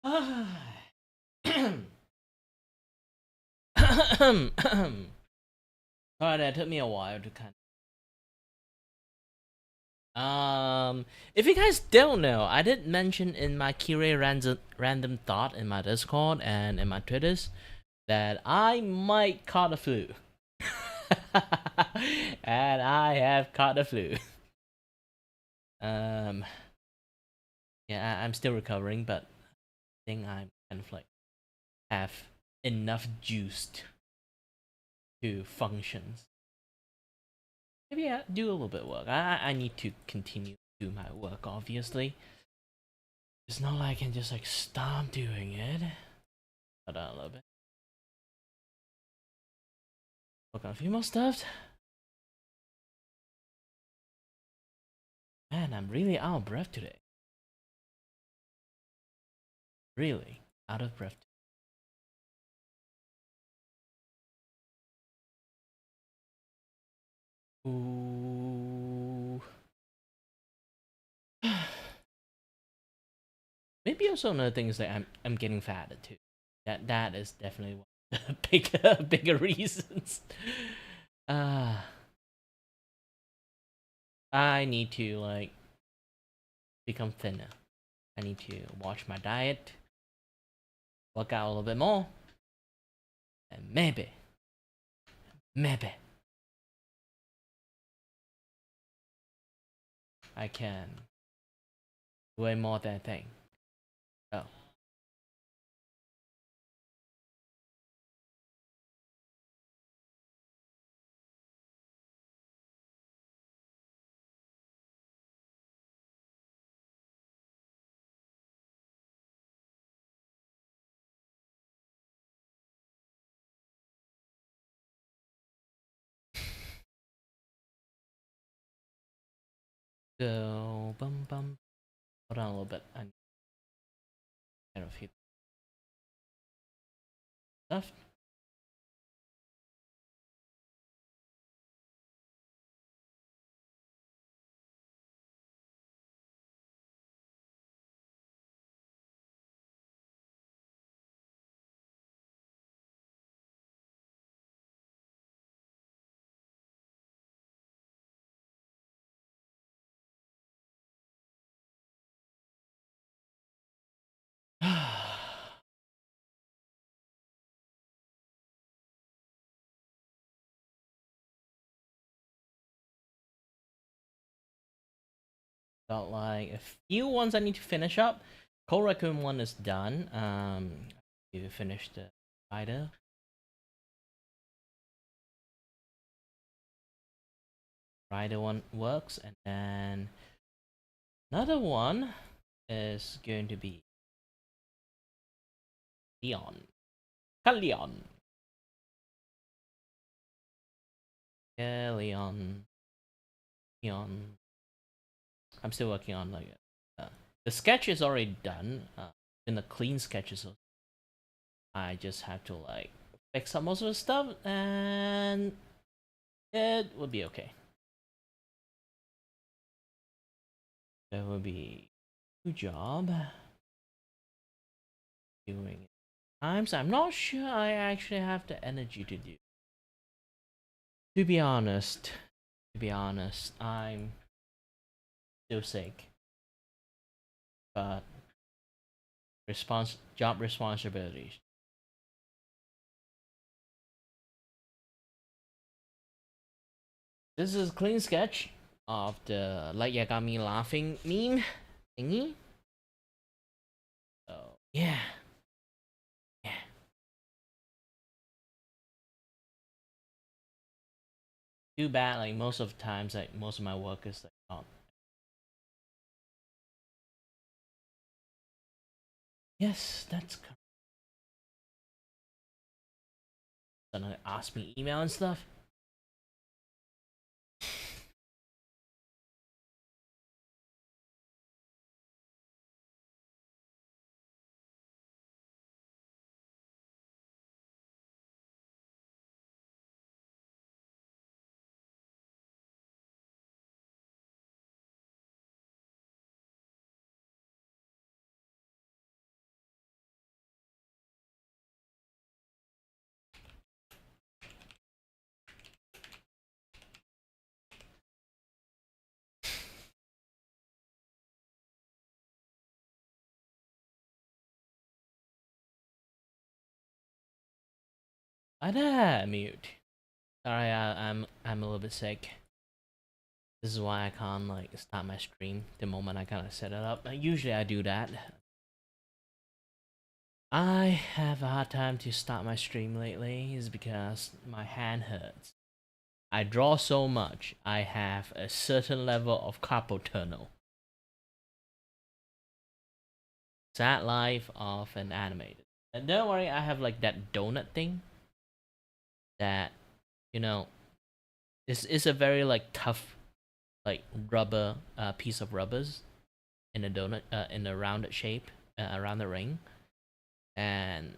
Sorry, that took me a while to kind if you guys don't know, I did mention in my Kire random thought in my Discord and in my Twitters that I might caught the flu. And I have caught the flu. Um, yeah, I'm still recovering, but I think I'm kind of like have enough juice to function. Maybe I do a little bit of work. I need to continue to do my work, obviously. It's not like I can just like stop doing it. Hold on a little bit. Work on a few more stuff. Man, I'm really out of breath today. Really out of breath. Ooh. Maybe also another thing is that I'm getting fatter too. That is definitely one of the bigger reasons. Uh I need to like become thinner. I need to watch my diet, work out a little bit more, and maybe I can way more than I think. Oh. So bum. Hold on a little bit. I'm kind of hit stuff. Got like a few ones I need to finish up. Cold Raccoon one is done. You finished the rider. Rider one works, and then another one is going to be Leon. Leon. Yeah, Leon. Leon. I'm still working on like the sketch is already done. In the clean sketches, I just have to like fix up most of the stuff, and it will be okay. That will be good job doing it. Times I'm not sure I actually have the energy to do. To be honest, I'm still sick, but job responsibilities. This is a clean sketch of the like Yagami laughing meme thingy. So yeah, yeah. Too bad. Like most of the times, like most of my work is like not. Yes, that's correct. Gonna ask me email and stuff. I did mute. Sorry, I'm a little bit sick. This is why I can't like start my stream the moment I kind of set it up. Usually I do that. I have a hard time to start my stream lately is because my hand hurts. I draw so much, I have a certain level of carpal tunnel. Sad life of an animated. And don't worry, I have like that donut thing that, you know, is a very like tough like rubber piece of rubbers in a donut in a rounded shape around the ring, and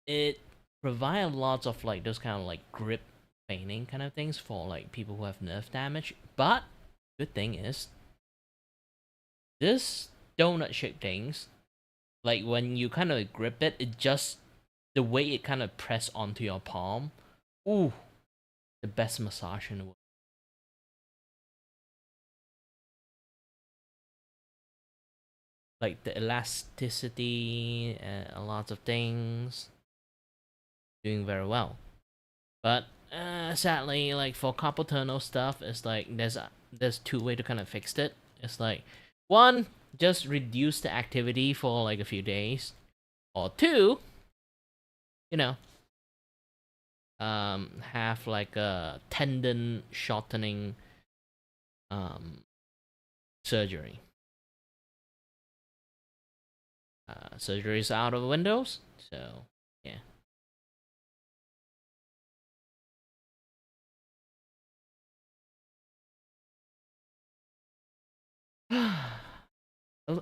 it provides lots of like those kind of like grip feigning kind of things for like people who have nerve damage. But good thing is this donut shaped things, like when you kind of grip it, it just the way it kind of press onto your palm. Ooh, the best massage in the world. Like the elasticity and a lot of things doing very well. But sadly, like for carpal tunnel stuff, it's like there's two way to kind of fix it. It's like one, just reduce the activity for like a few days, or two, you know, have like a tendon shortening surgery. Surgery is out of windows, so yeah.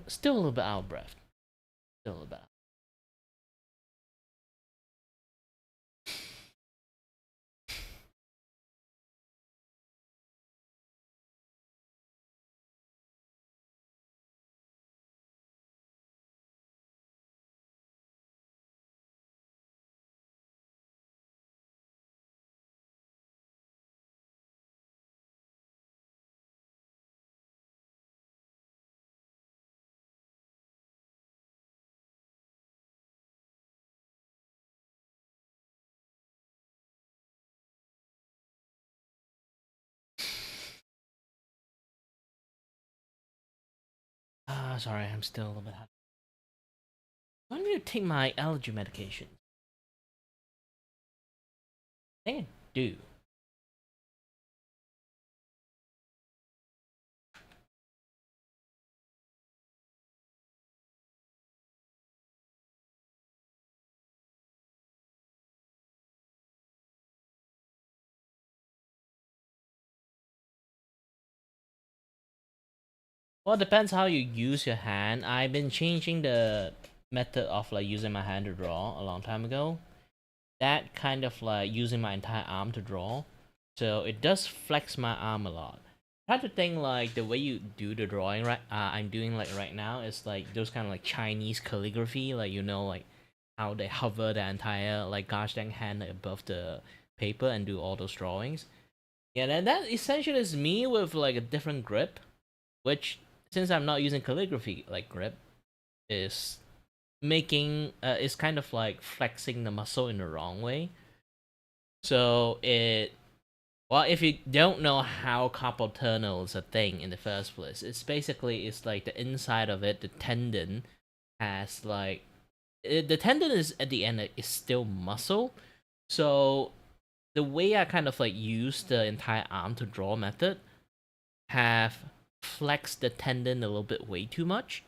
Still a little bit out of breath. Still a little bit. Sorry, I'm still a little bit. When do you take my allergy medication? I think I do. Well, it depends how you use your hand. I've been changing the method of like using my hand to draw a long time ago. That kind of like using my entire arm to draw. So it does flex my arm a lot. Try to think like the way you do the drawing right I'm doing like right now is like those kind of like Chinese calligraphy, like you know like how they hover the entire like gosh dang hand above the paper and do all those drawings. Yeah, and that essentially is me with like a different grip, which since I'm not using calligraphy like grip, is making is kind of like flexing the muscle in the wrong way. So it well, if you don't know how carpal tunnel is a thing in the first place, it's like the inside of it, the tendon has like the tendon is at the end is still muscle. So the way I kind of like use the entire arm to draw method have flexed the tendon a little bit way too much,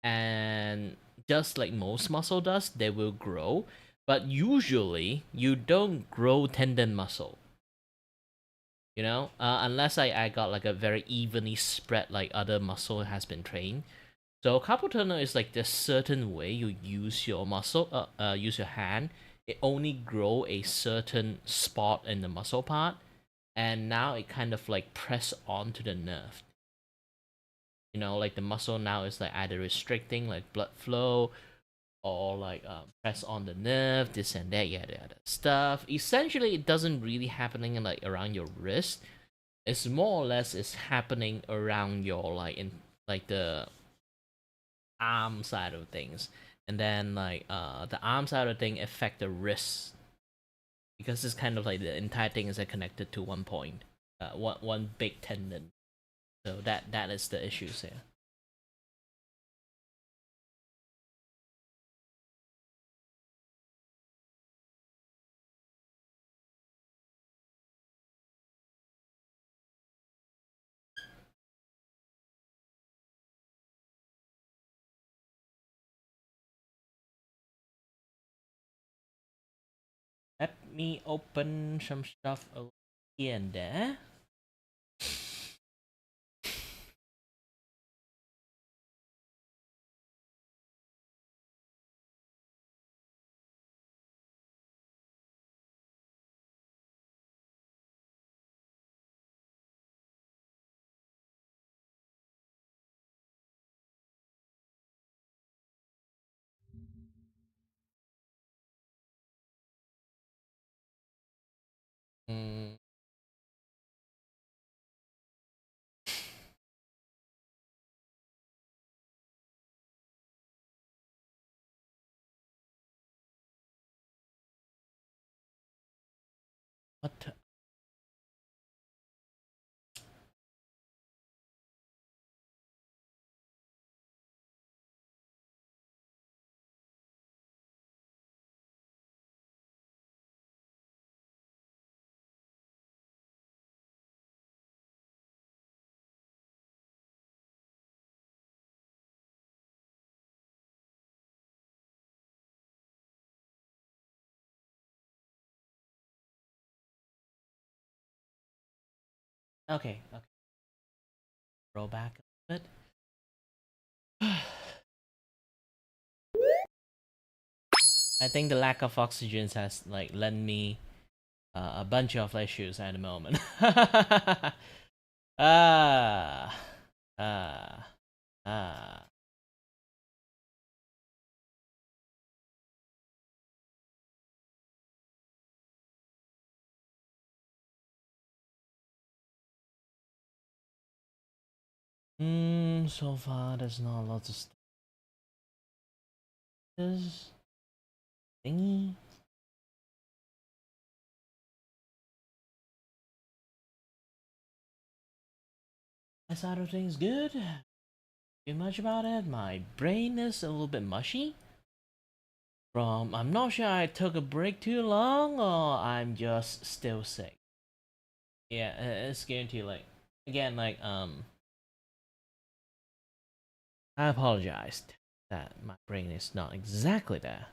and just like most muscle does, they will grow, but usually you don't grow tendon muscle, you know, unless I got like a very evenly spread like other muscle has been trained. So carpal tunnel is like the certain way you use your muscle use your hand, it only grow a certain spot in the muscle part, and now it kind of like press onto the nerve. You know, like the muscle now is like either restricting like blood flow, or like press on the nerve, this and that, yada yada stuff. Essentially, it doesn't really happening in, like around your wrist. It's more or less is happening around your like in like the arm side of things. and then like the arm side of the thing affect the wrist because it's kind of like the entire thing is connected to one point, one big tendon. So that is the issues here. Let me open some stuff over here and there. Mm. What? Okay, okay. Roll back a bit. I think the lack of oxygen has like lent me a bunch of issues at the moment. ah, ah, ah. So far there's not a lot of stuff. This thingy. My side of things good. Too much about it. My brain is a little bit mushy. I'm not sure I took a break too long or I'm just still sick. Yeah, it's guaranteed. Like again, like I apologized that my brain is not exactly there.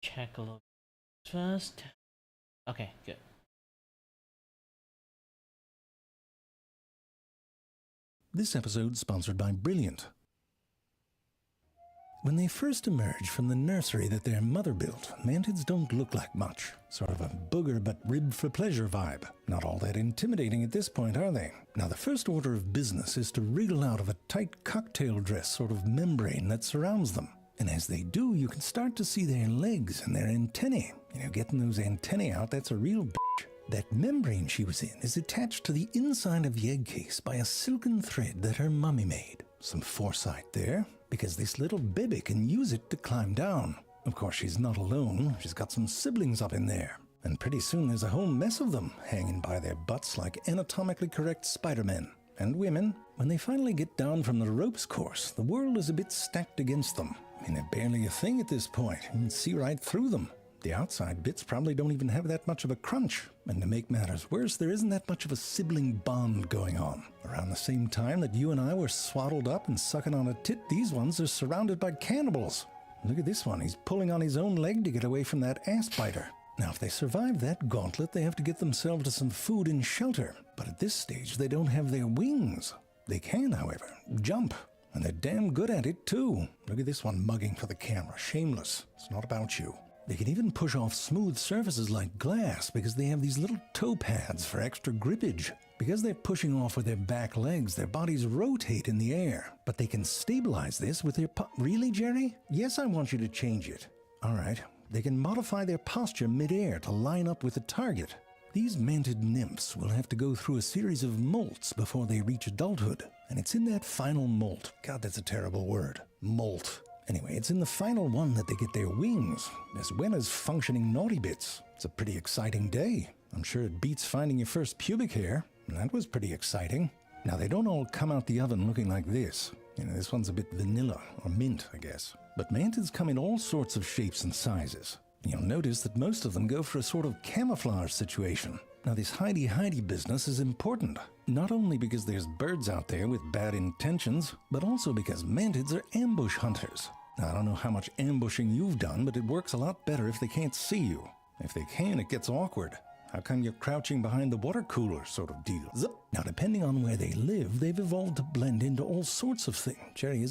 Check a little first. Okay, good. This episode sponsored by Brilliant. When they first emerge from the nursery that their mother built, mantids don't look like much. Sort of a booger but ribbed for pleasure vibe. Not all that intimidating at this point, are they? Now the first order of business is to wriggle out of a tight cocktail dress sort of membrane that surrounds them. And as they do, you can start to see their legs and their antennae. You know, getting those antennae out, that's a real bitch. That membrane she was in is attached to the inside of the egg case by a silken thread that her mummy made. Some foresight there, because this little baby can use it to climb down. Of course, she's not alone. She's got some siblings up in there. And pretty soon there's a whole mess of them hanging by their butts like anatomically correct Spider-Men. And women, when they finally get down from the ropes course, the world is a bit stacked against them. I mean, they're barely a thing at this point. You can see right through them. The outside bits probably don't even have that much of a crunch. And to make matters worse, there isn't that much of a sibling bond going on. Around the same time that you and I were swaddled up and sucking on a tit, these ones are surrounded by cannibals. Look at this one, he's pulling on his own leg to get away from that ass biter. Now, if they survive that gauntlet, they have to get themselves to some food and shelter. But at this stage, they don't have their wings. They can, however, jump. And they're damn good at it, too. Look at this one mugging for the camera. Shameless. It's not about you. They can even push off smooth surfaces like glass because they have these little toe pads for extra grippage. Because they're pushing off with their back legs, their bodies rotate in the air. But they can stabilize this with their Really, Jerry? Yes, I want you to change it. All right. They can modify their posture mid-air to line up with the target. These mantid nymphs will have to go through a series of molts before they reach adulthood. And it's in that final molt. God, that's a terrible word. Molt. Anyway, it's in the final one that they get their wings, as well as functioning naughty bits. It's a pretty exciting day. I'm sure it beats finding your first pubic hair. And that was pretty exciting. Now, they don't all come out the oven looking like this. You know, this one's a bit vanilla, or mint, I guess. But mantids come in all sorts of shapes and sizes. You'll notice that most of them go for a sort of camouflage situation. Now, this hidey-hidey business is important, not only because there's birds out there with bad intentions, but also because mantids are ambush hunters. Now, I don't know how much ambushing you've done, but it works a lot better if they can't see you. If they can, it gets awkward. How come you're crouching behind the water cooler sort of deal? Zip. Now, depending on where they live, they've evolved to blend into all sorts of things. Jerry,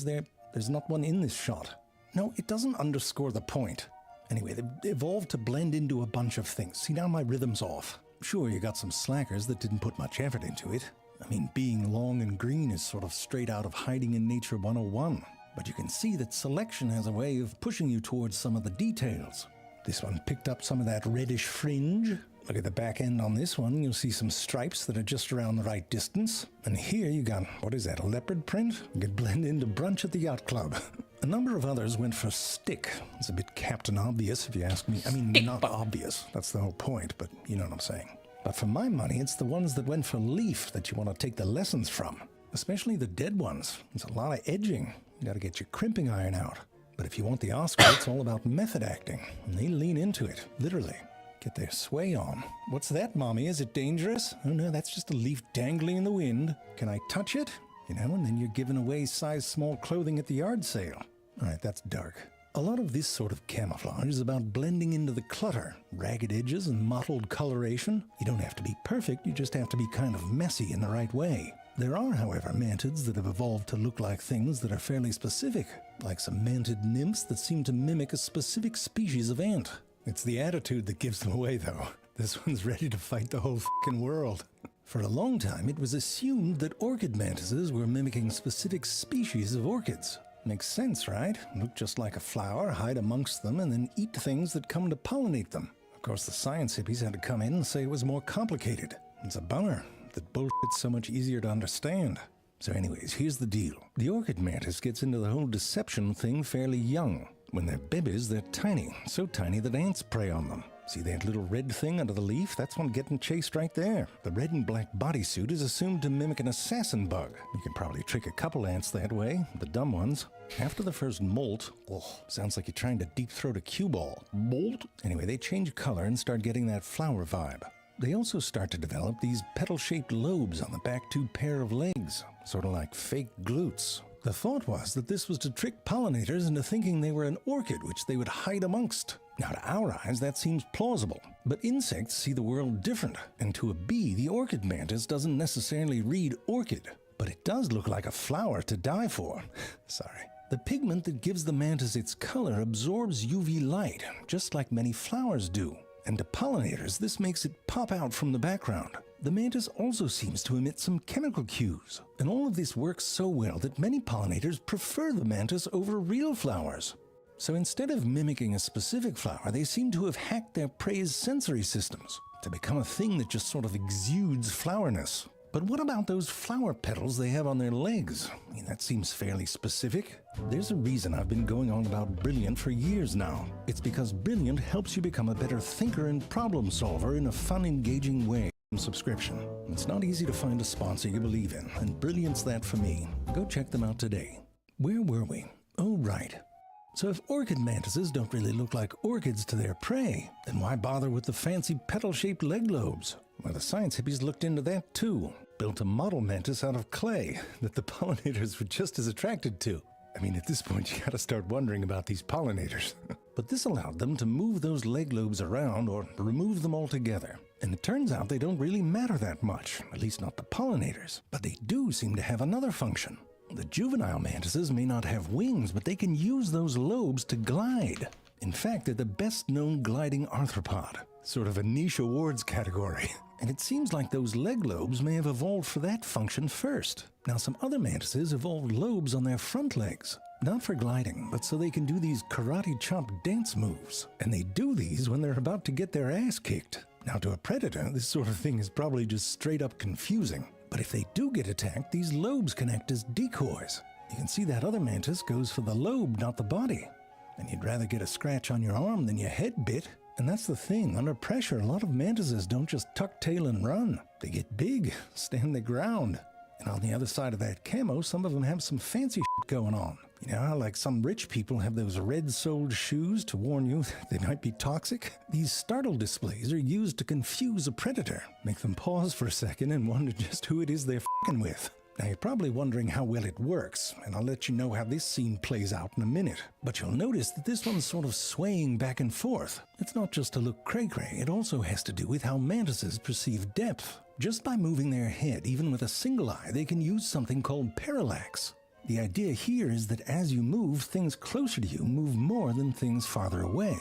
there's not one in this shot. No, it doesn't underscore the point. Anyway, they've evolved to blend into a bunch of things. See, now my rhythm's off. Sure, you got some slackers that didn't put much effort into it. I mean, being long and green is sort of straight out of Hiding in Nature 101. But you can see that selection has a way of pushing you towards some of the details. This one picked up some of that reddish fringe. Look at the back end on this one. You'll see some stripes that are just around the right distance. And here you got, what is that, a leopard print? You could blend into brunch at the yacht club. A number of others went for stick. It's a bit Captain Obvious, if you ask me. I mean, not obvious. That's the whole point, but you know what I'm saying. But for my money, it's the ones that went for leaf that you want to take the lessons from. Especially the dead ones. It's a lot of edging. You got to get your crimping iron out. But if you want the Oscar, it's all about method acting. And they lean into it, literally. Get their sway on. What's that, Mommy? Is it dangerous? Oh no, that's just a leaf dangling in the wind. Can I touch it? You know, and then you're giving away size small clothing at the yard sale. All right, that's dark. A lot of this sort of camouflage is about blending into the clutter, ragged edges and mottled coloration. You don't have to be perfect, you just have to be kind of messy in the right way. There are, however, mantids that have evolved to look like things that are fairly specific, like some mantid nymphs that seem to mimic a specific species of ant. It's the attitude that gives them away, though. This one's ready to fight the whole f***ing world. For a long time, it was assumed that orchid mantises were mimicking specific species of orchids. Makes sense, right? Look just like a flower, hide amongst them, and then eat things that come to pollinate them. Of course, the science hippies had to come in and say it was more complicated. It's a bummer that bullshit's so much easier to understand. So anyways, here's the deal. The orchid mantis gets into the whole deception thing fairly young. When they're babies, they're tiny, so tiny that ants prey on them. See that little red thing under the leaf? That's one getting chased right there. The red and black bodysuit is assumed to mimic an assassin bug. You can probably trick a couple ants that way, the dumb ones. After the first molt, sounds like you're trying to deep throat a cue ball. Molt? Anyway, they change color and start getting that flower vibe. They also start to develop these petal-shaped lobes on the back two pair of legs, sort of like fake glutes. The thought was that this was to trick pollinators into thinking they were an orchid which they would hide amongst. Now, to our eyes, that seems plausible. But insects see the world different, and to a bee, the orchid mantis doesn't necessarily read orchid. But it does look like a flower to die for. Sorry. The pigment that gives the mantis its color absorbs UV light, just like many flowers do. And to pollinators, this makes it pop out from the background. The mantis also seems to emit some chemical cues, and all of this works so well that many pollinators prefer the mantis over real flowers. So instead of mimicking a specific flower, they seem to have hacked their prey's sensory systems to become a thing that just sort of exudes flowerness. But what about those flower petals they have on their legs? I mean, that seems fairly specific. There's a reason I've been going on about Brilliant for years now. It's because Brilliant helps you become a better thinker and problem solver in a fun, engaging way. Subscription. It's not easy to find a sponsor you believe in, and Brilliant's that for me. Go check them out today. Where were we? Oh, right. So if orchid mantises don't really look like orchids to their prey, then why bother with the fancy petal-shaped leg lobes? Well, the science hippies looked into that too. Built a model mantis out of clay that the pollinators were just as attracted to. I mean, at this point, you gotta start wondering about these pollinators. But this allowed them to move those leg lobes around or remove them altogether. And it turns out they don't really matter that much, at least not the pollinators. But they do seem to have another function. The juvenile mantises may not have wings, but they can use those lobes to glide. In fact, they're the best-known gliding arthropod, sort of a niche awards category. And it seems like those leg lobes may have evolved for that function first. Now, some other mantises evolved lobes on their front legs, not for gliding, but so they can do these karate chop dance moves. And they do these when they're about to get their ass kicked. Now, to a predator, this sort of thing is probably just straight up confusing. But if they do get attacked, these lobes can act as decoys. You can see that other mantis goes for the lobe, not the body. And you'd rather get a scratch on your arm than your head bit. And that's the thing, under pressure, a lot of mantises don't just tuck tail and run. They get big, stand their ground. And on the other side of that camo, some of them have some fancy shit going on. You know how like some rich people have those red-soled shoes to warn you they might be toxic? These startle displays are used to confuse a predator, make them pause for a second and wonder just who it is they're f***ing with. Now you're probably wondering how well it works, and I'll let you know how this scene plays out in a minute. But you'll notice that this one's sort of swaying back and forth. It's not just to look cray-cray, it also has to do with how mantises perceive depth. Just by moving their head, even with a single eye, they can use something called parallax. The idea here is that as you move, things closer to you move more than things farther away.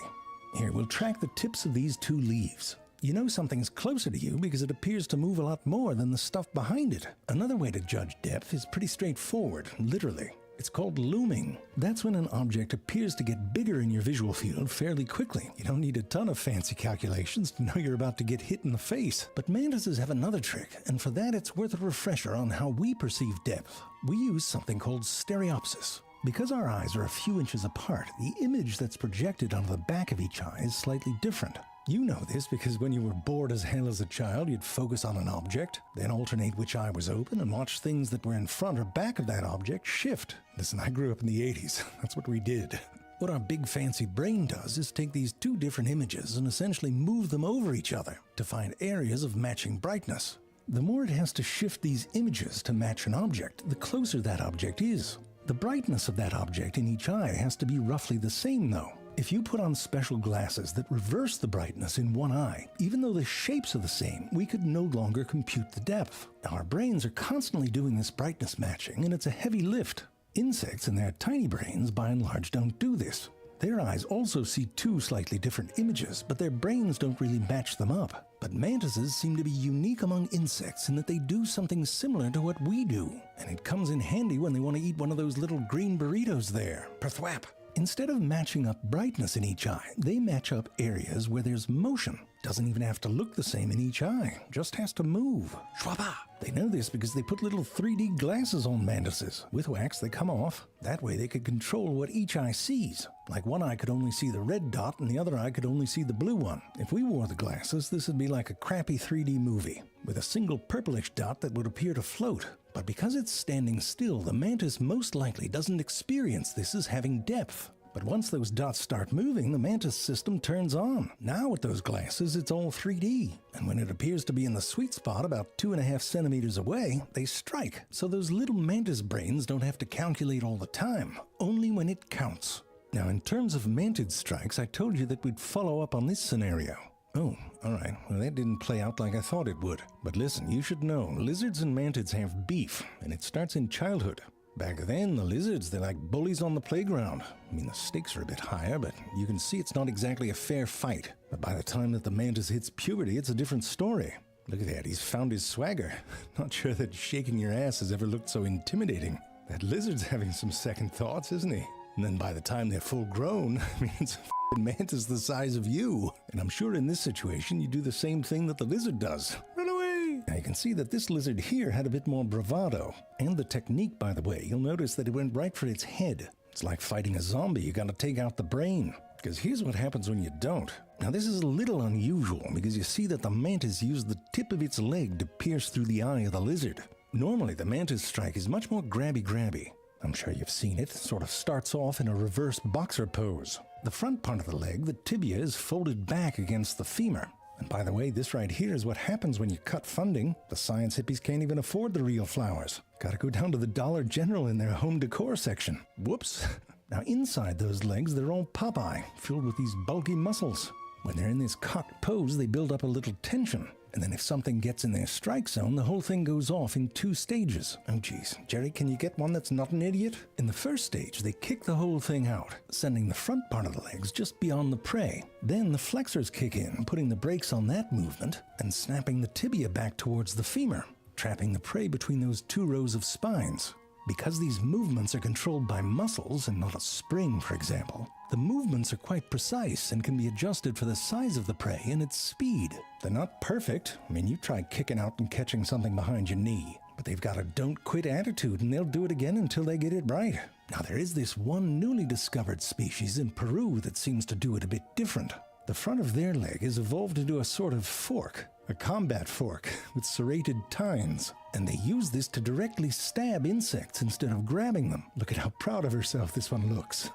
Here, we'll track the tips of these two leaves. You know something's closer to you because it appears to move a lot more than the stuff behind it. Another way to judge depth is pretty straightforward, literally. It's called looming. That's when an object appears to get bigger in your visual field fairly quickly. You don't need a ton of fancy calculations to know you're about to get hit in the face. But mantises have another trick, and for that it's worth a refresher on how we perceive depth. We use something called stereopsis. Because our eyes are a few inches apart, the image that's projected onto the back of each eye is slightly different. You know this because when you were bored as hell as a child, you'd focus on an object, then alternate which eye was open and watch things that were in front or back of that object shift. Listen, I grew up in the 80s. That's what we did. What our big fancy brain does is take these two different images and essentially move them over each other to find areas of matching brightness. The more it has to shift these images to match an object, the closer that object is. The brightness of that object in each eye has to be roughly the same though. If you put on special glasses that reverse the brightness in one eye, even though the shapes are the same, we could no longer compute the depth. Now, our brains are constantly doing this brightness matching, and it's a heavy lift. Insects and their tiny brains, by and large, don't do this. Their eyes also see two slightly different images, but their brains don't really match them up. But mantises seem to be unique among insects in that they do something similar to what we do. And it comes in handy when they want to eat one of those little green burritos there. Perthwap! Instead of matching up brightness in each eye, they match up areas where there's motion. Doesn't even have to look the same in each eye, just has to move. Schwaba! They know this because they put little 3D glasses on mantises. With wax, they come off. That way they could control what each eye sees. Like one eye could only see the red dot and the other eye could only see the blue one. If we wore the glasses, this would be like a crappy 3D movie, with a single purplish dot that would appear to float. But because it's standing still, the mantis most likely doesn't experience this as having depth. But once those dots start moving, the mantis system turns on. Now with those glasses, it's all 3D. And when it appears to be in the sweet spot about 2.5 centimeters away, they strike. So those little mantis brains don't have to calculate all the time, only when it counts. Now in terms of mantid strikes, I told you that we'd follow up on this scenario. Oh, alright, well that didn't play out like I thought it would. But listen, you should know, lizards and mantids have beef, and it starts in childhood. Back then, the lizards, they're like bullies on the playground. I mean, the stakes are a bit higher, but you can see it's not exactly a fair fight. But by the time that the mantis hits puberty, it's a different story. Look at that, he's found his swagger. Not sure that shaking your ass has ever looked so intimidating. That lizard's having some second thoughts, isn't he? And then by the time they're full grown, I mean, it's a f***ing mantis the size of you. And I'm sure in this situation, you do the same thing that the lizard does. Run away! Now you can see that this lizard here had a bit more bravado. And the technique, by the way, you'll notice that it went right for its head. It's like fighting a zombie, you gotta take out the brain. Because here's what happens when you don't. Now this is a little unusual because you see that the mantis used the tip of its leg to pierce through the eye of the lizard. Normally the mantis strike is much more grabby-grabby. I'm sure you've seen it. It sort of starts off in a reverse boxer pose. The front part of the leg, the tibia, is folded back against the femur. And by the way, this right here is what happens when you cut funding. The science hippies can't even afford the real flowers. Gotta go down to the Dollar General in their home decor section. Whoops. Now inside those legs, they're all Popeye, filled with these bulky muscles. When they're in this cocked pose, they build up a little tension. And then if something gets in their strike zone, the whole thing goes off in 2 stages. Oh geez, Jerry, can you get one that's not an idiot? In the first stage, they kick the whole thing out, sending the front part of the legs just beyond the prey. Then the flexors kick in, putting the brakes on that movement and snapping the tibia back towards the femur, trapping the prey between those 2 rows of spines. Because these movements are controlled by muscles and not a spring, for example, the movements are quite precise and can be adjusted for the size of the prey and its speed. They're not perfect. I mean, you try kicking out and catching something behind your knee, but they've got a don't quit attitude and they'll do it again until they get it right. Now, there is this one newly discovered species in Peru that seems to do it a bit different. The front of their leg is evolved into a sort of fork, a combat fork with serrated tines, and they use this to directly stab insects instead of grabbing them. Look at how proud of herself this one looks.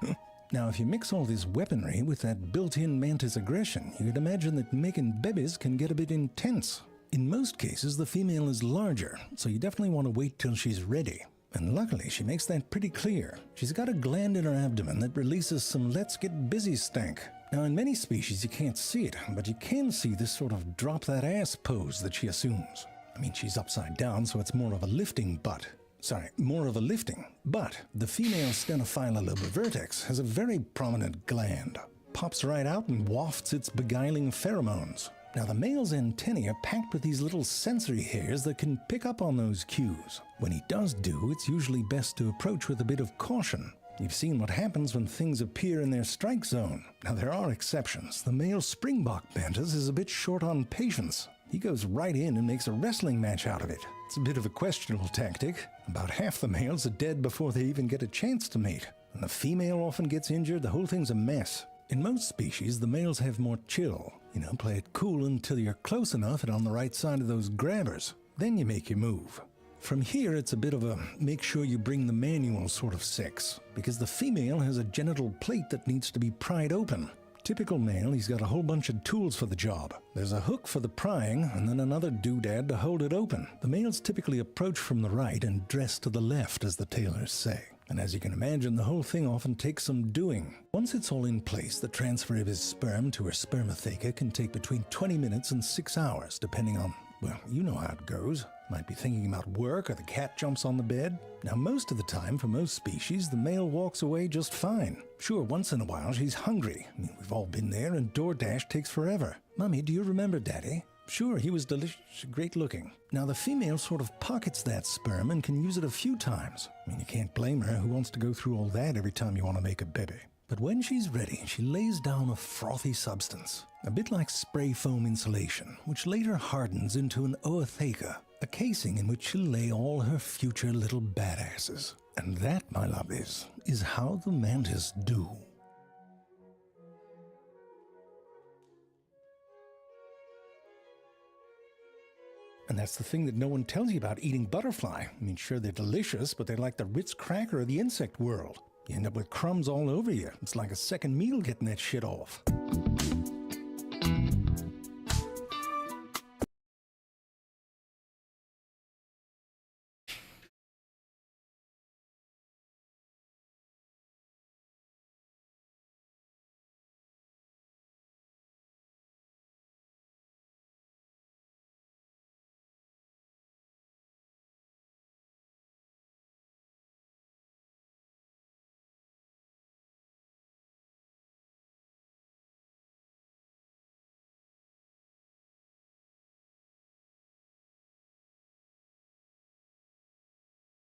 Now, if you mix all this weaponry with that built-in mantis aggression, you could imagine that making babies can get a bit intense. In most cases, the female is larger, so you definitely want to wait till she's ready. And luckily, she makes that pretty clear. She's got a gland in her abdomen that releases some let's get busy stank. Now, in many species, you can't see it, but you can see this sort of drop that ass pose that she assumes. I mean, she's upside down, so it's more of a lifting butt. More of a lifting. But the female stenophylla lobovertex has a very prominent gland. Pops right out and wafts its beguiling pheromones. Now, the male's antennae are packed with these little sensory hairs that can pick up on those cues. When he does do, it's usually best to approach with a bit of caution. You've seen what happens when things appear in their strike zone. Now, there are exceptions. The male springbok mantis is a bit short on patience. He goes right in and makes a wrestling match out of it. It's a bit of a questionable tactic. About half the males are dead before they even get a chance to mate. And the female often gets injured, the whole thing's a mess. In most species, the males have more chill. Play it cool until you're close enough and on the right side of those grabbers. Then you make your move. From here, it's a bit of a make sure you bring the manual sort of sex, because the female has a genital plate that needs to be pried open. Typical male, he's got a whole bunch of tools for the job. There's a hook for the prying, and then another doodad to hold it open. The males typically approach from the right and dress to the left, as the tailors say. And as you can imagine, the whole thing often takes some doing. Once it's all in place, the transfer of his sperm to her spermatheca can take between 20 minutes and 6 hours, depending on, well, you know how it goes. Might be thinking about work or the cat jumps on the bed. Now, most of the time, for most species, the male walks away just fine. Sure, once in a while, she's hungry. I mean, we've all been there, and DoorDash takes forever. Mommy, do you remember Daddy? Sure, he was delicious, great looking. Now, the female sort of pockets that sperm and can use it a few times. I mean, you can't blame her. Who wants to go through all that every time you want to make a baby? But when she's ready, she lays down a frothy substance, a bit like spray foam insulation, which later hardens into an ootheca, a casing in which she'll lay all her future little badasses. And that, my love, is how the mantis do. And that's the thing that no one tells you about eating butterfly. I mean, sure, they're delicious, but they're like the Ritz cracker of the insect world. You end up with crumbs all over you. It's like a second meal getting that shit off.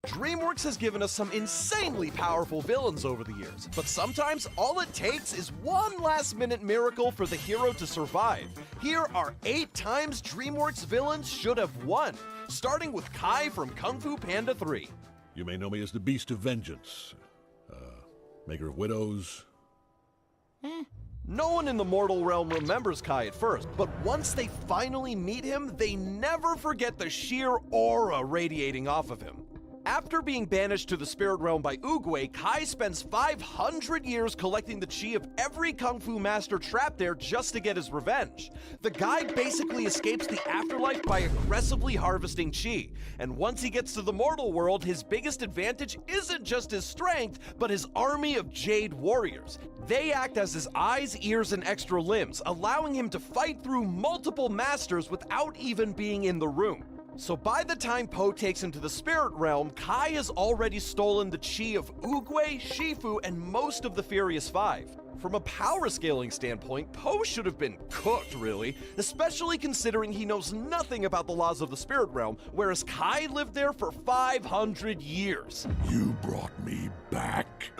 DreamWorks has given us some insanely powerful villains over the years, but sometimes all it takes is one last-minute miracle for the hero to survive. Here are 8 times DreamWorks villains should have won, starting with Kai from Kung Fu Panda 3. You may know me as the Beast of Vengeance, Maker of Widows. No one in the mortal realm remembers Kai at first, but once they finally meet him, they never forget the sheer aura radiating off of him. After being banished to the spirit realm by Oogway, Kai spends 500 years collecting the chi of every kung fu master trapped there just to get his revenge. The guy basically escapes the afterlife by aggressively harvesting chi, and once he gets to the mortal world, his biggest advantage isn't just his strength, but his army of jade warriors. They act as his eyes, ears, and extra limbs, allowing him to fight through multiple masters without even being in the room. So by the time Po takes him to the spirit realm, Kai has already stolen the chi of Oogway, Shifu, and most of the Furious Five. From a power scaling standpoint, Po should have been cooked, really, especially considering he knows nothing about the laws of the spirit realm, whereas Kai lived there for 500 years. You brought me back.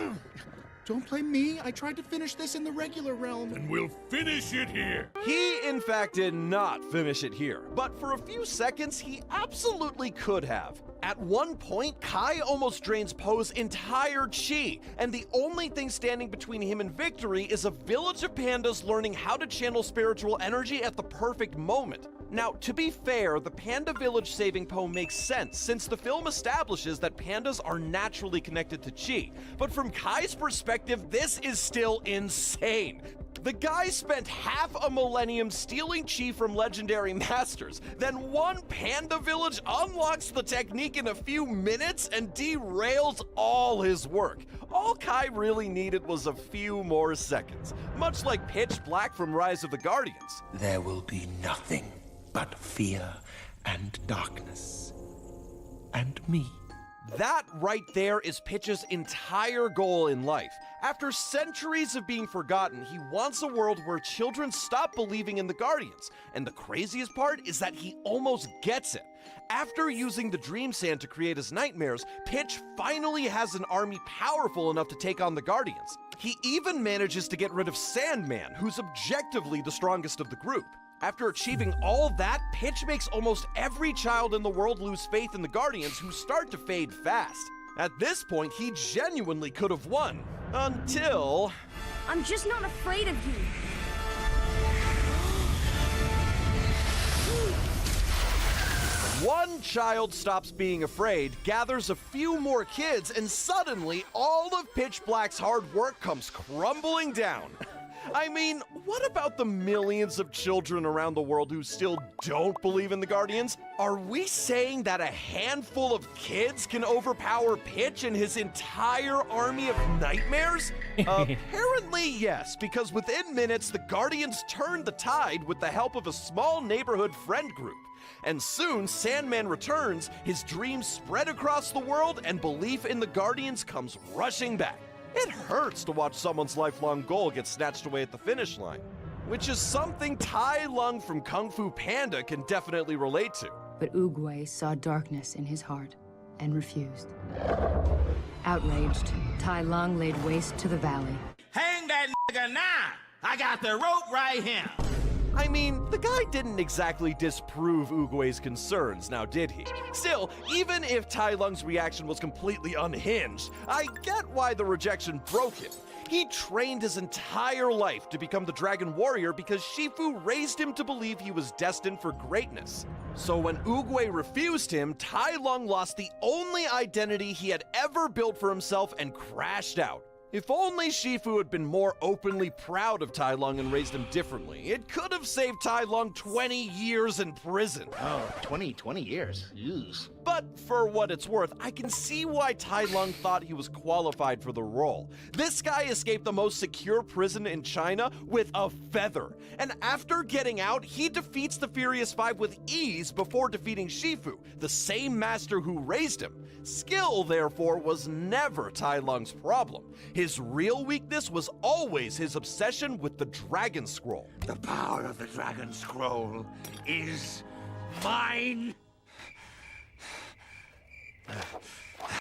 Don't blame me. I tried to finish this in the regular realm. And we'll finish it here. He, in fact, did not finish it here, but for a few seconds, he absolutely could have. At one point, Kai almost drains Po's entire chi, and the only thing standing between him and victory is a village of pandas learning how to channel spiritual energy at the perfect moment. Now, to be fair, the panda village saving Po makes sense, since the film establishes that pandas are naturally connected to chi. But from Kai's perspective, this is still insane. The guy spent half a millennium stealing chi from legendary masters, then one panda village unlocks the technique in a few minutes and derails all his work. All Kai really needed was a few more seconds, much like Pitch Black from Rise of the Guardians. There will be nothing but fear and darkness. And me. That right there is Pitch's entire goal in life. After centuries of being forgotten, he wants a world where children stop believing in the Guardians. And the craziest part is that he almost gets it. After using the Dream Sand to create his nightmares, Pitch finally has an army powerful enough to take on the Guardians. He even manages to get rid of Sandman, who's objectively the strongest of the group. After achieving all that, Pitch makes almost every child in the world lose faith in the Guardians, who start to fade fast. At this point, he genuinely could have won. Until... I'm just not afraid of you. One child stops being afraid, gathers a few more kids, and suddenly all of Pitch Black's hard work comes crumbling down. I mean, what about the millions of children around the world who still don't believe in the Guardians? Are we saying that a handful of kids can overpower Pitch and his entire army of nightmares? Apparently yes, because within minutes, the Guardians turned the tide with the help of a small neighborhood friend group. And soon, Sandman returns, his dreams spread across the world, and belief in the Guardians comes rushing back. It hurts to watch someone's lifelong goal get snatched away at the finish line, which is something Tai Lung from Kung Fu Panda can definitely relate to. But Oogway saw darkness in his heart and refused. Outraged, Tai Lung laid waste to the valley. Hang that nigga now! I got the rope right here! I mean, the guy didn't exactly disprove Oogway's concerns, now did he? Still, even if Tai Lung's reaction was completely unhinged, I get why the rejection broke him. He trained his entire life to become the Dragon Warrior because Shifu raised him to believe he was destined for greatness. So when Oogway refused him, Tai Lung lost the only identity he had ever built for himself and crashed out. If only Shifu had been more openly proud of Tai Lung and raised him differently, it could have saved Tai Lung 20 years in prison. Oh, 20 years. Use. But for what it's worth, I can see why Tai Lung thought he was qualified for the role. This guy escaped the most secure prison in China with a feather. And after getting out, he defeats the Furious Five with ease before defeating Shifu, the same master who raised him. Skill, therefore, was never Tai Lung's problem. His real weakness was always his obsession with the Dragon Scroll. The power of the Dragon Scroll is mine!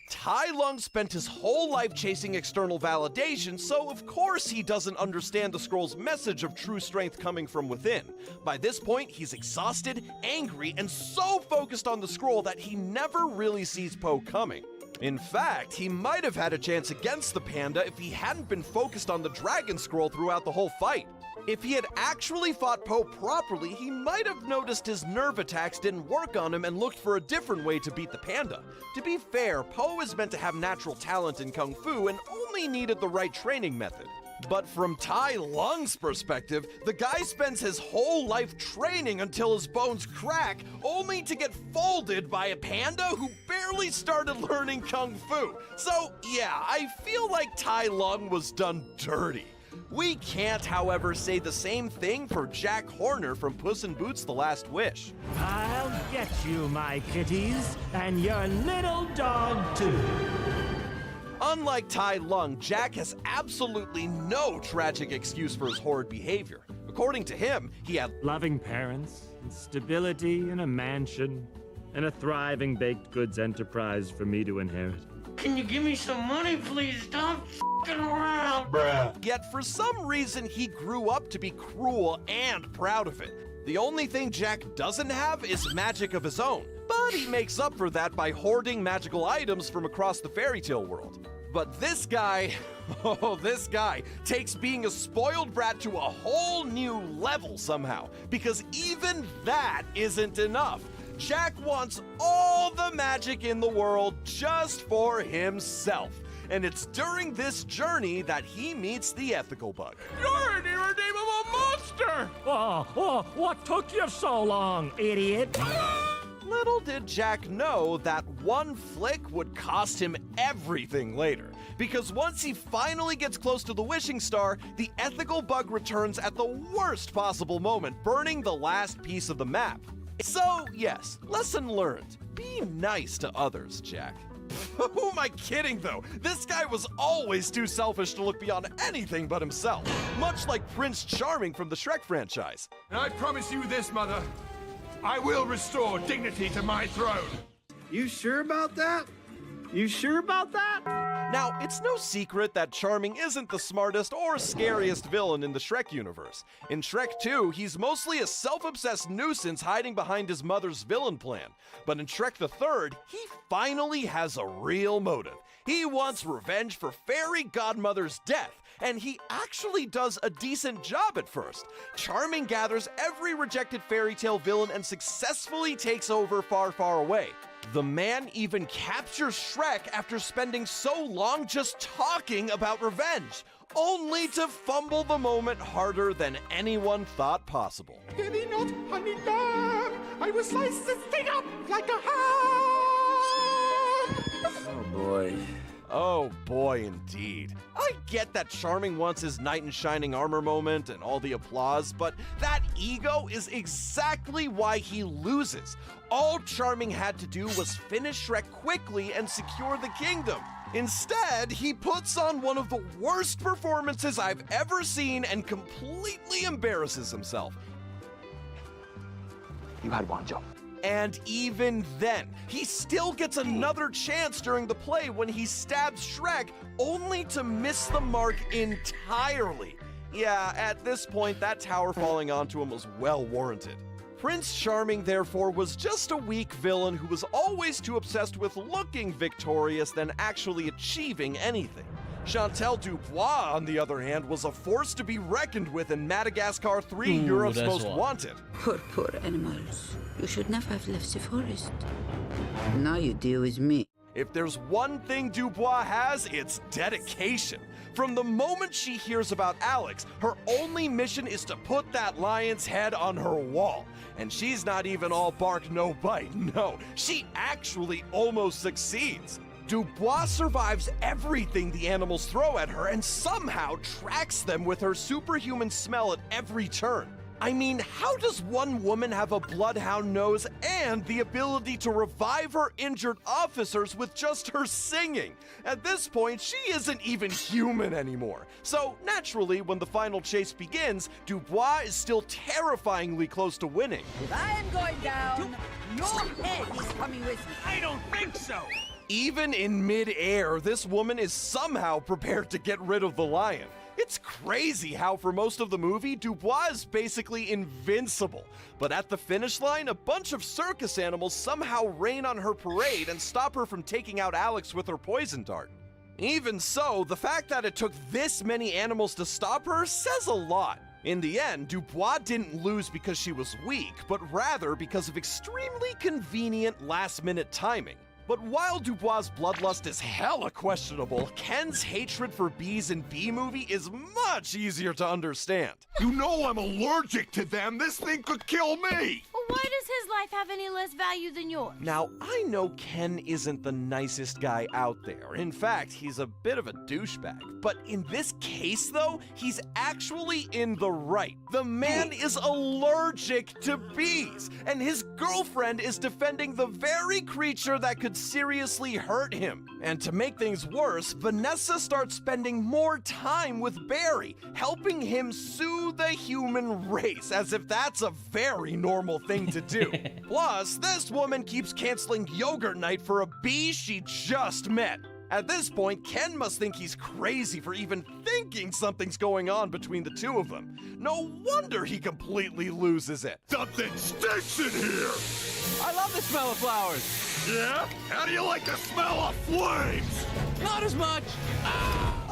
Tai Lung spent his whole life chasing external validation, so of course he doesn't understand the scroll's message of true strength coming from within. By this point, he's exhausted, angry, and so focused on the scroll that he never really sees Po coming. In fact, he might have had a chance against the panda if he hadn't been focused on the dragon scroll throughout the whole fight. If he had actually fought Po properly, he might have noticed his nerve attacks didn't work on him and looked for a different way to beat the panda. To be fair, Po is meant to have natural talent in Kung Fu and only needed the right training method. But from Tai Lung's perspective, the guy spends his whole life training until his bones crack, only to get folded by a panda who barely started learning Kung Fu. So yeah, I feel like Tai Lung was done dirty. We can't, however, say the same thing for Jack Horner from Puss in Boots: The Last Wish. I'll get you, my kitties, and your little dog too. Unlike Tai Lung, Jack has absolutely no tragic excuse for his horrid behavior. According to him, he had loving parents, and stability in a mansion, and a thriving baked goods enterprise for me to inherit. Can you give me some money, please? Stop f***ing around, bruh. Yet for some reason, he grew up to be cruel and proud of it. The only thing Jack doesn't have is magic of his own, but he makes up for that by hoarding magical items from across the fairy tale world. But this guy, this guy takes being a spoiled brat to a whole new level somehow, because even that isn't enough. Jack wants all the magic in the world just for himself. And it's during this journey that he meets the ethical bug. You're an irredeemable monster! Oh, what took you so long, idiot? Little did Jack know that one flick would cost him everything later. Because once he finally gets close to the wishing star, the ethical bug returns at the worst possible moment, burning the last piece of the map. So, yes, lesson learned. Be nice to others, Jack. Who am I kidding, though? This guy was always too selfish to look beyond anything but himself. Much like Prince Charming from the Shrek franchise. And I promise you this, Mother. I will restore dignity to my throne. You sure about that? You sure about that? Now, it's no secret that Charming isn't the smartest or scariest villain in the Shrek universe. In Shrek 2, he's mostly a self-obsessed nuisance hiding behind his mother's villain plan. But in Shrek the Third, he finally has a real motive. He wants revenge for Fairy Godmother's death, and he actually does a decent job at first. Charming gathers every rejected fairy tale villain and successfully takes over Far, Far Away. The man even captures Shrek after spending so long just talking about revenge, only to fumble the moment harder than anyone thought possible. Did not, honey lamb? I will slice this thing up like a ham! Oh, boy. Oh boy, indeed. I get that Charming wants his knight in shining armor moment and all the applause, but that ego is exactly why he loses. All Charming had to do was finish Shrek quickly and secure the kingdom. Instead, he puts on one of the worst performances I've ever seen and completely embarrasses himself. You had one job. And even then, he still gets another chance during the play when he stabs Shrek, only to miss the mark entirely. Yeah, at this point, that tower falling onto him was well warranted. Prince Charming, therefore, was just a weak villain who was always too obsessed with looking victorious than actually achieving anything. Chantal Dubois, on the other hand, was a force to be reckoned with in Madagascar 3, Europe's Most Wanted. Poor animals. You should never have left the forest. Now you deal with me. If there's one thing Dubois has, it's dedication. From the moment she hears about Alex, her only mission is to put that lion's head on her wall. And she's not even all bark, no bite. No, she actually almost succeeds. Dubois survives everything the animals throw at her and somehow tracks them with her superhuman smell at every turn. I mean, how does one woman have a bloodhound nose and the ability to revive her injured officers with just her singing? At this point, she isn't even human anymore. So, naturally, when the final chase begins, Dubois is still terrifyingly close to winning. If I am going down, your head is coming with me. I don't think so. Even in mid-air, this woman is somehow prepared to get rid of the lion. It's crazy how for most of the movie, Dubois is basically invincible. But at the finish line, a bunch of circus animals somehow rain on her parade and stop her from taking out Alex with her poison dart. Even so, the fact that it took this many animals to stop her says a lot. In the end, Dubois didn't lose because she was weak, but rather because of extremely convenient last-minute timing. But while Dubois' bloodlust is hella questionable, Ken's hatred for bees in B-Movie is much easier to understand. You know I'm allergic to them. This thing could kill me. Well, why does his life have any less value than yours? Now, I know Ken isn't the nicest guy out there. In fact, he's a bit of a douchebag. But in this case, though, he's actually in the right. The man is allergic to bees, and his girlfriend is defending the very creature that could seriously hurt him. And to make things worse, Vanessa starts spending more time with Barry, helping him sue the human race, as if that's a very normal thing to do. Plus, this woman keeps canceling yogurt night for a bee she just met. At this point, Ken must think he's crazy for even thinking something's going on between the two of them. No wonder he completely loses it. Something stinks in here! I love the smell of flowers. Yeah? How do you like the smell of flames? Not as much.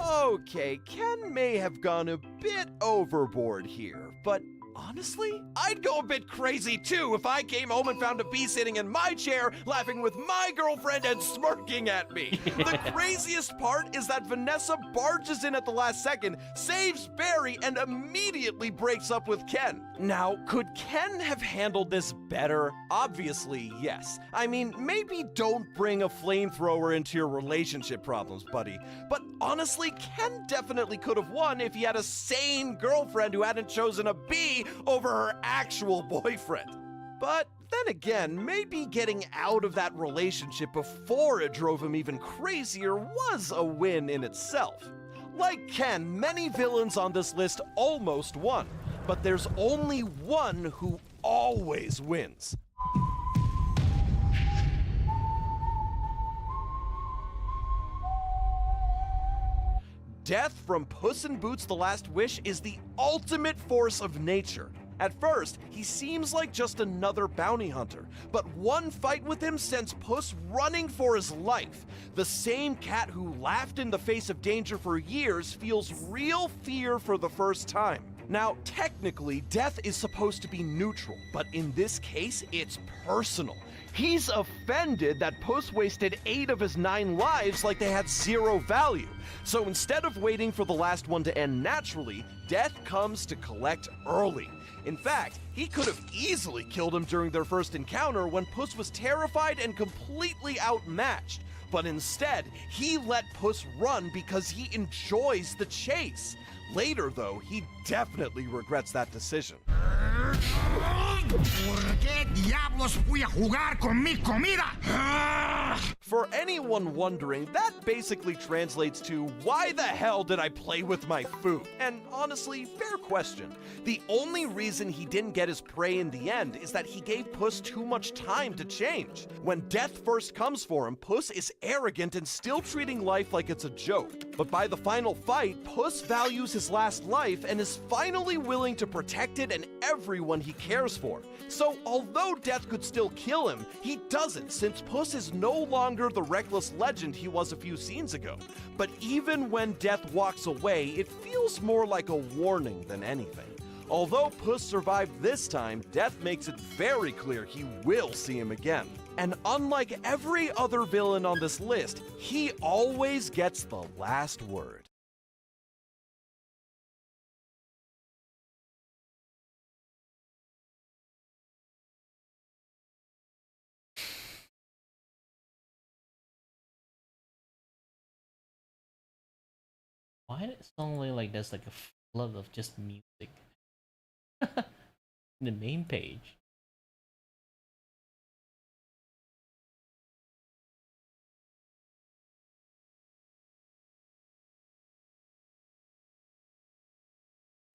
Okay, Ken may have gone a bit overboard here, but honestly, I'd go a bit crazy too if I came home and found a bee sitting in my chair, laughing with my girlfriend and smirking at me. The craziest part is that Vanessa barges in at the last second, saves Barry, and immediately breaks up with Ken. Now, could Ken have handled this better? Obviously, yes. I mean, maybe don't bring a flamethrower into your relationship problems, buddy. But honestly, Ken definitely could have won if he had a sane girlfriend who hadn't chosen a bee over her actual boyfriend. But then again, maybe getting out of that relationship before it drove him even crazier was a win in itself. Like Ken, many villains on this list almost won, but there's only one who always wins. Death from Puss in Boots: The Last Wish is the ultimate force of nature. At first, he seems like just another bounty hunter, but one fight with him sends Puss running for his life. The same cat who laughed in the face of danger for years feels real fear for the first time. Now, technically, death is supposed to be neutral, but in this case, it's personal. He's offended that Puss wasted 8 of his 9 lives like they had 0 value. So instead of waiting for the last one to end naturally, death comes to collect early. In fact, he could have easily killed him during their first encounter when Puss was terrified and completely outmatched. But instead, he let Puss run because he enjoys the chase. Later, though, he definitely regrets that decision. ¿Por qué diablos fui a jugar con mi comida? For anyone wondering, that basically translates to, why the hell did I play with my food? And honestly, fair question. The only reason he didn't get his prey in the end is that he gave Puss too much time to change. When death first comes for him, Puss is arrogant and still treating life like it's a joke. But by the final fight, Puss values his last life and is finally willing to protect it and everyone he cares for. So although death could still kill him, he doesn't, since Puss is no longer the reckless legend he was a few scenes ago. But even when death walks away, it feels more like a warning than anything. Although Puss survived this time, death makes it very clear he will see him again. And unlike every other villain on this list, he always gets the last word. Why did it suddenly like there's like a flood of just music in the main page?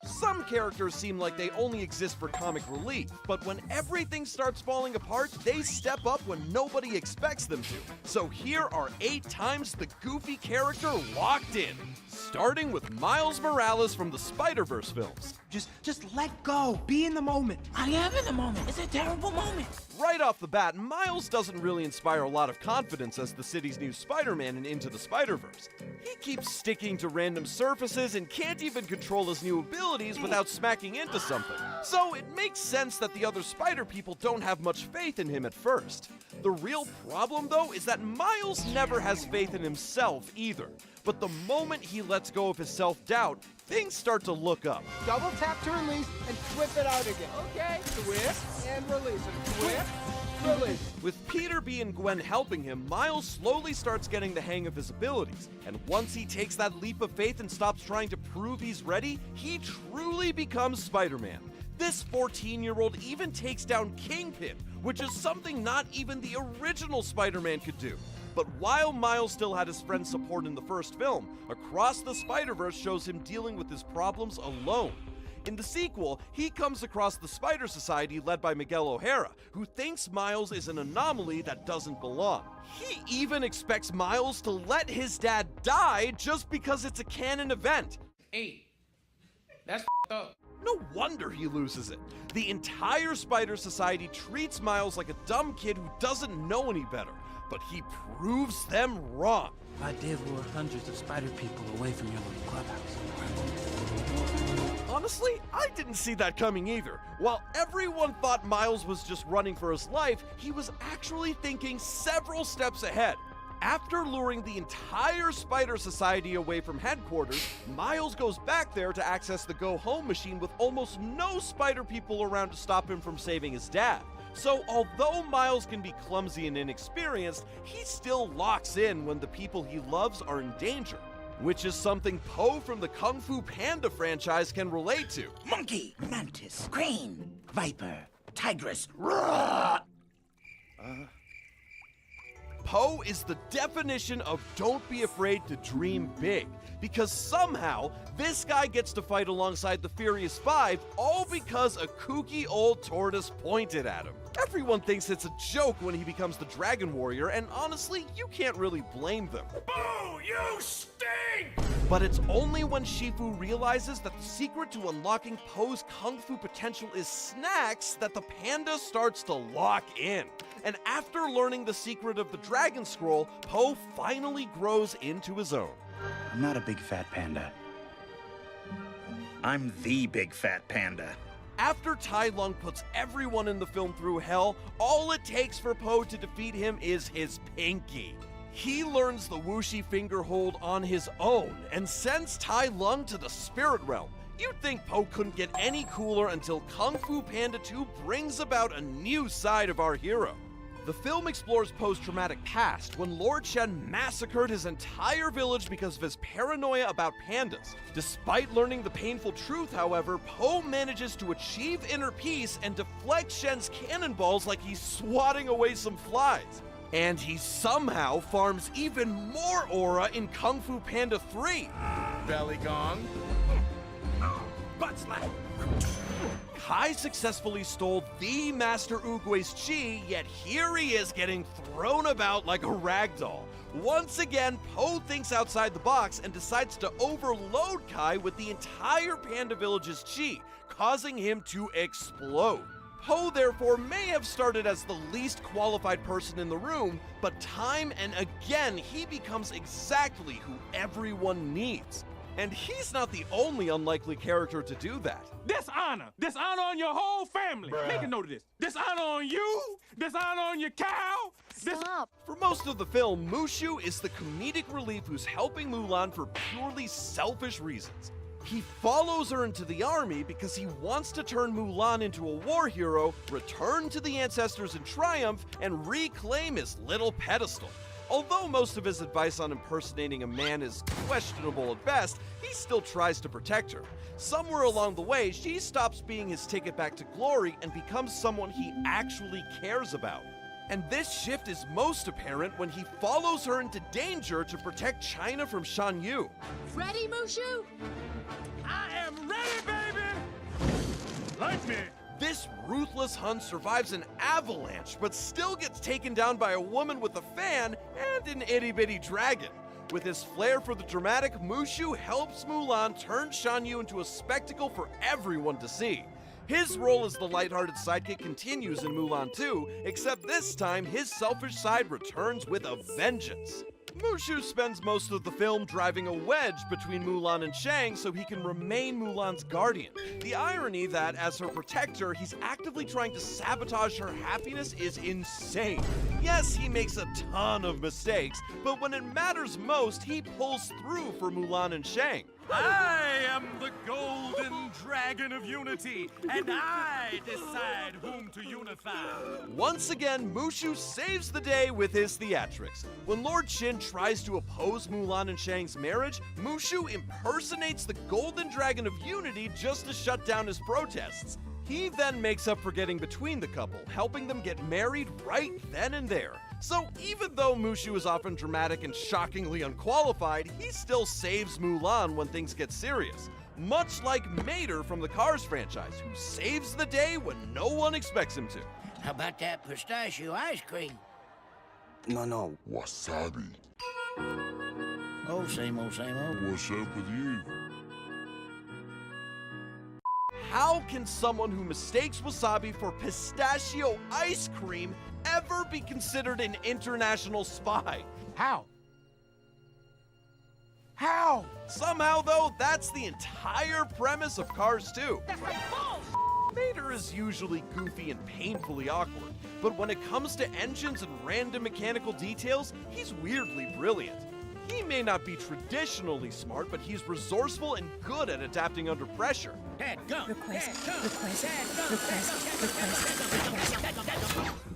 Some characters seem like they only exist for comic relief, but when everything starts falling apart, they step up when nobody expects them to. So here are 8 times the goofy character locked in, starting with Miles Morales from the Spider-Verse films. Just let go. Be in the moment. I am in the moment. It's a terrible moment. Right off the bat, Miles doesn't really inspire a lot of confidence as the city's new Spider-Man in Into the Spider-Verse. He keeps sticking to random surfaces and can't even control his new abilities without smacking into something. So it makes sense that the other Spider people don't have much faith in him at first. The real problem, though, is that Miles never has faith in himself either. But the moment he lets go of his self-doubt, things start to look up. Double tap to release and whip it out again. Okay. Twist and release it. Whip, release. With Peter B and Gwen helping him, Miles slowly starts getting the hang of his abilities. And once he takes that leap of faith and stops trying to prove he's ready, he truly becomes Spider-Man. This 14-year-old even takes down Kingpin, which is something not even the original Spider-Man could do. But while Miles still had his friend's support in the first film, Across the Spider-Verse shows him dealing with his problems alone. In the sequel, he comes across the Spider Society led by Miguel O'Hara, who thinks Miles is an anomaly that doesn't belong. He even expects Miles to let his dad die just because it's a canon event. Hey, that's up. No wonder he loses it. The entire Spider Society treats Miles like a dumb kid who doesn't know any better, but he proves them wrong. I did lure hundreds of spider people away from your little clubhouse. Honestly, I didn't see that coming either. While everyone thought Miles was just running for his life, he was actually thinking several steps ahead. After luring the entire Spider Society away from headquarters, Miles goes back there to access the Go Home machine with almost no spider people around to stop him from saving his dad. So although Miles can be clumsy and inexperienced, he still locks in when the people he loves are in danger, which is something Po from the Kung Fu Panda franchise can relate to. Monkey, mantis, crane, viper, tigress. Po is the definition of don't be afraid to dream big, because somehow this guy gets to fight alongside the Furious Five, all because a kooky old tortoise pointed at him. Everyone thinks it's a joke when he becomes the Dragon Warrior, and honestly, you can't really blame them. Boo! You stink! But it's only when Shifu realizes that the secret to unlocking Po's kung fu potential is snacks that the panda starts to lock in. And after learning the secret of the Dragon Scroll, Po finally grows into his own. I'm not a big fat panda. I'm the big fat panda. After Tai Lung puts everyone in the film through hell, all it takes for Po to defeat him is his pinky. He learns the Wuxi finger hold on his own and sends Tai Lung to the spirit realm. You'd think Po couldn't get any cooler until Kung Fu Panda 2 brings about a new side of our hero. The film explores Po's traumatic past when Lord Shen massacred his entire village because of his paranoia about pandas. Despite learning the painful truth, however, Po manages to achieve inner peace and deflect Shen's cannonballs like he's swatting away some flies. And he somehow farms even more aura in Kung Fu Panda 3. Belly gong. Butt slap. Kai successfully stole the Master Oogway's chi, yet here he is getting thrown about like a ragdoll. Once again, Po thinks outside the box and decides to overload Kai with the entire Panda Village's chi, causing him to explode. Po therefore may have started as the least qualified person in the room, but time and again he becomes exactly who everyone needs. And he's not the only unlikely character to do that. Dishonor! Dishonor on your whole family! Bruh. Make a note of this. Dishonor on you! Dishonor on your cow! Stop! For most of the film, Mushu is the comedic relief who's helping Mulan for purely selfish reasons. He follows her into the army because he wants to turn Mulan into a war hero, return to the ancestors in triumph, and reclaim his little pedestal. Although most of his advice on impersonating a man is questionable at best, he still tries to protect her. Somewhere along the way, she stops being his ticket back to glory and becomes someone he actually cares about. And this shift is most apparent when he follows her into danger to protect China from Shan Yu. Ready, Mushu? I am ready, baby! Punch me! This ruthless Hun survives an avalanche, but still gets taken down by a woman with a fan and an itty-bitty dragon. With his flair for the dramatic, Mushu helps Mulan turn Shan Yu into a spectacle for everyone to see. His role as the lighthearted sidekick continues in Mulan 2, except this time his selfish side returns with a vengeance. Mushu spends most of the film driving a wedge between Mulan and Shang so he can remain Mulan's guardian. The irony that, as her protector, he's actively trying to sabotage her happiness is insane. Yes, he makes a ton of mistakes, but when it matters most, he pulls through for Mulan and Shang. I am the golden dragon of unity, and I decide whom to unify. Once again, Mushu saves the day with his theatrics. When Lord Shin tries to oppose Mulan and Shang's marriage, Mushu impersonates the golden dragon of unity just to shut down his protests. He then makes up for getting between the couple, helping them get married right then and there. So even though Mushu is often dramatic and shockingly unqualified, he still saves Mulan when things get serious. Much like Mater from the Cars franchise, who saves the day when no one expects him to. How about that pistachio ice cream? No, wasabi. Oh, same old, same old. What's up with you? How can someone who mistakes wasabi for pistachio ice cream ever be considered an international spy? How? How? Somehow, though, that's the entire premise of Cars 2. That's like balls! Mater is usually goofy and painfully awkward, but when it comes to engines and random mechanical details, he's weirdly brilliant. He may not be traditionally smart, but he's resourceful and good at adapting under pressure.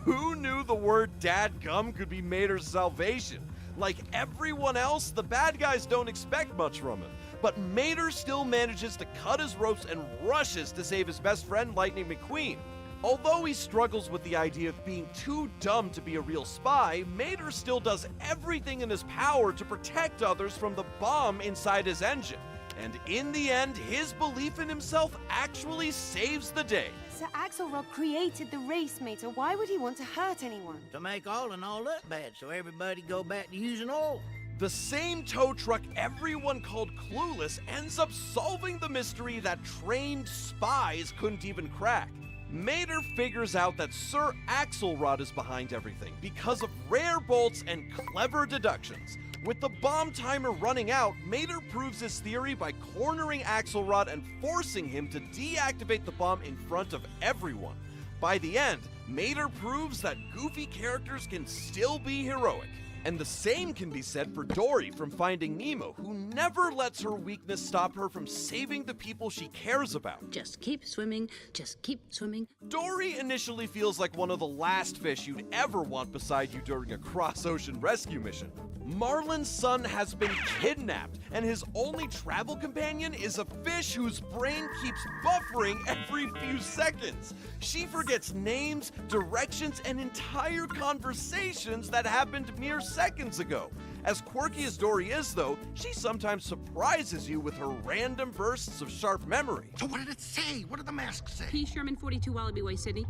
Who knew the word dadgum could be Mater's salvation? Like everyone else, the bad guys don't expect much from him. But Mater still manages to cut his ropes and rushes to save his best friend, Lightning McQueen. Although he struggles with the idea of being too dumb to be a real spy, Mater still does everything in his power to protect others from the bomb inside his engine. And in the end, his belief in himself actually saves the day. Sir Axelrod created the race, Mater. Why would he want to hurt anyone? To make all and all look bad, so everybody go back to using oil. The same tow truck everyone called clueless ends up solving the mystery that trained spies couldn't even crack. Mater figures out that Sir Axelrod is behind everything because of rare bolts and clever deductions. With the bomb timer running out, Mater proves his theory by cornering Axelrod and forcing him to deactivate the bomb in front of everyone. By the end, Mater proves that goofy characters can still be heroic. And the same can be said for Dory from Finding Nemo, who never lets her weakness stop her from saving the people she cares about. Just keep swimming, just keep swimming. Dory initially feels like one of the last fish you'd ever want beside you during a cross-ocean rescue mission. Marlin's son has been kidnapped, and his only travel companion is a fish whose brain keeps buffering every few seconds. She forgets names, directions, and entire conversations that happened mere seconds ago. As quirky as Dory is, though, she sometimes surprises you with her random bursts of sharp memory. So what did it say? What did the mask say? P. Sherman 42 Wallaby Way, Sydney.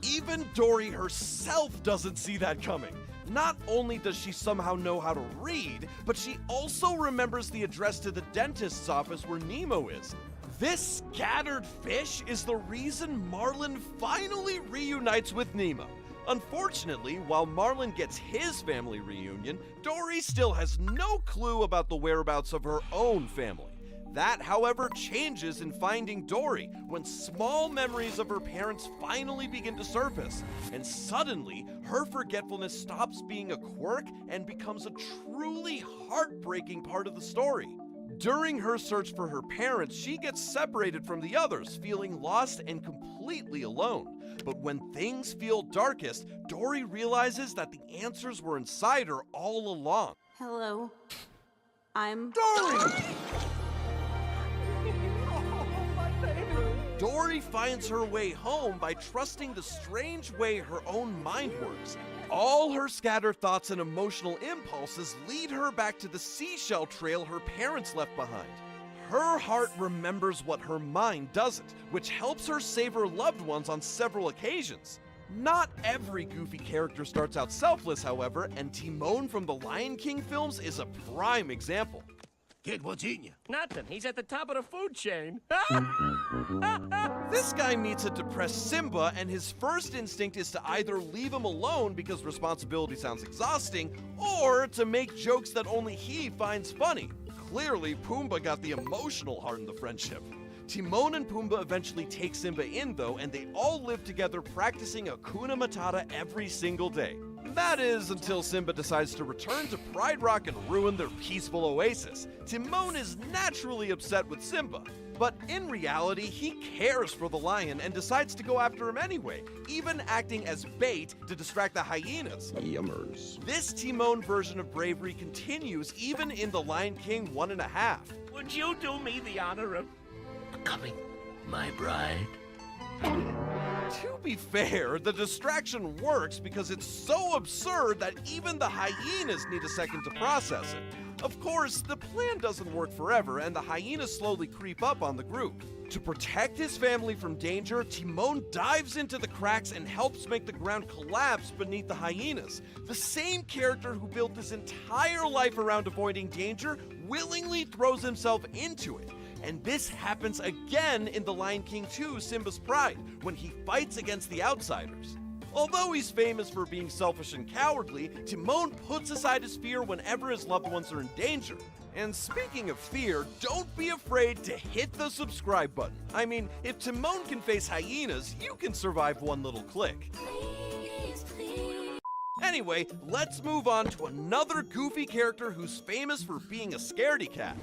Even Dory herself doesn't see that coming. Not only does she somehow know how to read, but she also remembers the address to the dentist's office where Nemo is. This scattered fish is the reason Marlin finally reunites with Nemo. Unfortunately, while Marlin gets his family reunion, Dory still has no clue about the whereabouts of her own family. That, however, changes in Finding Dory when small memories of her parents finally begin to surface, and suddenly her forgetfulness stops being a quirk and becomes a truly heartbreaking part of the story. During her search for her parents, she gets separated from the others, feeling lost and completely alone. But when things feel darkest, Dory realizes that the answers were inside her all along. Hello. I'm Dory! Dory finds her way home by trusting the strange way her own mind works. All her scattered thoughts and emotional impulses lead her back to the seashell trail her parents left behind. her heart remembers what her mind doesn't, which helps her save her loved ones on several occasions. Not every goofy character starts out selfless, however, and Timon from the Lion King films is a prime example. Kid, what's eating you? Nothing. He's at the top of the food chain. This guy meets a depressed Simba, and his first instinct is to either leave him alone because responsibility sounds exhausting, or to make jokes that only he finds funny. Clearly, Pumbaa got the emotional heart in the friendship. Timon and Pumbaa eventually take Simba in, though, and they all live together practicing Hakuna Matata every single day. That is, until Simba decides to return to Pride Rock and ruin their peaceful oasis. Timon is naturally upset with Simba, but in reality, he cares for the lion and decides to go after him anyway, even acting as bait to distract the hyenas. Yummers. This Timon version of bravery continues even in The Lion King 1.5. Would you do me the honor of becoming my bride? To be fair, the distraction works because it's so absurd that even the hyenas need a second to process it. Of course, the plan doesn't work forever, and the hyenas slowly creep up on the group. To protect his family from danger, Timon dives into the cracks and helps make the ground collapse beneath the hyenas. The same character who built his entire life around avoiding danger willingly throws himself into it. And this happens again in The Lion King 2, Simba's Pride, when he fights against the outsiders. Although he's famous for being selfish and cowardly, Timon puts aside his fear whenever his loved ones are in danger. And speaking of fear, don't be afraid to hit the subscribe button. I mean, if Timon can face hyenas, you can survive one little click. Anyway, let's move on to another goofy character who's famous for being a scaredy cat.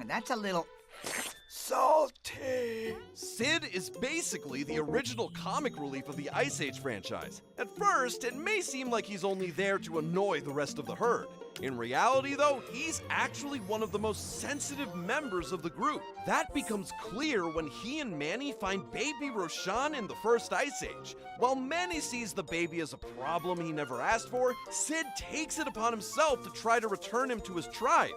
That's a little salty. Sid is basically the original comic relief of the Ice Age franchise. At first, it may seem like he's only there to annoy the rest of the herd. In reality, though, he's actually one of the most sensitive members of the group. That becomes clear when he and Manny find baby Roshan in the first Ice Age. While Manny sees the baby as a problem he never asked for, Sid takes it upon himself to try to return him to his tribe.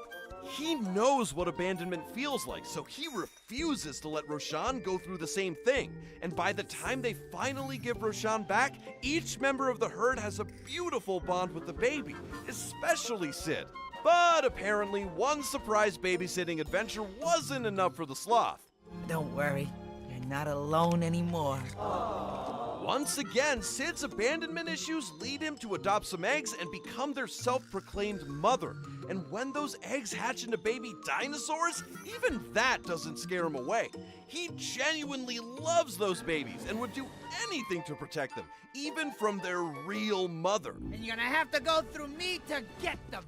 He knows what abandonment feels like, so he refuses to let Roshan go through the same thing. And by the time they finally give Roshan back, each member of the herd has a beautiful bond with the baby, especially Sid. But apparently, one surprise babysitting adventure wasn't enough for the sloth. Don't worry, you're not alone anymore. Once again, Sid's abandonment issues lead him to adopt some eggs and become their self-proclaimed mother. And when those eggs hatch into baby dinosaurs, even that doesn't scare him away. He genuinely loves those babies and would do anything to protect them, even from their real mother. And you're gonna have to go through me to get them.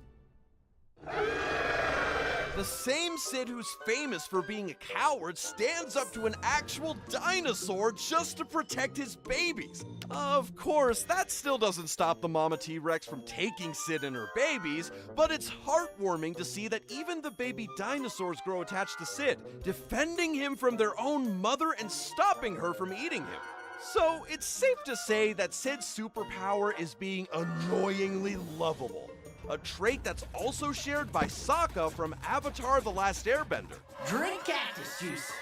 The same Sid who's famous for being a coward stands up to an actual dinosaur just to protect his babies. Of course, that still doesn't stop the mama T-Rex from taking Sid and her babies, but it's heartwarming to see that even the baby dinosaurs grow attached to Sid, defending him from their own mother and stopping her from eating him. So it's safe to say that Sid's superpower is being annoyingly lovable. A trait that's also shared by Sokka from Avatar: The Last Airbender. Drink cactus juice.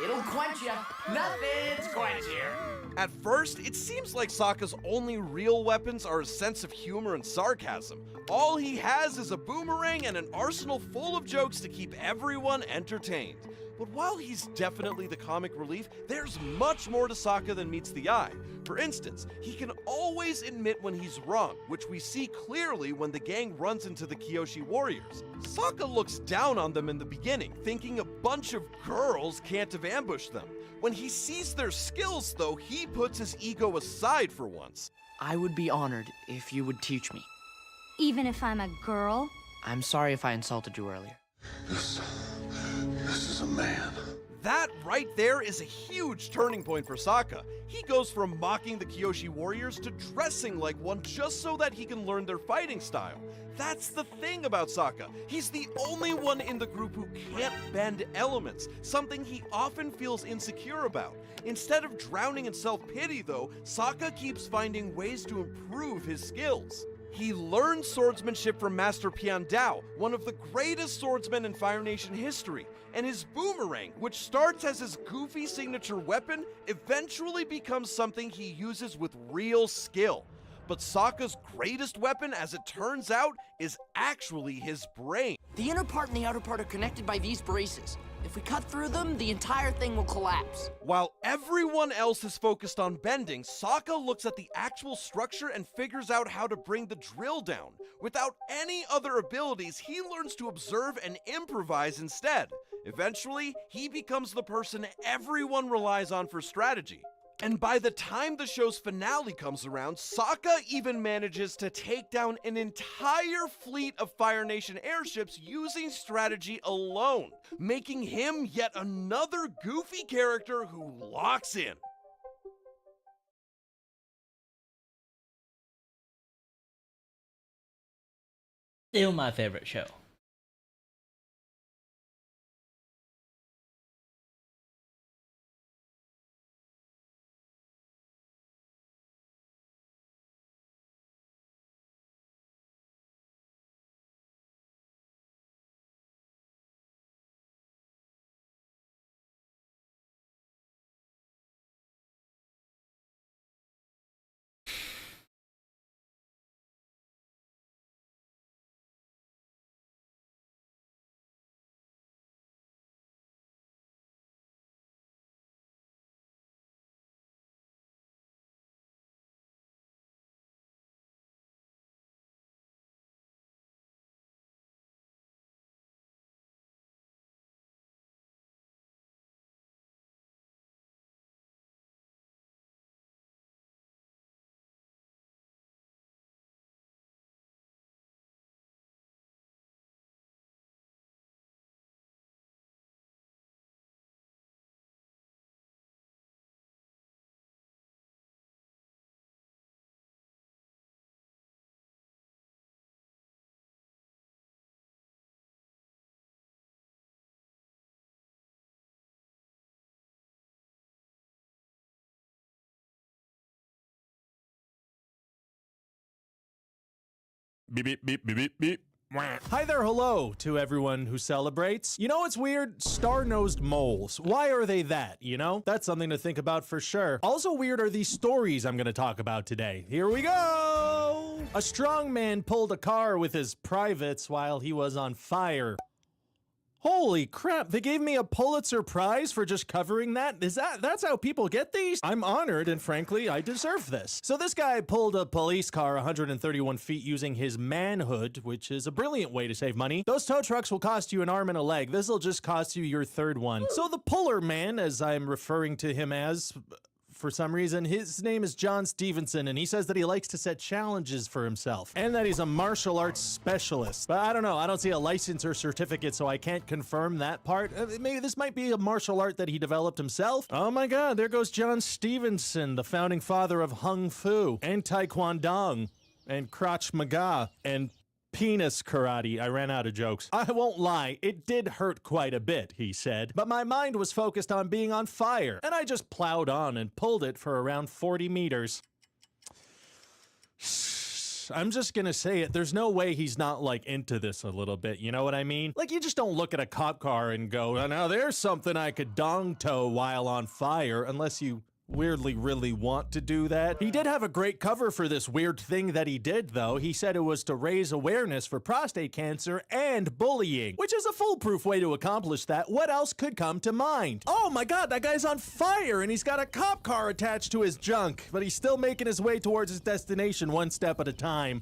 It'll quench you. Nothing's quenchier. At first, it seems like Sokka's only real weapons are a sense of humor and sarcasm. All he has is a boomerang and an arsenal full of jokes to keep everyone entertained. But while he's definitely the comic relief, there's much more to Sokka than meets the eye. For instance, he can always admit when he's wrong, which we see clearly when the gang runs into the Kyoshi warriors. Sokka looks down on them in the beginning, thinking a bunch of girls can't have ambushed them. When he sees their skills, though, he puts his ego aside for once. I would be honored if you would teach me. Even if I'm a girl? I'm sorry if I insulted you earlier. This is a man. That right there is a huge turning point for Sokka. He goes from mocking the Kyoshi warriors to dressing like one just so that he can learn their fighting style. That's the thing about Sokka. He's the only one in the group who can't bend elements, something he often feels insecure about. Instead of drowning in self-pity, though, Sokka keeps finding ways to improve his skills. He learned swordsmanship from Master Pian Dao, one of the greatest swordsmen in Fire Nation history, and his boomerang, which starts as his goofy signature weapon, eventually becomes something he uses with real skill. But Sokka's greatest weapon, as it turns out, is actually his brain. The inner part and the outer part are connected by these braces. If we cut through them, the entire thing will collapse. While everyone else is focused on bending, Sokka looks at the actual structure and figures out how to bring the drill down. Without any other abilities, he learns to observe and improvise instead. Eventually, he becomes the person everyone relies on for strategy. And by the time the show's finale comes around, Sokka even manages to take down an entire fleet of Fire Nation airships using strategy alone, making him yet another goofy character who locks in. Still my favorite show. Beep, beep, beep, beep, beep, beep. Hi there, hello to everyone who celebrates. You know what's weird? Star-nosed moles. Why are they that, you know? That's something to think about for sure. Also weird are these stories I'm gonna talk about today. Here we go! A strong man pulled a car with his privates while he was on fire. Holy crap, they gave me a Pulitzer Prize for just covering that? That's how people get these? I'm honored, and frankly, I deserve this. So this guy pulled a police car 131 feet using his manhood, which is a brilliant way to save money. Those tow trucks will cost you an arm and a leg. This'll just cost you your third one. So the puller man, as I'm referring to him as, for some reason, his name is John Stevenson, and he says that he likes to set challenges for himself, and that he's a martial arts specialist. But I don't know, I don't see a license or certificate, so I can't confirm that part. Maybe this might be a martial art that he developed himself. Oh my god, there goes John Stevenson, the founding father of Hung Fu, and Taekwondo, and Krav Maga, and penis karate. I ran out of jokes. I won't lie, it did hurt quite a bit, he said, but my mind was focused on being on fire, and I just plowed on and pulled it for around 40 meters. I'm just gonna say it, there's no way he's not, like, into this a little bit, you know what I mean? Like, you just don't look at a cop car and go, oh, now there's something I could dong tow while on fire, unless you weirdly really want to do that. He did have a great cover for this weird thing that he did, though. He said it was to raise awareness for prostate cancer and bullying, which is a foolproof way to accomplish that. What else could come to mind? Oh my god, that guy's on fire and he's got a cop car attached to his junk, but he's still making his way towards his destination one step at a time.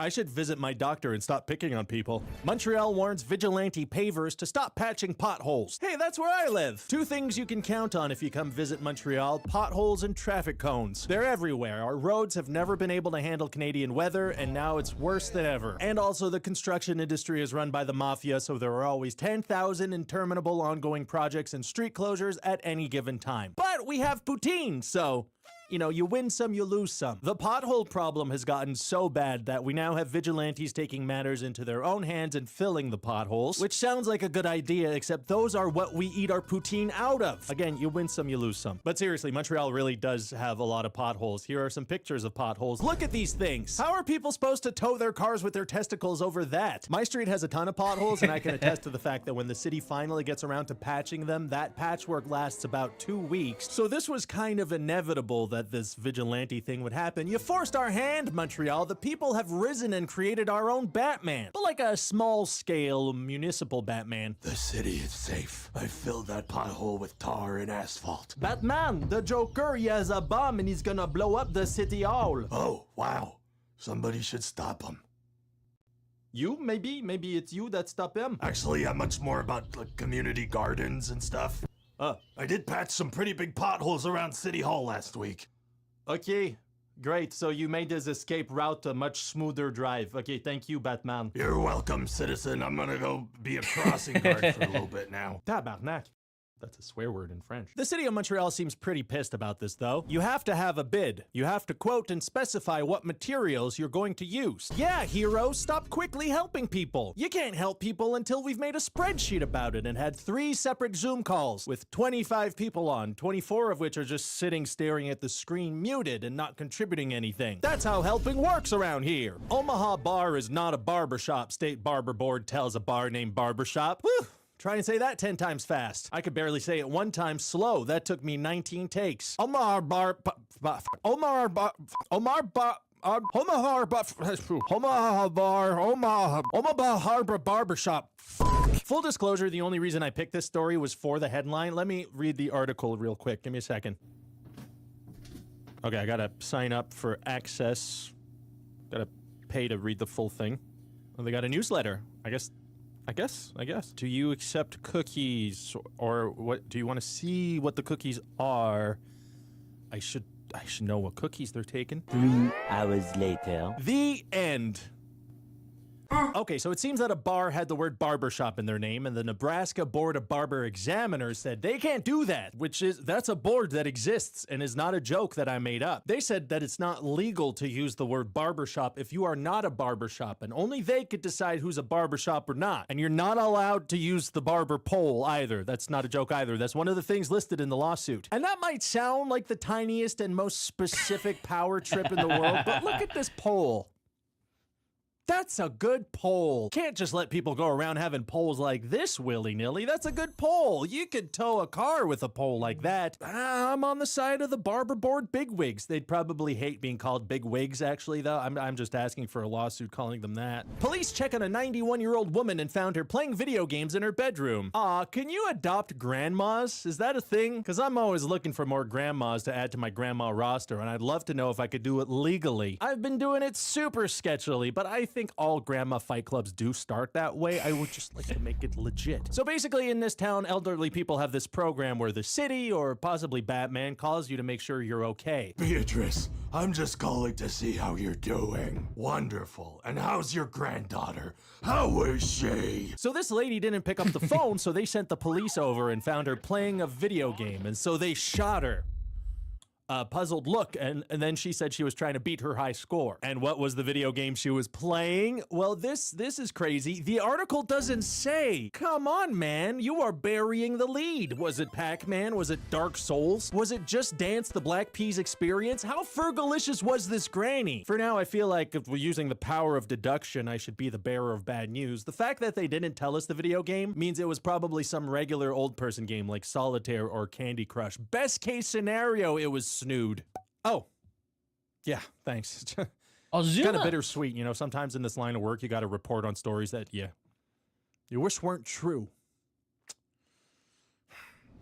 I should visit my doctor and stop picking on people. Montreal warns vigilante pavers to stop patching potholes. Hey, that's where I live. Two things you can count on if you come visit Montreal: potholes and traffic cones. They're everywhere. Our roads have never been able to handle Canadian weather, and now it's worse than ever. And also, the construction industry is run by the mafia, so there are always 10,000 interminable ongoing projects and street closures at any given time. But we have poutine, so You know, you win some, you lose some. The pothole problem has gotten so bad that we now have vigilantes taking matters into their own hands and filling the potholes, which sounds like a good idea, except those are what we eat our poutine out of. Again, you win some, you lose some. But seriously, Montreal really does have a lot of potholes. Here are some pictures of potholes. Look at these things. How are people supposed to tow their cars with their testicles over that? My street has a ton of potholes, and I can attest to the fact that when the city finally gets around to patching them, that patchwork lasts about 2 weeks. So this was kind of inevitable that this vigilante thing would happen. You forced our hand, Montreal. The people have risen and created our own Batman, but like a small-scale municipal Batman. The city is safe. I filled that pothole with tar and asphalt. Batman, the Joker, he has a bomb and he's gonna blow up the city hall. Oh, wow. Somebody should stop him. You? Maybe it's you that stop him. Actually, I'm much more about like community gardens and stuff. I did patch some pretty big potholes around City Hall last week. Okay, great. So you made this escape route a much smoother drive. Okay, thank you, Batman. You're welcome, citizen. I'm gonna go be a crossing guard for a little bit now. Tabarnak. That's a swear word in French. The city of Montreal seems pretty pissed about this, though. You have to have a bid. You have to quote and specify what materials you're going to use. Yeah, hero, stop quickly helping people. You can't help people until we've made a spreadsheet about it and had 3 separate Zoom calls with 25 people on, 24 of which are just sitting staring at the screen muted and not contributing anything. That's how helping works around here. Omaha Bar is not a barbershop, State Barber Board tells a bar named Barbershop. Whew. Try and say that 10 times fast. I could barely say it 1 time slow. That took me 19 takes. Omaha Bar Harbor Barbershop. Full disclosure, the only reason I picked this story was for the headline. Let me read the article real quick. Give me a second. Okay, I gotta sign up for access. Gotta pay to read the full thing. Oh, they got a newsletter. I guess. Do you accept cookies, or what? Do you want to see what the cookies are? I should know what cookies they're taking. 3 hours later. The end. Okay, so it seems that a bar had the word barbershop in their name, and the Nebraska Board of Barber Examiners said they can't do that, that's a board that exists and is not a joke that I made up. They said that it's not legal to use the word barbershop if you are not a barbershop, and only they could decide who's a barbershop or not. And you're not allowed to use the barber pole either. That's not a joke either. That's one of the things listed in the lawsuit. And that might sound like the tiniest and most specific power trip in the world, but look at this pole. That's a good pole. Can't just let people go around having poles like this willy-nilly. That's a good pole. You could tow a car with a pole like that. I'm on the side of the barber board bigwigs. They'd probably hate being called bigwigs, actually, though. I'm just asking for a lawsuit calling them that. Police check on a 91-year-old woman and found her playing video games in her bedroom. Aw, can you adopt grandmas? Is that a thing? Because I'm always looking for more grandmas to add to my grandma roster, and I'd love to know if I could do it legally. I've been doing it super sketchily, but I think all grandma fight clubs do start that way. I would just like to make it legit. So basically in this town, elderly people have this program where the city or possibly Batman calls you to make sure you're okay. Beatrice, I'm just calling to see how you're doing. Wonderful. And how's your granddaughter? How is she? So this lady didn't pick up the phone, so they sent the police over and found her playing a video game, and so they shot her. A puzzled look, and then she said she was trying to beat her high score. And what was the video game she was playing? Well, this is crazy. The article doesn't say. Come on, man. You are burying the lead. Was it Pac-Man? Was it Dark Souls? Was it Just Dance the Black Peas Experience? How fergalicious was this granny? For now, I feel like if we're using the power of deduction, I should be the bearer of bad news. The fact that they didn't tell us the video game means it was probably some regular old person game like Solitaire or Candy Crush. Best case scenario, it was Snood. Oh, yeah, thanks. Kind of bittersweet, you know. Sometimes in this line of work, you got to report on stories that, yeah, you wish weren't true.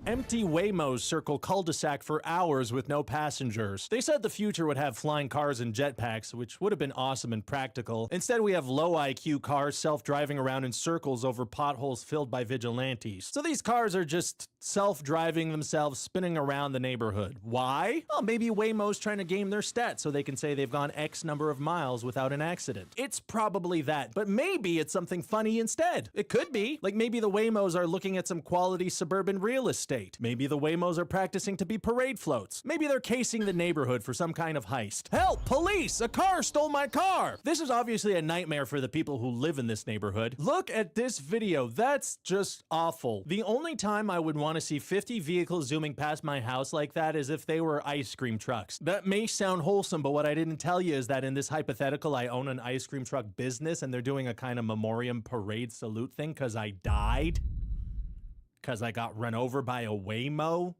Empty Waymos circle cul-de-sac for hours with no passengers. They said the future would have flying cars and jetpacks, which would have been awesome and practical. Instead, we have low IQ cars self-driving around in circles over potholes filled by vigilantes. So these cars are just self-driving themselves, spinning around the neighborhood. Why? Well, maybe Waymo's trying to game their stats so they can say they've gone X number of miles without an accident. It's probably that, but maybe it's something funny instead. It could be. Like maybe the Waymos are looking at some quality suburban real estate. state. Maybe the Waymos are practicing to be parade floats. Maybe they're casing the neighborhood for some kind of heist. Help! Police! A car stole my car! This is obviously a nightmare for the people who live in this neighborhood. Look at this video. That's just awful. The only time I would want to see 50 vehicles zooming past my house like that is if they were ice cream trucks. That may sound wholesome, but what I didn't tell you is that in this hypothetical, I own an ice cream truck business and they're doing a kind of memoriam parade salute thing because I died. Because I got run over by a Waymo.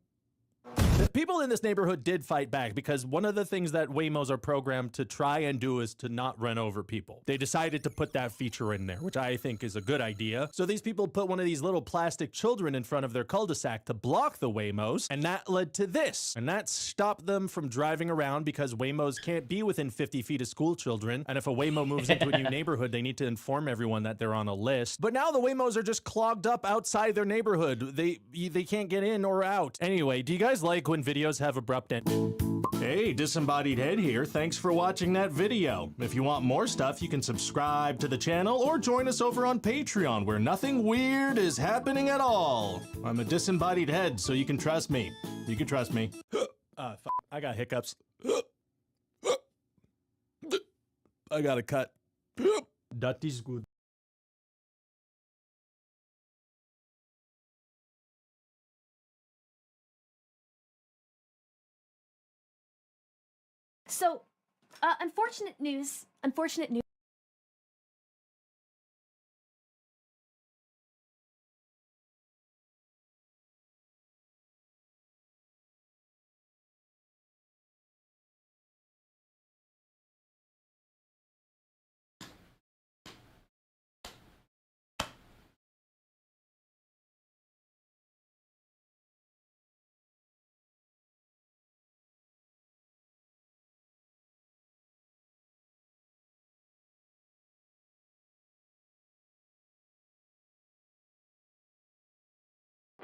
The people in this neighborhood did fight back because one of the things that Waymos are programmed to try and do is to not run over people. They decided to put that feature in there, which I think is a good idea. So these people put one of these little plastic children in front of their cul-de-sac to block the Waymos, and that led to this. And that stopped them from driving around because Waymos can't be within 50 feet of school children. And if a Waymo moves into a new neighborhood, they need to inform everyone that they're on a list. But now the Waymos are just clogged up outside their neighborhood. They can't get in or out. Anyway, do you guys like when videos have abrupt end? Hey, Disembodied Head here. Thanks for watching that video. If you want more stuff, you can subscribe to the channel or join us over on Patreon, where nothing weird is happening at all. I'm a disembodied head, so you can trust me. You can trust me. I got hiccups. I got a cut. That is good. So, unfortunate news.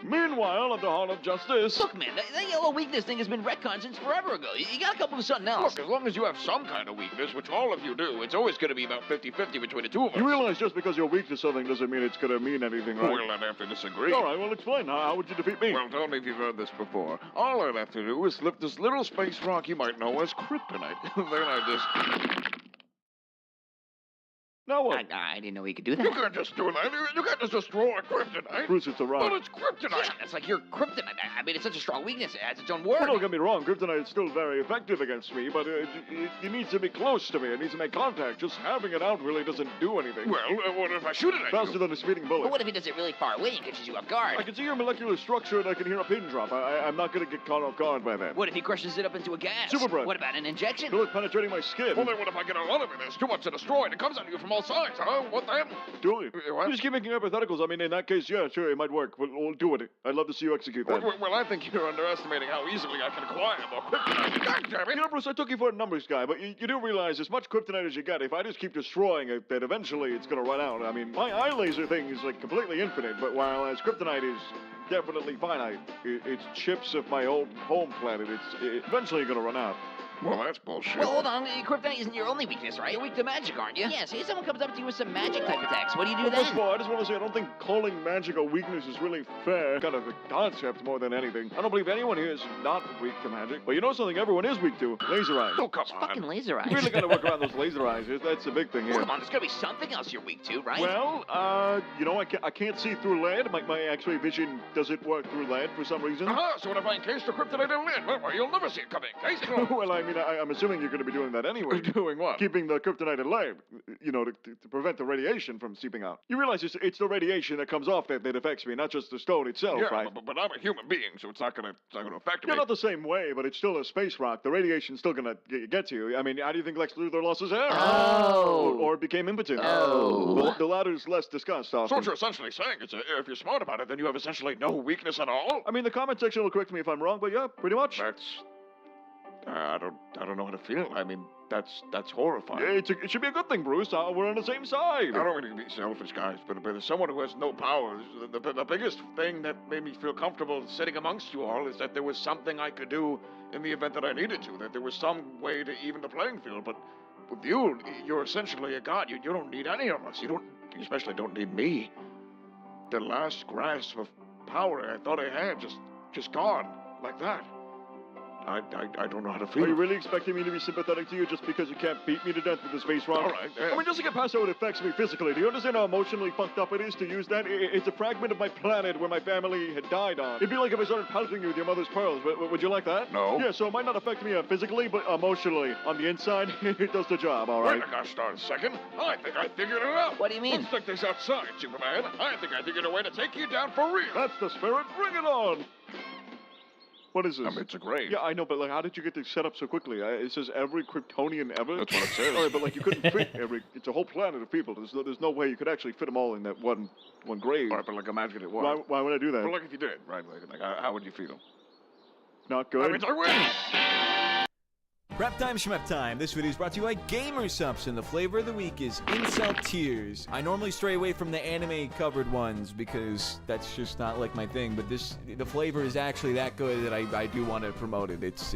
Meanwhile, at the Hall of Justice... Look, man, that yellow weakness thing has been retconned since forever ago. You gotta come up with something else. Look, as long as you have some kind of weakness, which all of you do, it's always gonna be about 50-50 between the two of us. You realize just because you're weak to something doesn't mean it's gonna mean anything, right? Well, I'd have to disagree. All right, well, explain. How would you defeat me? Well, tell me if you've heard this before. All I'd have to do is slip this little space rock you might know as kryptonite. Then I just... Now what? I didn't know he could do that. You can't just do that. You can't just destroy kryptonite. Bruce, it's a rock. Well, it's kryptonite. Yeah, that's like your kryptonite. I mean, it's such a strong weakness. It has its own word. Well, don't get me wrong. Kryptonite is still very effective against me, but it needs to be close to me. It needs to make contact. Just having it out really doesn't do anything. Well, what if I shoot it at you? Faster than a speeding bullet. But what if he does it really far away and catches you off guard? I can see your molecular structure and I can hear a pin drop. I'm not going to get caught off guard by that. What if he crushes it up into a gas? Super breath. What about an injection? Will it penetrating my skin? Well, then what if I get a lot of it? There's too much to destroy and it comes at you from all sides, huh? What then? Do it. What? You just keep making hypotheticals. I mean, in that case, yeah, sure, it might work. We'll do it. I'd love to see you execute that. Well, I think you're underestimating how easily I can acquire more kryptonite. God damn it. You know, Bruce, I took you for a numbers guy, but you do realize as much kryptonite as you get, if I just keep destroying it, that eventually it's going to run out. I mean, my eye laser thing is like completely infinite, but while as kryptonite is definitely finite, it's chips of my old home planet. It's eventually going to run out. Well, that's bullshit. Well, hold on. Kryptonite isn't your only weakness, right? You're weak to magic, aren't you? Yeah, say someone comes up to you with some magic type attacks. What do you do then? First of all, I just want to say I don't think calling magic a weakness is really fair. Kind of a concept more than anything. I don't believe anyone here is not weak to magic. But you know something everyone is weak to? Laser eyes. Oh, come on. Fucking laser eyes. You really got to work around those laser eyes. That's the big thing here. Well, come on, there's got to be something else you're weak to, right? Well, you know, I can't see through lead. My X-ray vision doesn't work through lead for some reason. So what if I encase the kryptonite in lead? Well, you'll never see it coming. Well, I mean, I'm assuming you're going to be doing that anyway. Doing what? Keeping the kryptonite in lead, you know, to prevent the radiation from seeping out. You realize it's the radiation that comes off that affects me, not just the stone itself, right? But I'm a human being, so it's not going to affect me. Yeah, not the same way, but it's still a space rock. The radiation's still going to get to you. I mean, how do you think Lex Luthor lost his hair? Oh. Or became impotent? Oh. The latter's less discussed often. So what you're essentially saying is if you're smart about it, then you have essentially no weakness at all? I mean, the comment section will correct me if I'm wrong, but yeah, pretty much. I don't know how to feel. I mean, that's horrifying. Yeah, it should be a good thing, Bruce. We're on the same side. I don't mean to be selfish, guys, but as someone who has no power, the biggest thing that made me feel comfortable sitting amongst you all is that there was something I could do in the event that I needed to, that there was some way to even the playing field. But with you, you're essentially a god. You don't need any of us. You especially don't need me. The last grasp of power I thought I had just Just gone. Like that. I don't know how to feel. Are you really expecting me to be sympathetic to you just because you can't beat me to death with a space rock? All right. I mean, just to get past how it affects me physically, do you understand how emotionally fucked up it is to use that? It's a fragment of my planet where my family had died on. It'd be like if I started pelting you with your mother's pearls. Would you like that? No. Yeah, so it might not affect me physically, but emotionally. On the inside, it does the job, all right? Wait a gosh darn second. I think I figured it out. What do you mean? Let's take this outside, Superman. I think I figured a way to take you down for real. That's the spirit. Bring it on. What is this? It's a grave. Yeah, I know, but like, how did you get this set up so quickly? It says every Kryptonian ever. That's what it says. All right, but like, you couldn't fit every. It's a whole planet of people. There's no way you could actually fit them all in that one grave. All right, but like, imagine it was. Why would I do that? Well, like, if you did, right? Like how would you feel? Not good. I mean, I win. Rap time, shmep time. This video is brought to you by Gamersubs, and the flavor of the week is Incel Tears. I normally stray away from the anime-covered ones because that's just not like my thing, but the flavor is actually that good that I do want to promote it. It's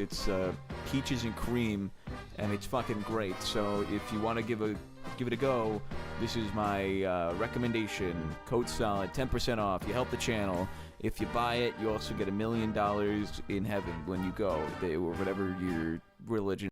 peaches and cream, and it's fucking great. So if you want to give it a go, this is my recommendation. Code SOLID, 10% off. You help the channel. If you buy it, you also get $1 million in heaven when you go, or whatever your religion.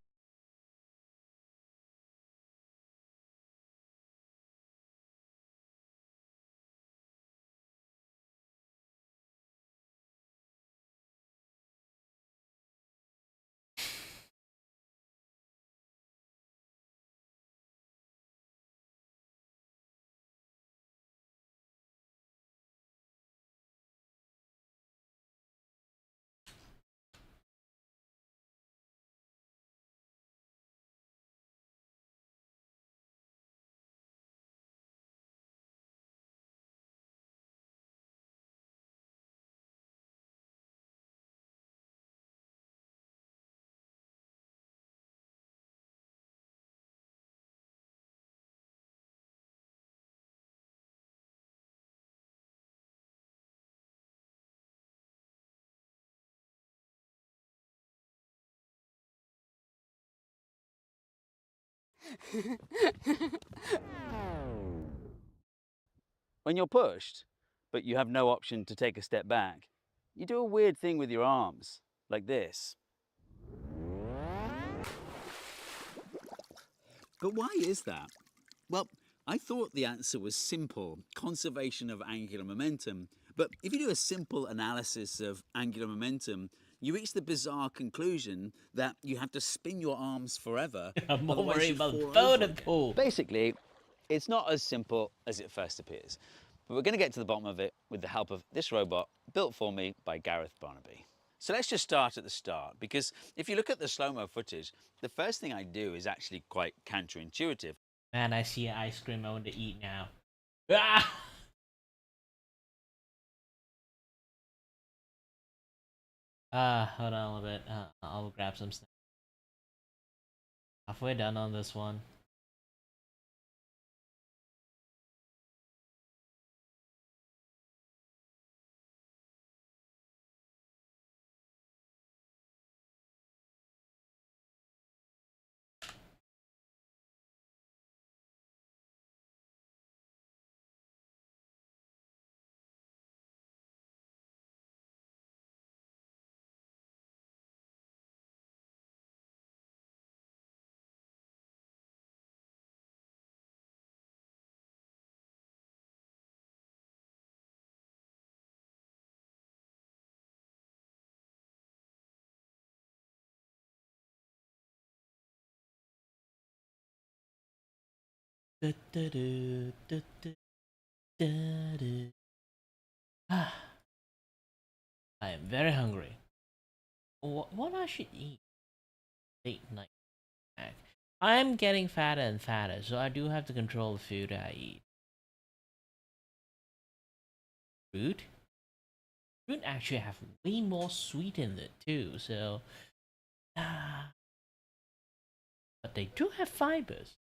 When you're pushed, but you have no option to take a step back, you do a weird thing with your arms, like this. But why is that? Well, I thought the answer was simple, conservation of angular momentum. But if you do a simple analysis of angular momentum, you reach the bizarre conclusion that you have to spin your arms forever. I'm more worried about the photo pool. Basically, it's not as simple as it first appears. But we're going to get to the bottom of it with the help of this robot built for me by Gareth Barnaby. So let's just start at the start, because if you look at the slow-mo footage, the first thing I do is actually quite counterintuitive. Man, I see an ice cream I want to eat now. Ah! Hold on a little bit. I'll grab some stuff. Halfway done on this one. I am very hungry. What I should eat? Late night snack. I am getting fatter and fatter, so I do have to control the food I eat. Fruit? Fruit actually have way more sweet in it too, so but they do have fibers.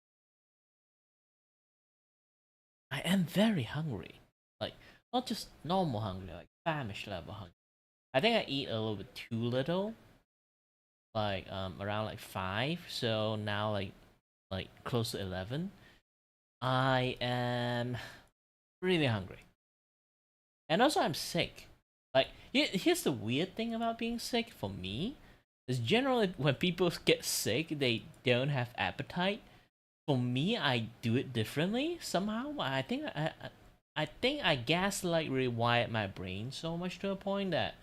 I am very hungry. Like, not just normal hungry, like famished level hungry. I think I eat a little bit too little. Like, around like 5, so now like close to 11. I am really hungry. And also I'm sick. Like, here's the weird thing about being sick for me is generally when people get sick, they don't have appetite. For me, I do it differently somehow. I think I gaslight rewired my brain so much to a point that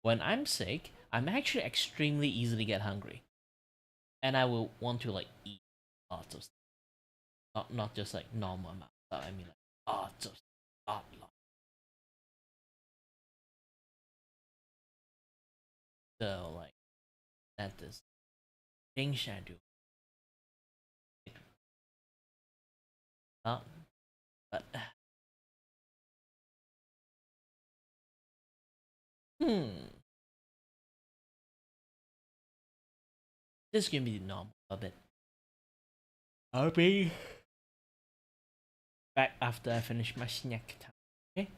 when I'm sick, I'm actually extremely easily get hungry, and I will want to like eat lots of stuff, not just like normal amount of stuff. I mean like lots of stuff, lot. So like that is things I do. But this is gonna be normal a bit. I'll be back after I finish my snack time. Okay.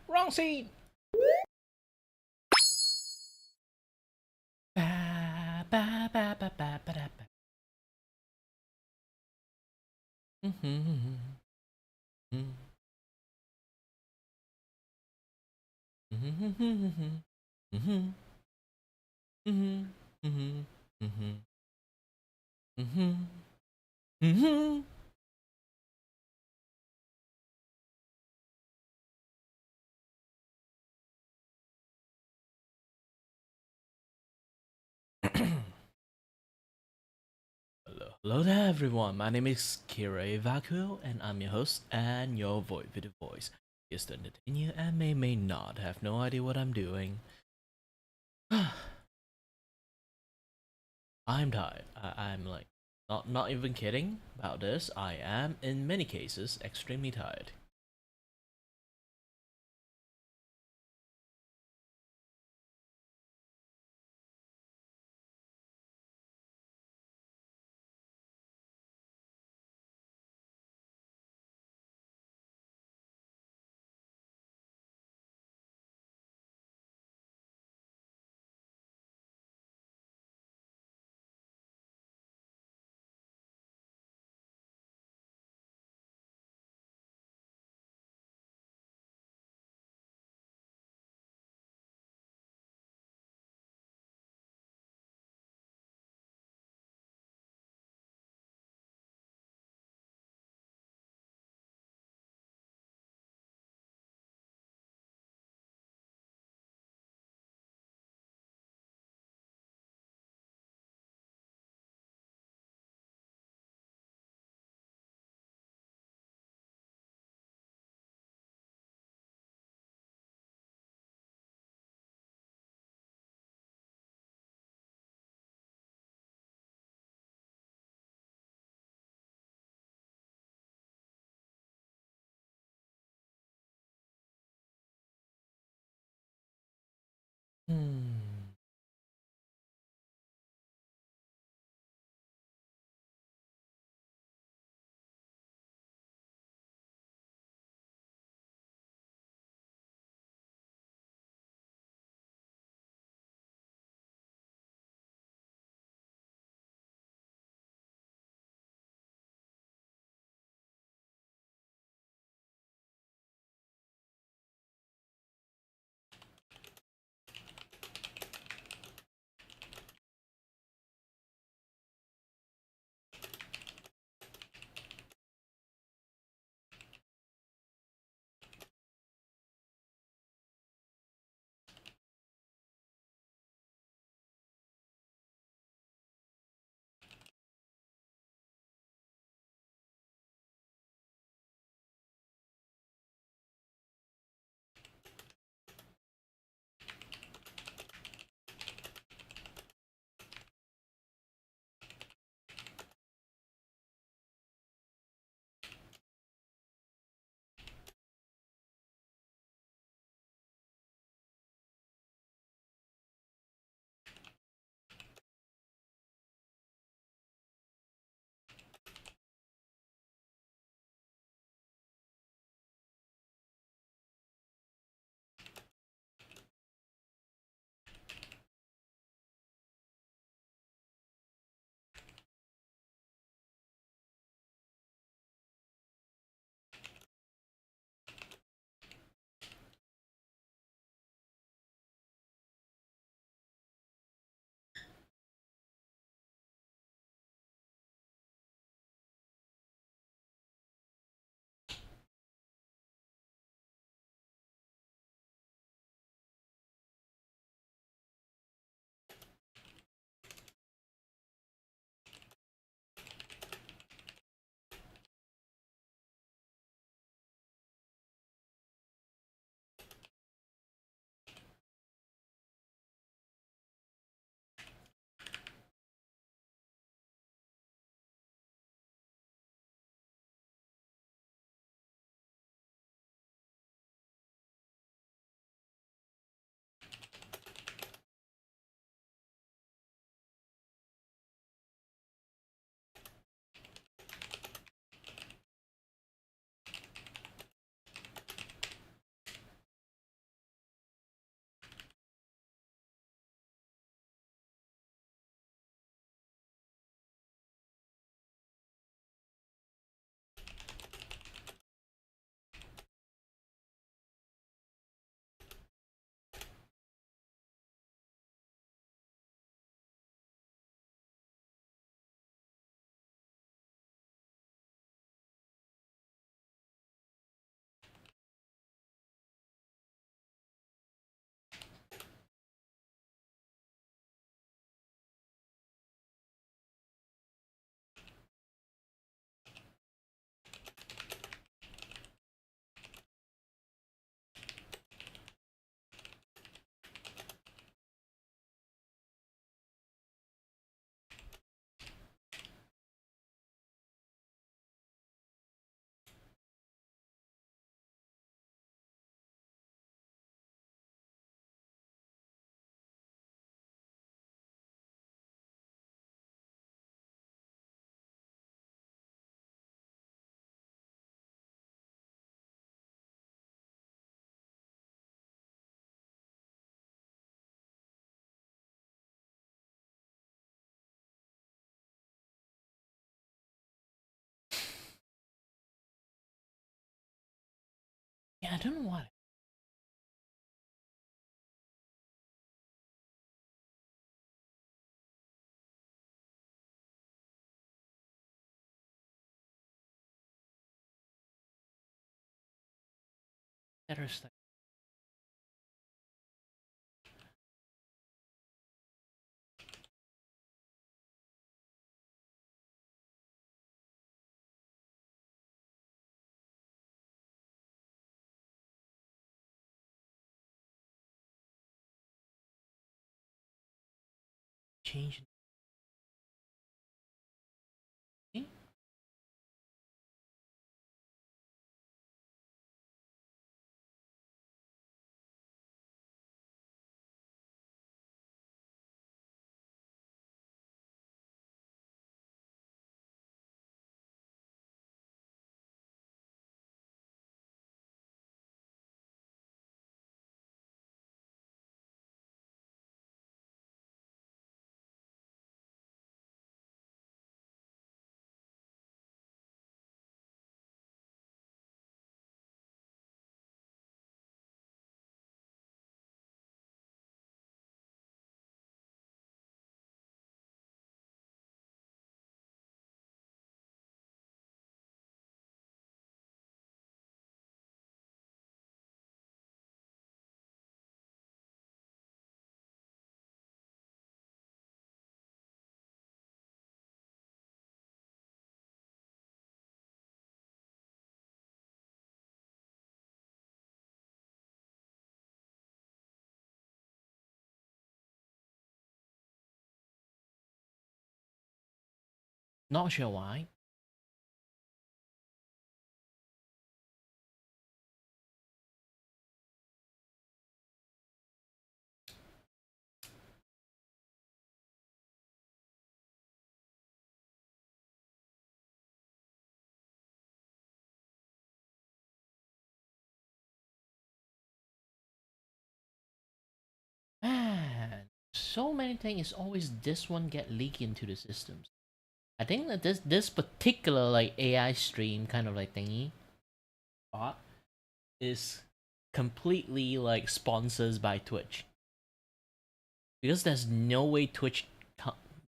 Wrong scene. Ba, ba, ba, ba, ba, ba, da, ba. Hello there everyone, my name is Kira Vakuo and I'm your host and your video voice. Yes, to entertain you and may not have no idea what I'm doing. I'm tired. I'm like not even kidding about this. I am in many cases extremely tired. Yeah, I don't know why. Better stuff. Change. Not sure why. Man, so many things is always this one get leaked into the systems. I think that this particular like AI stream kind of like thingy bot is completely like sponsors by Twitch. Because there's no way Twitch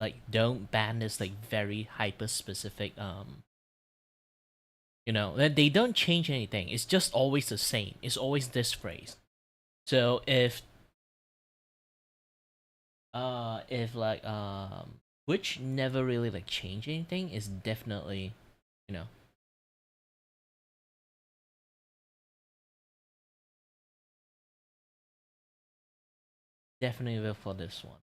like don't ban this like very hyper specific you know, that they don't change anything. It's just always the same. It's always this phrase. So if like Twitch never really like change anything, is definitely, you know, definitely will for this one.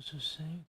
also say?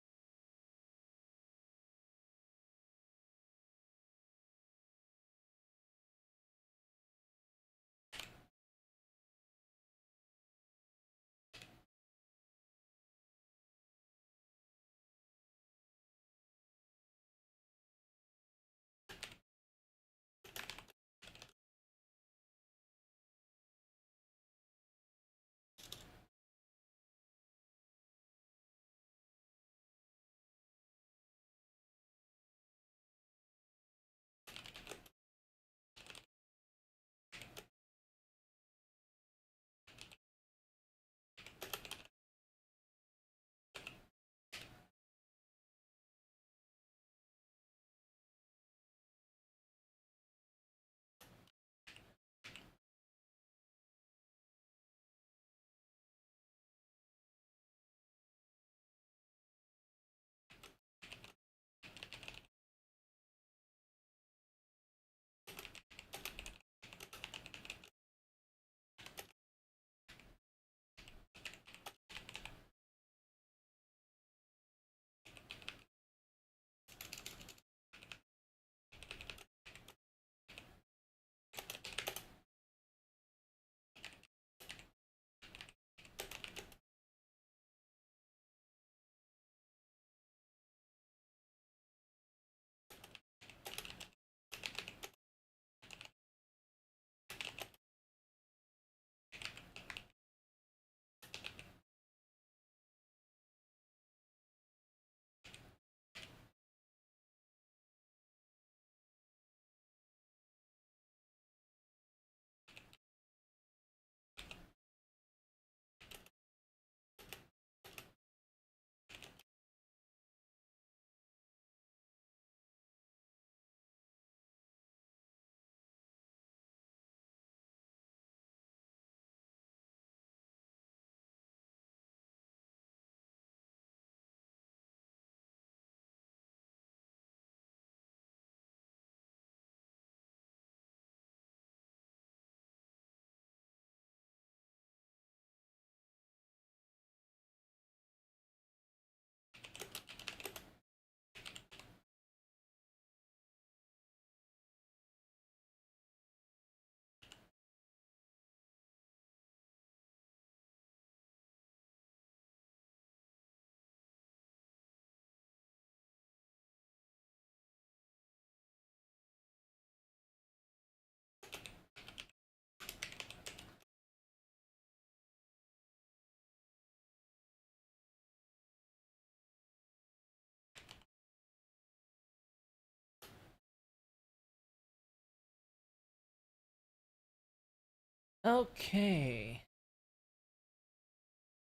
Okay.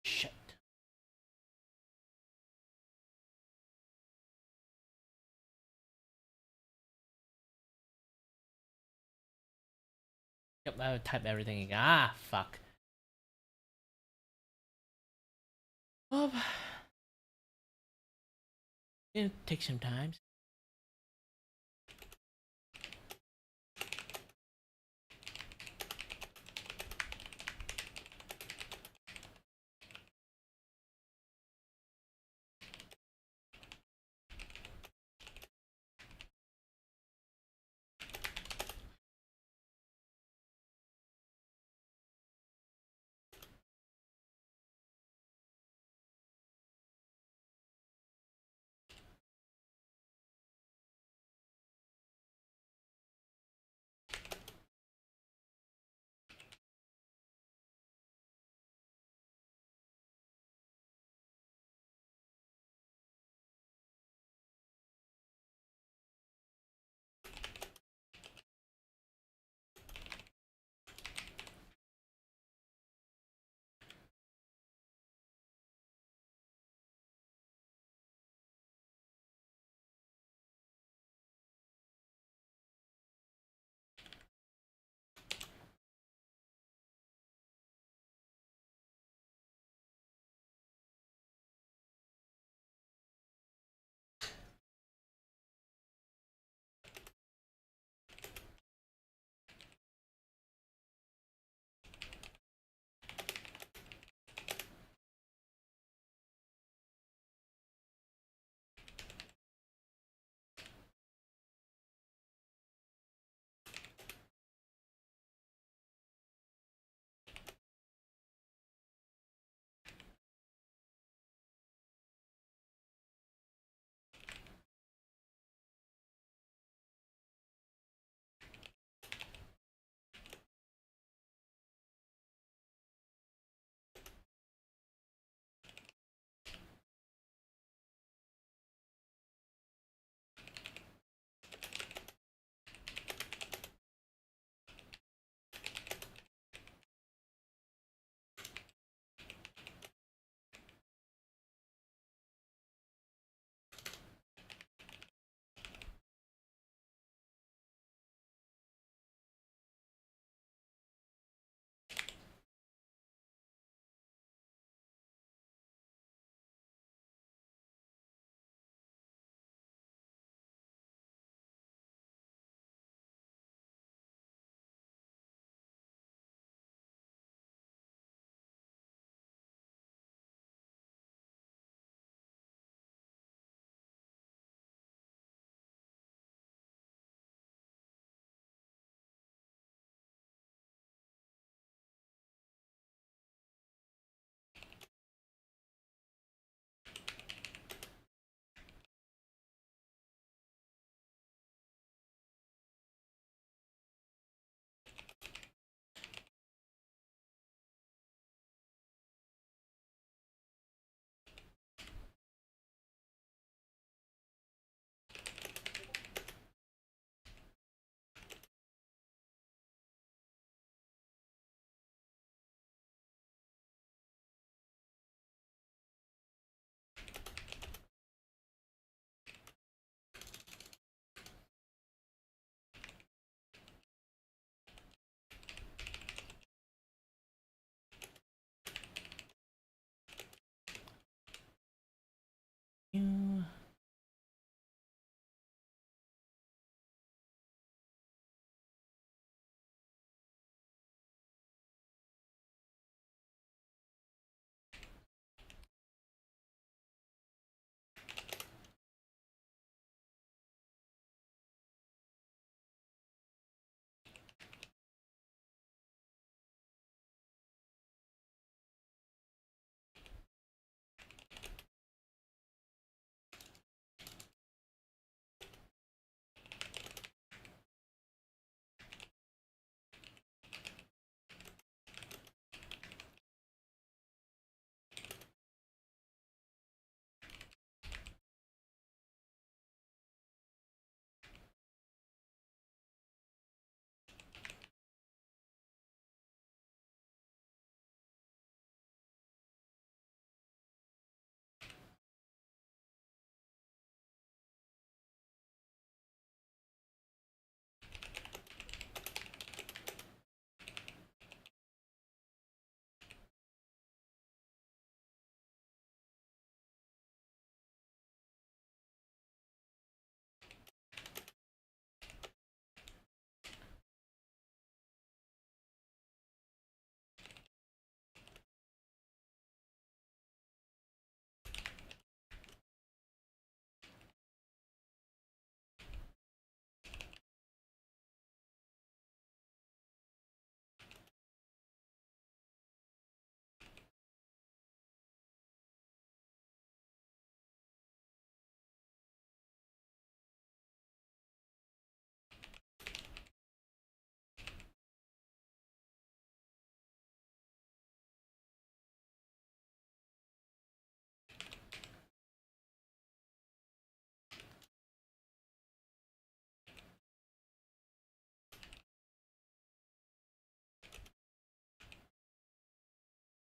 Shit. Yep, I would type everything again. Ah, fuck. Oh, it'll take some time.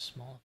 Small.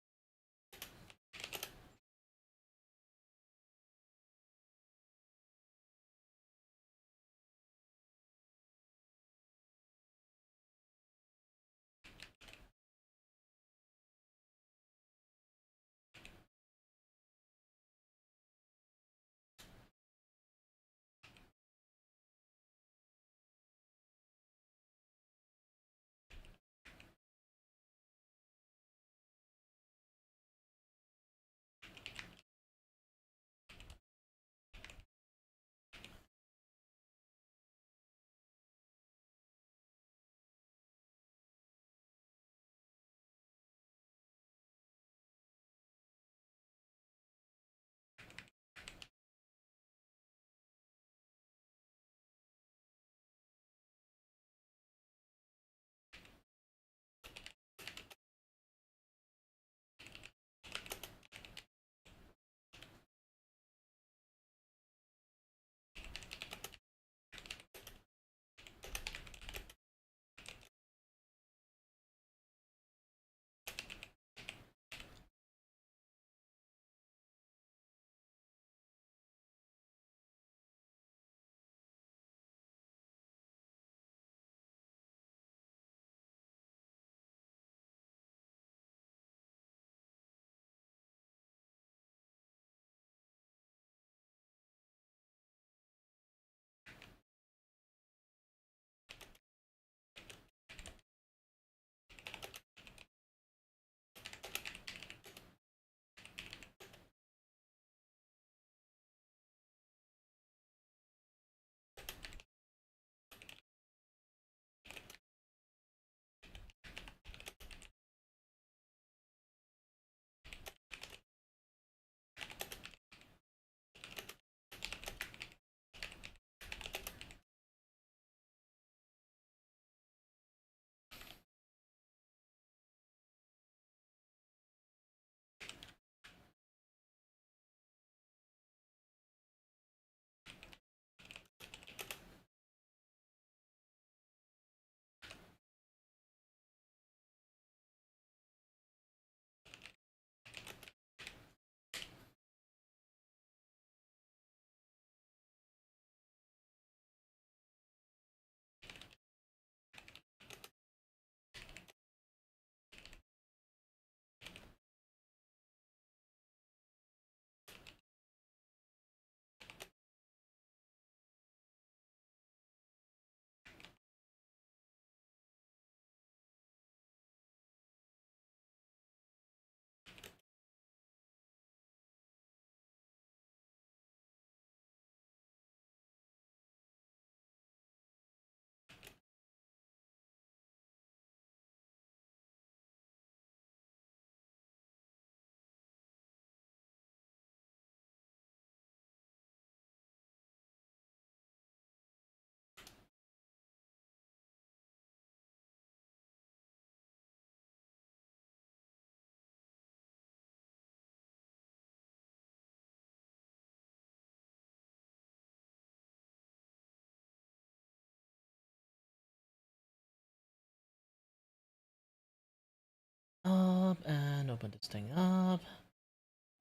Up and open this thing up.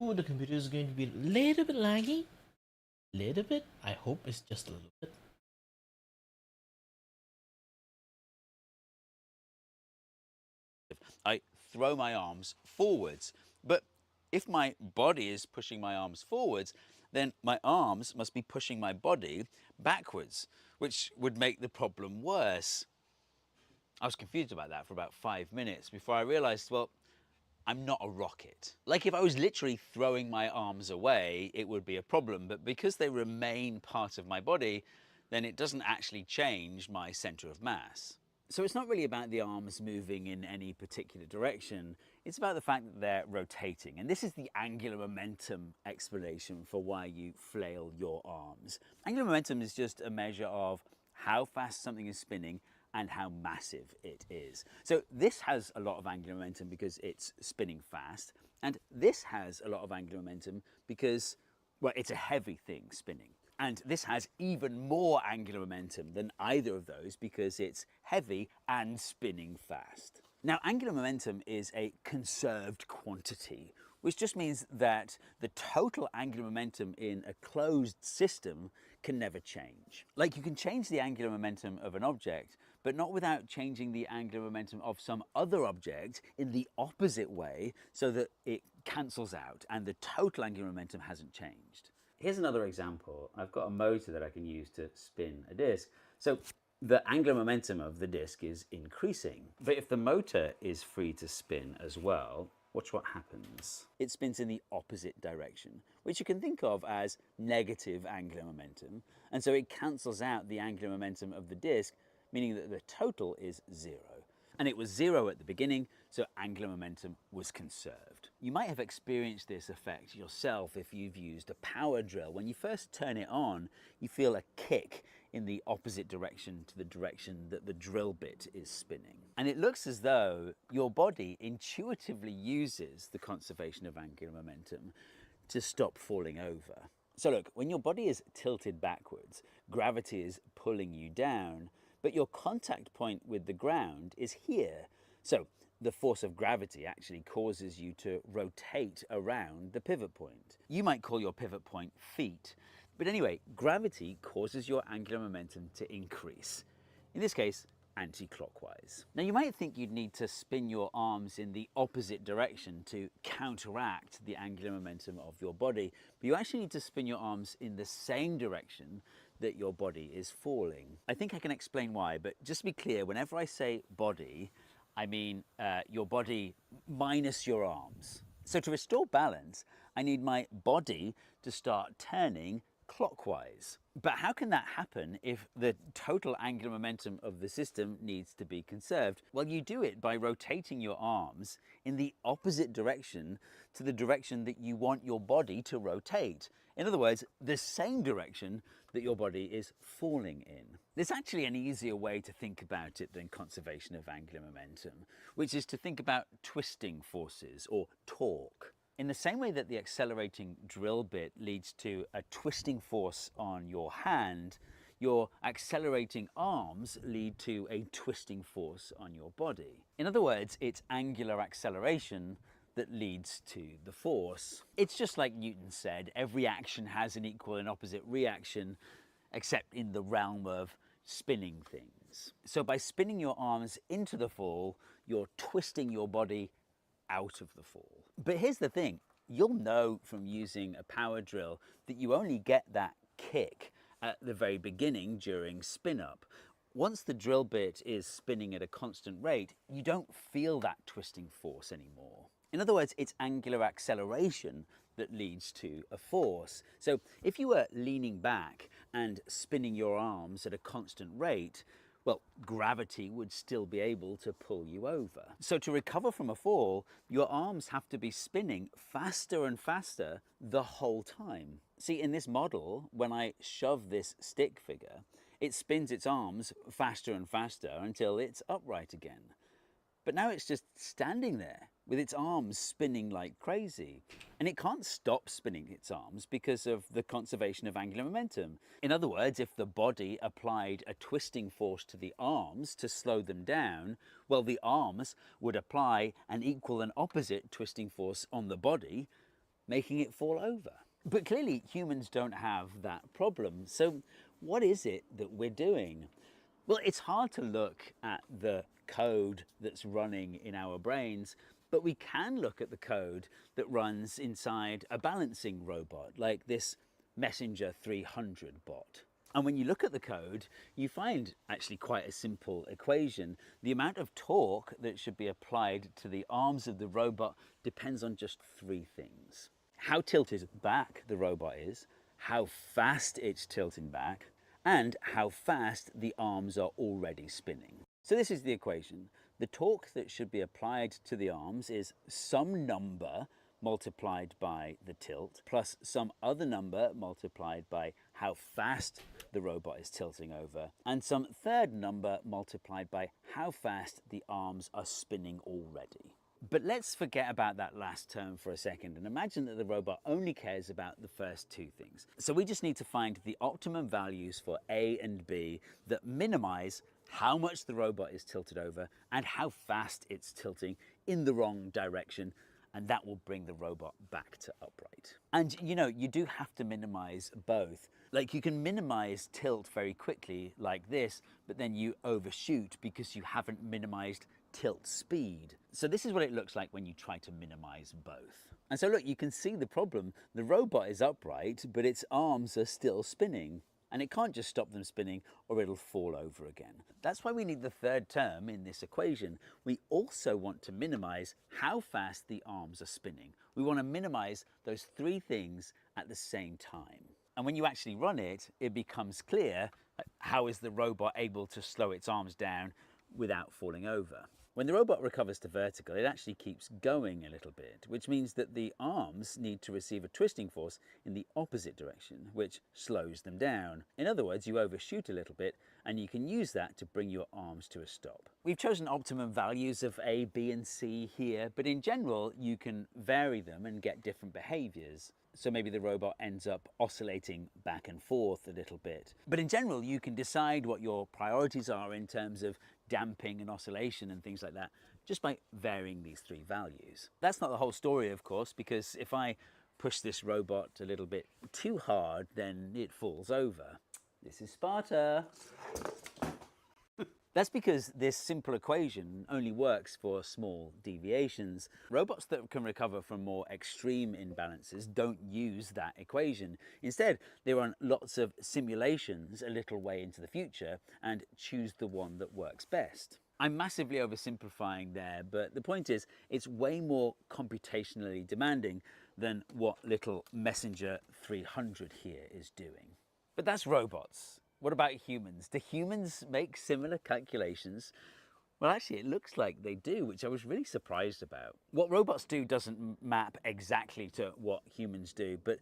Ooh, the computer is going to be a little bit laggy. Little bit? I hope it's just a little bit. I throw my arms forwards. But if my body is pushing my arms forwards, then my arms must be pushing my body backwards, which would make the problem worse. I was confused about that for about 5 minutes before I realized, well, I'm not a rocket. Like if I was literally throwing my arms away, it would be a problem. But because they remain part of my body, then it doesn't actually change my center of mass. So it's not really about the arms moving in any particular direction. It's about the fact that they're rotating. And this is the angular momentum explanation for why you flail your arms. Angular momentum is just a measure of how fast something is spinning and how massive it is. So this has a lot of angular momentum because it's spinning fast, and this has a lot of angular momentum because, well, it's a heavy thing spinning. And this has even more angular momentum than either of those because it's heavy and spinning fast. Now, angular momentum is a conserved quantity, which just means that the total angular momentum in a closed system can never change. Like, you can change the angular momentum of an object, but not without changing the angular momentum of some other object in the opposite way so that it cancels out and the total angular momentum hasn't changed. Here's another example. I've got a motor that I can use to spin a disc. So the angular momentum of the disc is increasing. But if the motor is free to spin as well, watch what happens. It spins in the opposite direction, which you can think of as negative angular momentum. And so it cancels out the angular momentum of the disc, meaning that the total is 0. And it was 0 at the beginning, so angular momentum was conserved. You might have experienced this effect yourself if you've used a power drill. When you first turn it on, you feel a kick in the opposite direction to the direction that the drill bit is spinning. And it looks as though your body intuitively uses the conservation of angular momentum to stop falling over. So look, when your body is tilted backwards, gravity is pulling you down, but your contact point with the ground is here. So the force of gravity actually causes you to rotate around the pivot point. You might call your pivot point feet, but anyway, gravity causes your angular momentum to increase. In this case, anti-clockwise. Now you might think you'd need to spin your arms in the opposite direction to counteract the angular momentum of your body, but you actually need to spin your arms in the same direction that your body is falling. I think I can explain why, but just to be clear, whenever I say body, I mean your body minus your arms. So to restore balance, I need my body to start turning clockwise. But how can that happen if the total angular momentum of the system needs to be conserved? Well, you do it by rotating your arms in the opposite direction to the direction that you want your body to rotate. In other words, the same direction that your body is falling in. There's actually an easier way to think about it than conservation of angular momentum, which is to think about twisting forces or torque. In the same way that the accelerating drill bit leads to a twisting force on your hand, your accelerating arms lead to a twisting force on your body. In other words, it's angular acceleration that leads to the force. It's just like Newton said, every action has an equal and opposite reaction, except in the realm of spinning things. So by spinning your arms into the fall, you're twisting your body out of the fall. But here's the thing, you'll know from using a power drill that you only get that kick at the very beginning during spin up. Once the drill bit is spinning at a constant rate, you don't feel that twisting force anymore. In other words, it's angular acceleration that leads to a force. So if you were leaning back and spinning your arms at a constant rate, well, gravity would still be able to pull you over. So to recover from a fall, your arms have to be spinning faster and faster the whole time. See, in this model, when I shove this stick figure, it spins its arms faster and faster until it's upright again. But now it's just standing there with its arms spinning like crazy. And it can't stop spinning its arms because of the conservation of angular momentum. In other words, if the body applied a twisting force to the arms to slow them down, well, the arms would apply an equal and opposite twisting force on the body, making it fall over. But clearly humans don't have that problem. So what is it that we're doing? Well, it's hard to look at the code that's running in our brains, but we can look at the code that runs inside a balancing robot, like this Messenger 300 bot. And when you look at the code, you find actually quite a simple equation. The amount of torque that should be applied to the arms of the robot depends on just 3 things. How tilted back the robot is, how fast it's tilting back, and how fast the arms are already spinning. So this is the equation. The torque that should be applied to the arms is some number multiplied by the tilt, plus some other number multiplied by how fast the robot is tilting over, and some third number multiplied by how fast the arms are spinning already. But let's forget about that last term for a second and imagine that the robot only cares about the first 2 things. So we just need to find the optimum values for A and B that minimize how much the robot is tilted over and how fast it's tilting in the wrong direction, and that will bring the robot back to upright. And you know, you do have to minimize both. Like, you can minimize tilt very quickly like this, but then you overshoot because you haven't minimized tilt speed. So this is what it looks like when you try to minimize both. And so look, you can see the problem. The robot is upright, but its arms are still spinning. And it can't just stop them spinning or it'll fall over again. That's why we need the third term in this equation. We also want to minimize how fast the arms are spinning. We want to minimize those three things at the same time. And when you actually run it, it becomes clear how is the robot able to slow its arms down without falling over. When the robot recovers to vertical, it actually keeps going a little bit, which means that the arms need to receive a twisting force in the opposite direction, which slows them down. In other words, you overshoot a little bit, and you can use that to bring your arms to a stop. We've chosen optimum values of A, B, and C here, but in general, you can vary them and get different behaviors. So maybe the robot ends up oscillating back and forth a little bit. But in general, you can decide what your priorities are in terms of damping and oscillation and things like that, just by varying these three values. That's not the whole story, of course, because if I push this robot a little bit too hard, then it falls over. This is Sparta. That's because this simple equation only works for small deviations. Robots that can recover from more extreme imbalances don't use that equation. Instead, they run lots of simulations a little way into the future and choose the one that works best. I'm massively oversimplifying there, but the point is, it's way more computationally demanding than what little Messenger 300 here is doing. But that's robots. What about humans? Do humans make similar calculations? Well, actually, it looks like they do, which I was really surprised about. What robots do doesn't map exactly to what humans do, but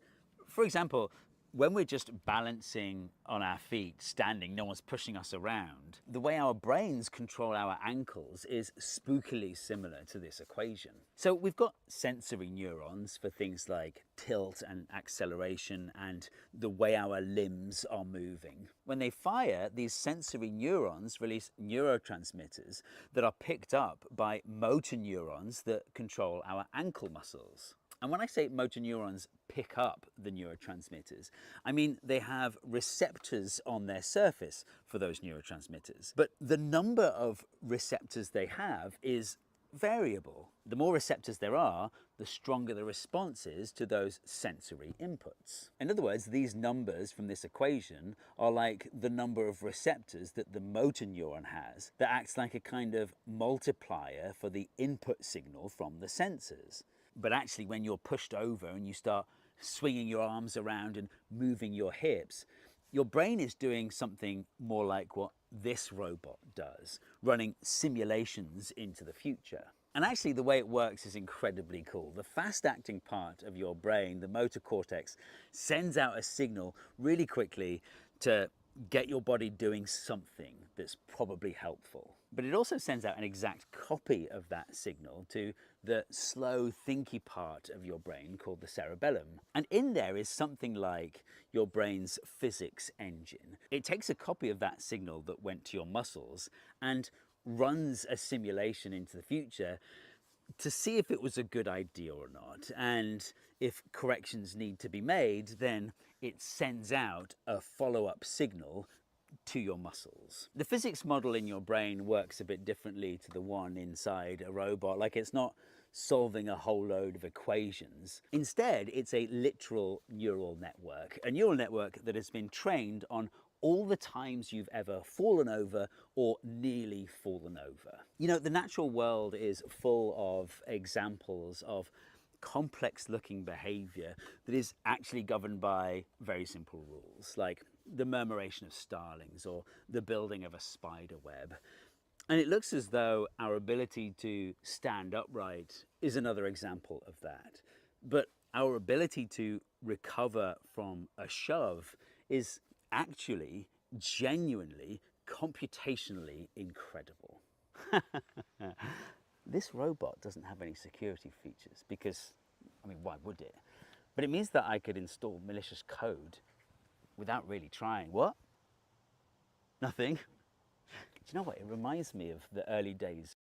for example, when we're just balancing on our feet, standing, no one's pushing us around, the way our brains control our ankles is spookily similar to this equation. So we've got sensory neurons for things like tilt and acceleration and the way our limbs are moving. When they fire, these sensory neurons release neurotransmitters that are picked up by motor neurons that control our ankle muscles. And when I say motor neurons pick up the neurotransmitters, I mean they have receptors on their surface for those neurotransmitters. But the number of receptors they have is variable. The more receptors there are, the stronger the response is to those sensory inputs. In other words, these numbers from this equation are like the number of receptors that the motor neuron has that acts like a kind of multiplier for the input signal from the sensors. But actually, when you're pushed over and you start swinging your arms around and moving your hips, your brain is doing something more like what this robot does, running simulations into the future. And actually, the way it works is incredibly cool. The fast-acting part of your brain, the motor cortex, sends out a signal really quickly to get your body doing something that's probably helpful. But it also sends out an exact copy of that signal to the slow, thinky part of your brain called the cerebellum. And in there is something like your brain's physics engine. It takes a copy of that signal that went to your muscles and runs a simulation into the future to see if it was a good idea or not. And if corrections need to be made, then it sends out a follow-up signal to your muscles. The physics model in your brain works a bit differently to the one inside a robot. Like, it's not solving a whole load of equations. Instead, it's a literal neural network, a neural network that has been trained on all the times you've ever fallen over or nearly fallen over. You know, the natural world is full of examples of complex looking behavior that is actually governed by very simple rules, like the murmuration of starlings or the building of a spider web. And it looks as though our ability to stand upright is another example of that. But our ability to recover from a shove is actually genuinely computationally incredible. This robot doesn't have any security features because, I mean, why would it? But it means that I could install malicious code without really trying. What? Nothing. Do you know what? It reminds me of the early days.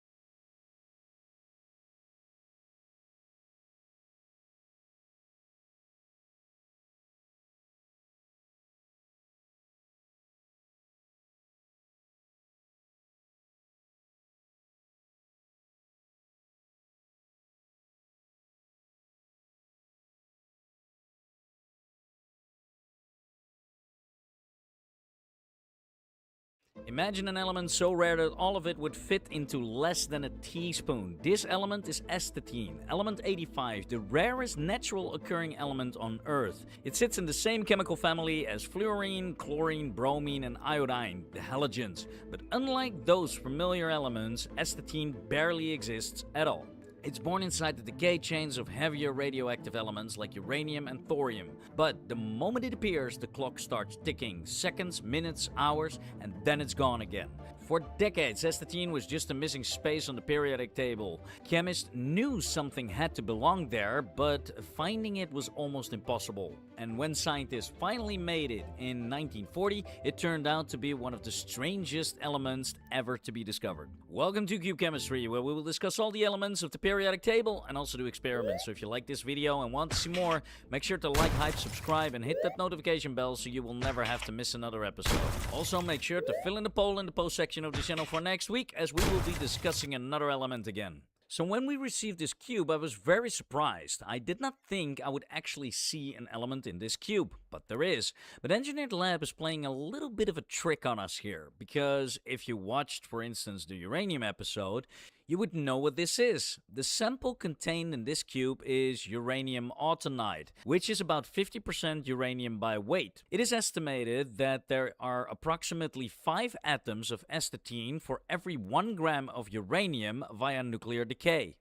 Imagine an element so rare that all of it would fit into less than a teaspoon. This element is astatine, element 85, the rarest natural occurring element on Earth. It sits in the same chemical family as fluorine, chlorine, bromine, and iodine, the halogens. But unlike those familiar elements, astatine barely exists at all. It's born inside the decay chains of heavier radioactive elements like uranium and thorium. But the moment it appears, the clock starts ticking. Seconds, minutes, hours, and then it's gone again. For decades, astatine was just a missing space on the periodic table. Chemists knew something had to belong there, but finding it was almost impossible. And when scientists finally made it in 1940, it turned out to be one of the strangest elements ever to be discovered. Welcome to Cube Chemistry, where we will discuss all the elements of the periodic table and also do experiments. So if you like this video and want to see more, make sure to like, hype, subscribe, and hit that notification bell so you will never have to miss another episode. Also, make sure to fill in the poll in the post section of the channel for next week, as we will be discussing another element again. So when we received this cube, I was very surprised. I did not think I would actually see an element in this cube, but there is. But Engineered Lab is playing a little bit of a trick on us here, because if you watched, for instance, the uranium episode, you would know what this is. The sample contained in this cube is uranium autunite, which is about 50% uranium by weight. It is estimated that there are approximately 5 atoms of astatine for every 1 gram of uranium via nuclear decay.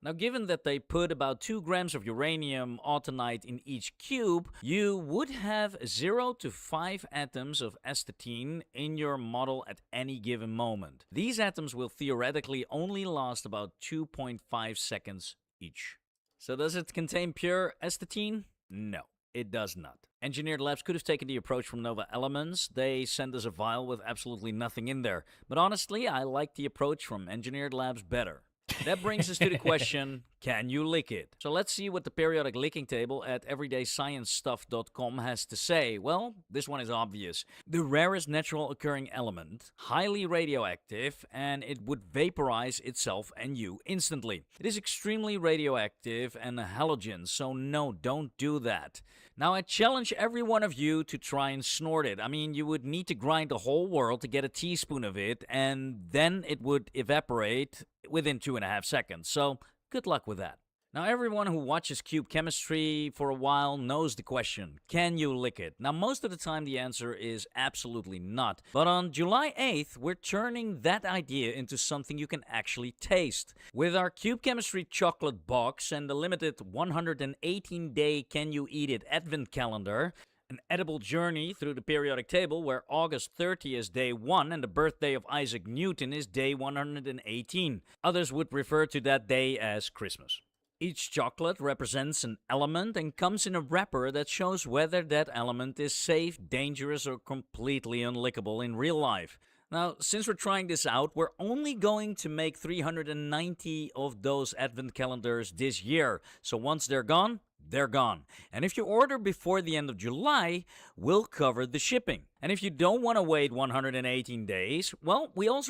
Now, given that they put about 2 grams of uranium autunite in each cube, you would have 0 to 5 atoms of astatine in your model at any given moment. These atoms will theoretically only last about 2.5 seconds each. So does it contain pure astatine? No, it does not. Engineered Labs could have taken the approach from Nova Elements. They send us a vial with absolutely nothing in there. But honestly, I like the approach from Engineered Labs better. That brings us to the question, can you lick it? So let's see what the periodic licking table at everydaysciencestuff.com has to say. Well, this one is obvious. The rarest natural occurring element, highly radioactive, and it would vaporize itself and you instantly. It is extremely radioactive and a halogen, so no, don't do that. Now, I challenge every one of you to try and snort it. I mean, you would need to grind the whole world to get a teaspoon of it, and then it would evaporate within 2.5 seconds. So, good luck with that. Now, everyone who watches Cube Chemistry for a while knows the question, can you lick it? Now, most of the time the answer is absolutely not. But on July 8th, we're turning that idea into something you can actually taste. With our Cube Chemistry chocolate box and the limited 118-day Can You Eat It Advent calendar, an edible journey through the periodic table where August 30 is day 1 and the birthday of Isaac Newton is day 118. Others would refer to that day as Christmas. Each chocolate represents an element and comes in a wrapper that shows whether that element is safe, dangerous, or completely unlickable in real life. Now, since we're trying this out, we're only going to make 390 of those advent calendars this year. So once they're gone, they're gone. And if you order before the end of July, we'll cover the shipping. And if you don't want to wait 118 days, well, we also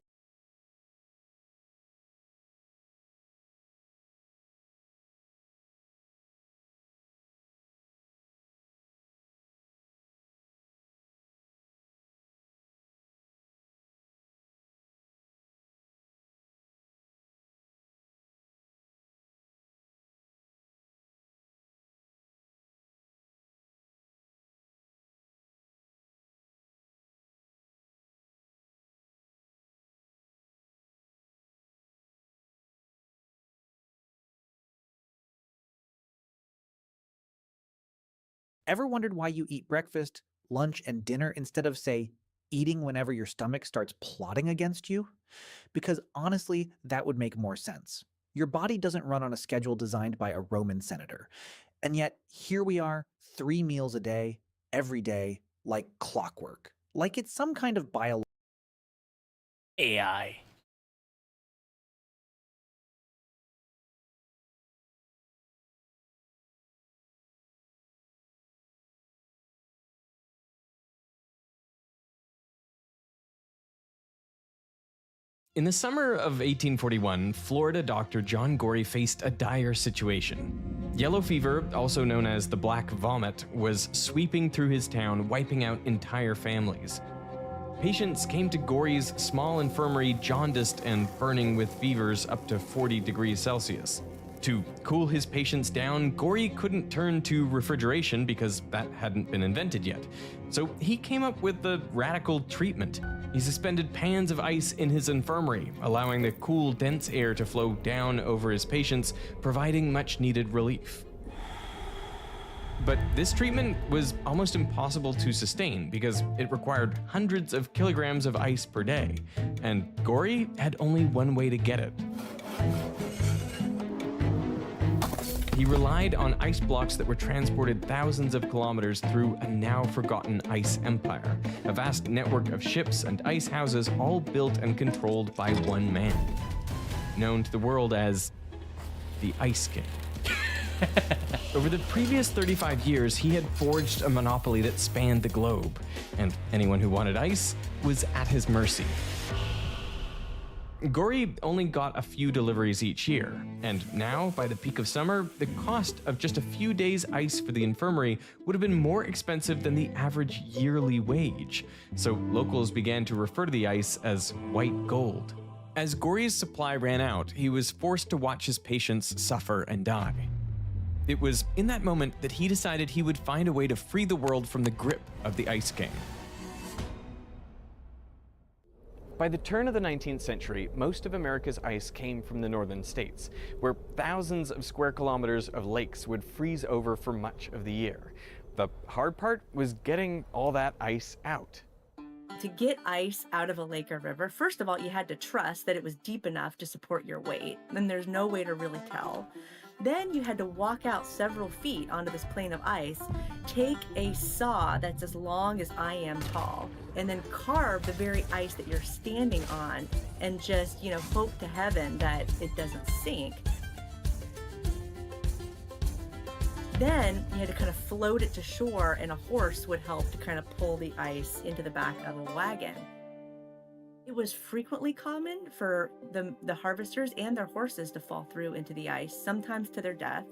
Ever wondered why you eat breakfast, lunch, and dinner instead of, say, eating whenever your stomach starts plotting against you? Because honestly, that would make more sense. Your body doesn't run on a schedule designed by a Roman senator. And yet, here we are, 3 meals a day, every day, like clockwork. Like it's some kind of biological AI. In the summer of 1841, Florida doctor John Gorey faced a dire situation. Yellow fever, also known as the Black Vomit, was sweeping through his town, wiping out entire families. Patients came to Gorey's small infirmary jaundiced and burning with fevers up to 40 degrees Celsius. To cool his patients down, Gorey couldn't turn to refrigeration because that hadn't been invented yet. So he came up with the radical treatment. He suspended pans of ice in his infirmary, allowing the cool, dense air to flow down over his patients, providing much-needed relief. But this treatment was almost impossible to sustain because it required hundreds of kilograms of ice per day, and Gorey had only one way to get it. He relied on ice blocks that were transported thousands of kilometers through a now-forgotten ice empire, a vast network of ships and ice houses all built and controlled by one man, known to the world as the Ice King. Over the previous 35 years, he had forged a monopoly that spanned the globe, and anyone who wanted ice was at his mercy. Gorey only got a few deliveries each year, and now, by the peak of summer, the cost of just a few days' ice for the infirmary would have been more expensive than the average yearly wage, so locals began to refer to the ice as white gold. As Gorey's supply ran out, he was forced to watch his patients suffer and die. It was in that moment that he decided he would find a way to free the world from the grip of the Ice King. By the turn of the 19th century, most of America's ice came from the northern states, where thousands of square kilometers of lakes would freeze over for much of the year. The hard part was getting all that ice out. To get ice out of a lake or river, first of all, you had to trust that it was deep enough to support your weight. Then there's no way to really tell. Then you had to walk out several feet onto this plane of ice, take a saw that's as long as I am tall, and then carve the very ice that you're standing on and just, hope to heaven that it doesn't sink. Then you had to kind of float it to shore, and a horse would help to kind of pull the ice into the back of a wagon. It was frequently common for the harvesters and their horses to fall through into the ice, sometimes to their death.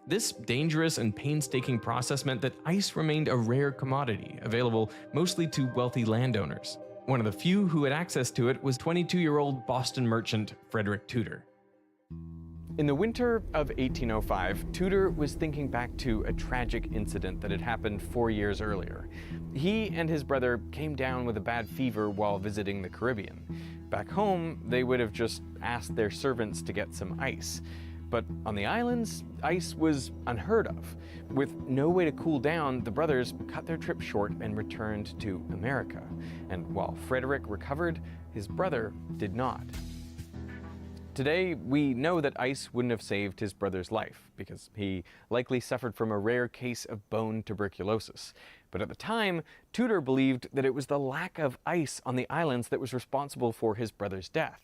This dangerous and painstaking process meant that ice remained a rare commodity, available mostly to wealthy landowners. One of the few who had access to it was 22-year-old Boston merchant Frederick Tudor. In the winter of 1805, Tudor was thinking back to a tragic incident that had happened 4 years earlier. He and his brother came down with a bad fever while visiting the Caribbean. Back home, they would have just asked their servants to get some ice. But on the islands, ice was unheard of. With no way to cool down, the brothers cut their trip short and returned to America. And while Frederick recovered, his brother did not. Today, we know that ice wouldn't have saved his brother's life because he likely suffered from a rare case of bone tuberculosis. But at the time, Tudor believed that it was the lack of ice on the islands that was responsible for his brother's death.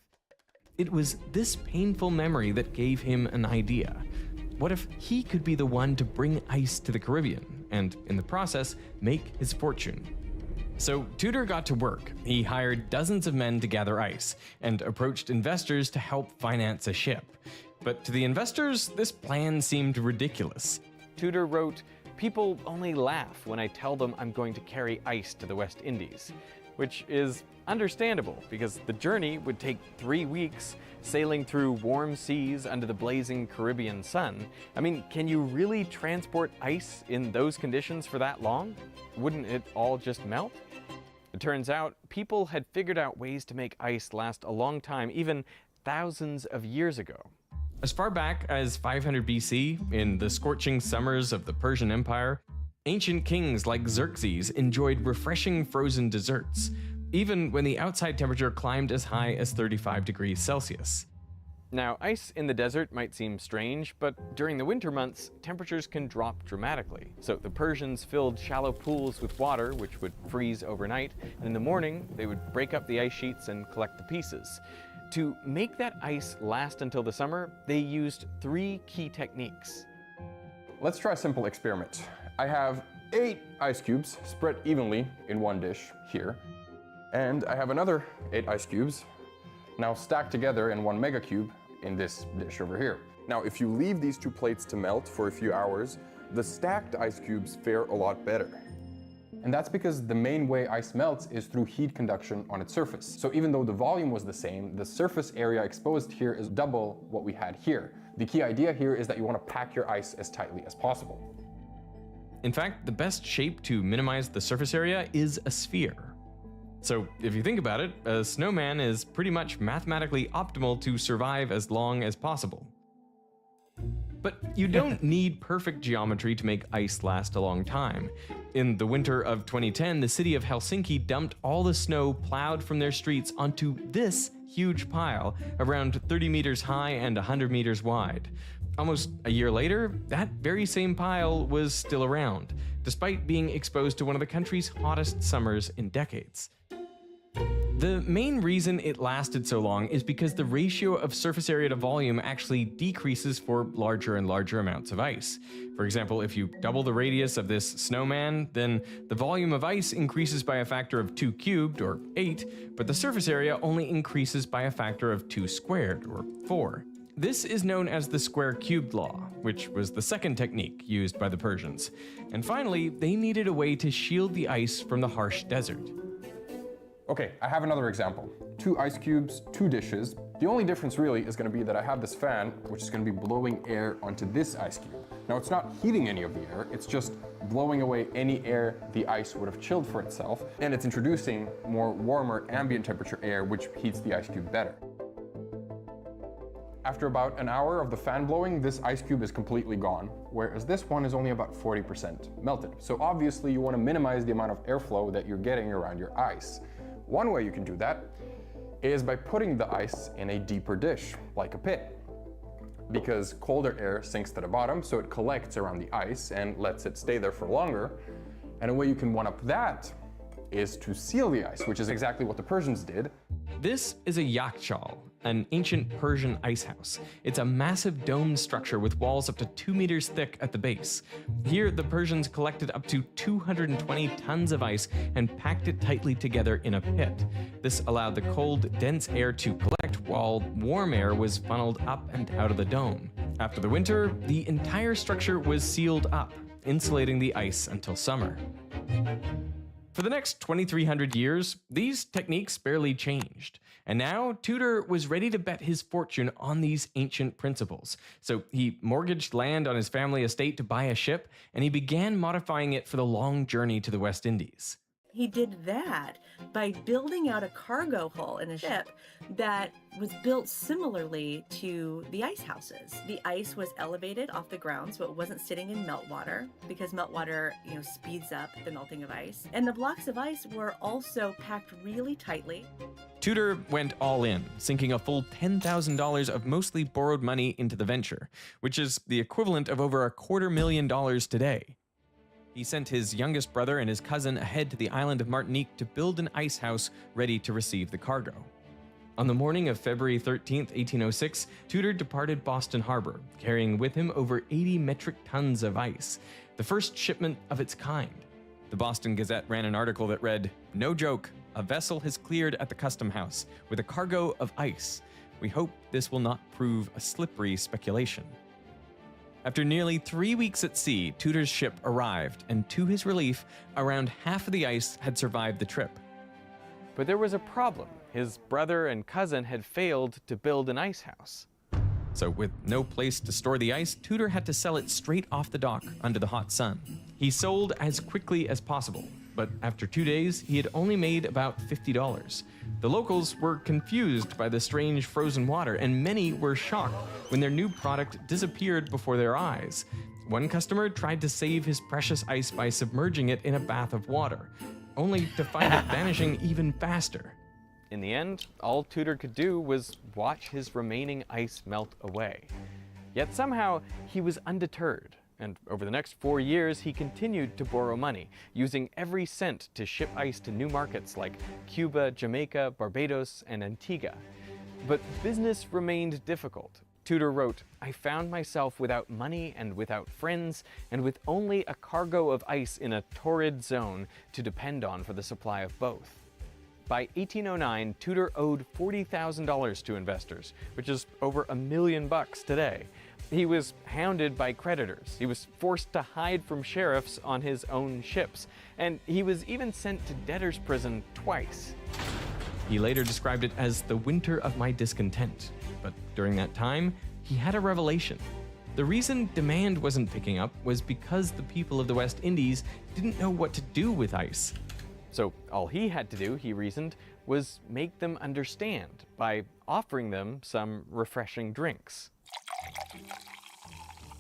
It was this painful memory that gave him an idea. What if he could be the one to bring ice to the Caribbean and, in the process, make his fortune? So Tudor got to work. He hired dozens of men to gather ice and approached investors to help finance a ship. But to the investors, this plan seemed ridiculous. Tudor wrote, "People only laugh when I tell them I'm going to carry ice to the West Indies," which is understandable because the journey would take 3 weeks, sailing through warm seas under the blazing Caribbean sun. I mean, can you really transport ice in those conditions for that long? Wouldn't it all just melt? It turns out people had figured out ways to make ice last a long time, even thousands of years ago. As far back as 500 BC, in the scorching summers of the Persian Empire, ancient kings like Xerxes enjoyed refreshing frozen desserts, even when the outside temperature climbed as high as 35 degrees Celsius. Now, ice in the desert might seem strange, but during the winter months, temperatures can drop dramatically. So the Persians filled shallow pools with water, which would freeze overnight, and in the morning, they would break up the ice sheets and collect the pieces. To make that ice last until the summer, they used 3 key techniques. Let's try a simple experiment. I have 8 ice cubes spread evenly in one dish here, and I have another 8 ice cubes now stacked together in one mega cube in this dish over here. Now, if you leave these 2 plates to melt for a few hours, the stacked ice cubes fare a lot better. And that's because the main way ice melts is through heat conduction on its surface. So even though the volume was the same, the surface area exposed here is double what we had here. The key idea here is that you want to pack your ice as tightly as possible. In fact, the best shape to minimize the surface area is a sphere. So if you think about it, a snowman is pretty much mathematically optimal to survive as long as possible. But you don't need perfect geometry to make ice last a long time. In the winter of 2010, the city of Helsinki dumped all the snow plowed from their streets onto this huge pile, around 30 meters high and 100 meters wide. Almost a year later, that very same pile was still around, despite being exposed to one of the country's hottest summers in decades. The main reason it lasted so long is because the ratio of surface area to volume actually decreases for larger and larger amounts of ice. For example, if you double the radius of this snowman, then the volume of ice increases by a factor of 2 cubed, or 8, but the surface area only increases by a factor of 2 squared, or 4. This is known as the square-cubed law, which was the second technique used by the Persians. And finally, they needed a way to shield the ice from the harsh desert. Okay, I have another example. 2 ice cubes, 2 dishes. The only difference really is going to be that I have this fan, which is going to be blowing air onto this ice cube. Now, it's not heating any of the air, it's just blowing away any air the ice would have chilled for itself, and it's introducing more warmer ambient temperature air, which heats the ice cube better. After about an hour of the fan blowing, this ice cube is completely gone, whereas this one is only about 40% melted. So obviously you want to minimize the amount of airflow that you're getting around your ice. One way you can do that is by putting the ice in a deeper dish, like a pit. Because colder air sinks to the bottom, so it collects around the ice and lets it stay there for longer. And a way you can one-up that is to seal the ice, which is exactly what the Persians did. This is a yakhchal, an ancient Persian ice house. It's a massive domed structure with walls up to 2 meters thick at the base. Here, the Persians collected up to 220 tons of ice and packed it tightly together in a pit. This allowed the cold, dense air to collect while warm air was funneled up and out of the dome. After the winter, the entire structure was sealed up, insulating the ice until summer. For the next 2,300 years, these techniques barely changed. And now, Tudor was ready to bet his fortune on these ancient principles. So he mortgaged land on his family estate to buy a ship, and he began modifying it for the long journey to the West Indies. He did that by building out a cargo hull in a ship that was built similarly to the ice houses. The ice was elevated off the ground, so it wasn't sitting in meltwater, because meltwater, speeds up the melting of ice. And the blocks of ice were also packed really tightly. Tudor went all in, sinking a full $10,000 of mostly borrowed money into the venture, which is the equivalent of over $250,000 today. He sent his youngest brother and his cousin ahead to the island of Martinique to build an ice house ready to receive the cargo. On the morning of February 13, 1806, Tudor departed Boston Harbor, carrying with him over 80 metric tons of ice, the first shipment of its kind. The Boston Gazette ran an article that read, "No joke, a vessel has cleared at the custom house with a cargo of ice. We hope this will not prove a slippery speculation." After nearly 3 weeks at sea, Tudor's ship arrived, and to his relief, around half of the ice had survived the trip. But there was a problem. His brother and cousin had failed to build an ice house. So with no place to store the ice, Tudor had to sell it straight off the dock under the hot sun. He sold as quickly as possible, but after 2 days, he had only made about $50. The locals were confused by the strange frozen water, and many were shocked when their new product disappeared before their eyes. One customer tried to save his precious ice by submerging it in a bath of water, only to find it vanishing even faster. In the end, all Tudor could do was watch his remaining ice melt away. Yet somehow, he was undeterred, and over the next 4 years, he continued to borrow money, using every cent to ship ice to new markets like Cuba, Jamaica, Barbados, and Antigua. But business remained difficult. Tudor wrote, "I found myself without money and without friends, and with only a cargo of ice in a torrid zone to depend on for the supply of both." By 1809, Tudor owed $40,000 to investors, which is over $1 million today. He was hounded by creditors. He was forced to hide from sheriffs on his own ships, and he was even sent to debtor's prison twice. He later described it as the winter of my discontent, but during that time, he had a revelation. The reason demand wasn't picking up was because the people of the West Indies didn't know what to do with ice. So all he had to do, he reasoned, was make them understand by offering them some refreshing drinks.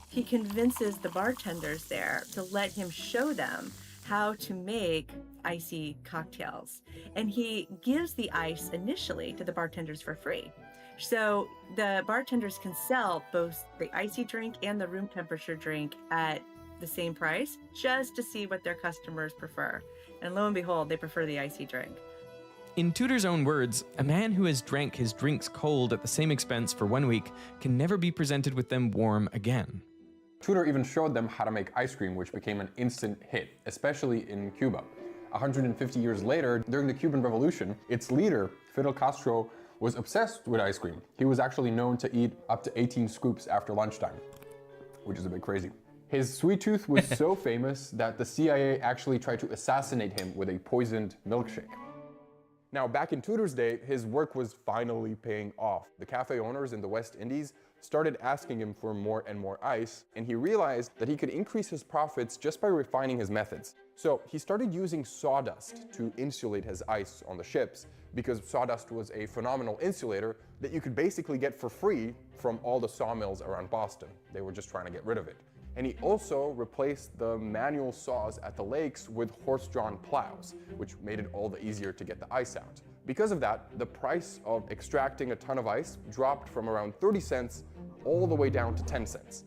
He convinces the bartenders there to let him show them how to make icy cocktails. And he gives the ice initially to the bartenders for free. So the bartenders can sell both the icy drink and the room temperature drink at the same price, just to see what their customers prefer. And lo and behold, they prefer the icy drink. In Tudor's own words, a man who has drank his drinks cold at the same expense for 1 week can never be presented with them warm again. Tudor even showed them how to make ice cream, which became an instant hit, especially in Cuba. 150 years later, during the Cuban Revolution, its leader, Fidel Castro, was obsessed with ice cream. He was actually known to eat up to 18 scoops after lunchtime, which is a bit crazy. His sweet tooth was so famous that the CIA actually tried to assassinate him with a poisoned milkshake. Now, back in Tudor's day, his work was finally paying off. The cafe owners in the West Indies started asking him for more and more ice, and he realized that he could increase his profits just by refining his methods. So he started using sawdust to insulate his ice on the ships, because sawdust was a phenomenal insulator that you could basically get for free from all the sawmills around Boston. They were just trying to get rid of it. And he also replaced the manual saws at the lakes with horse-drawn plows, which made it all the easier to get the ice out. Because of that, the price of extracting a ton of ice dropped from around 30 cents all the way down to 10 cents.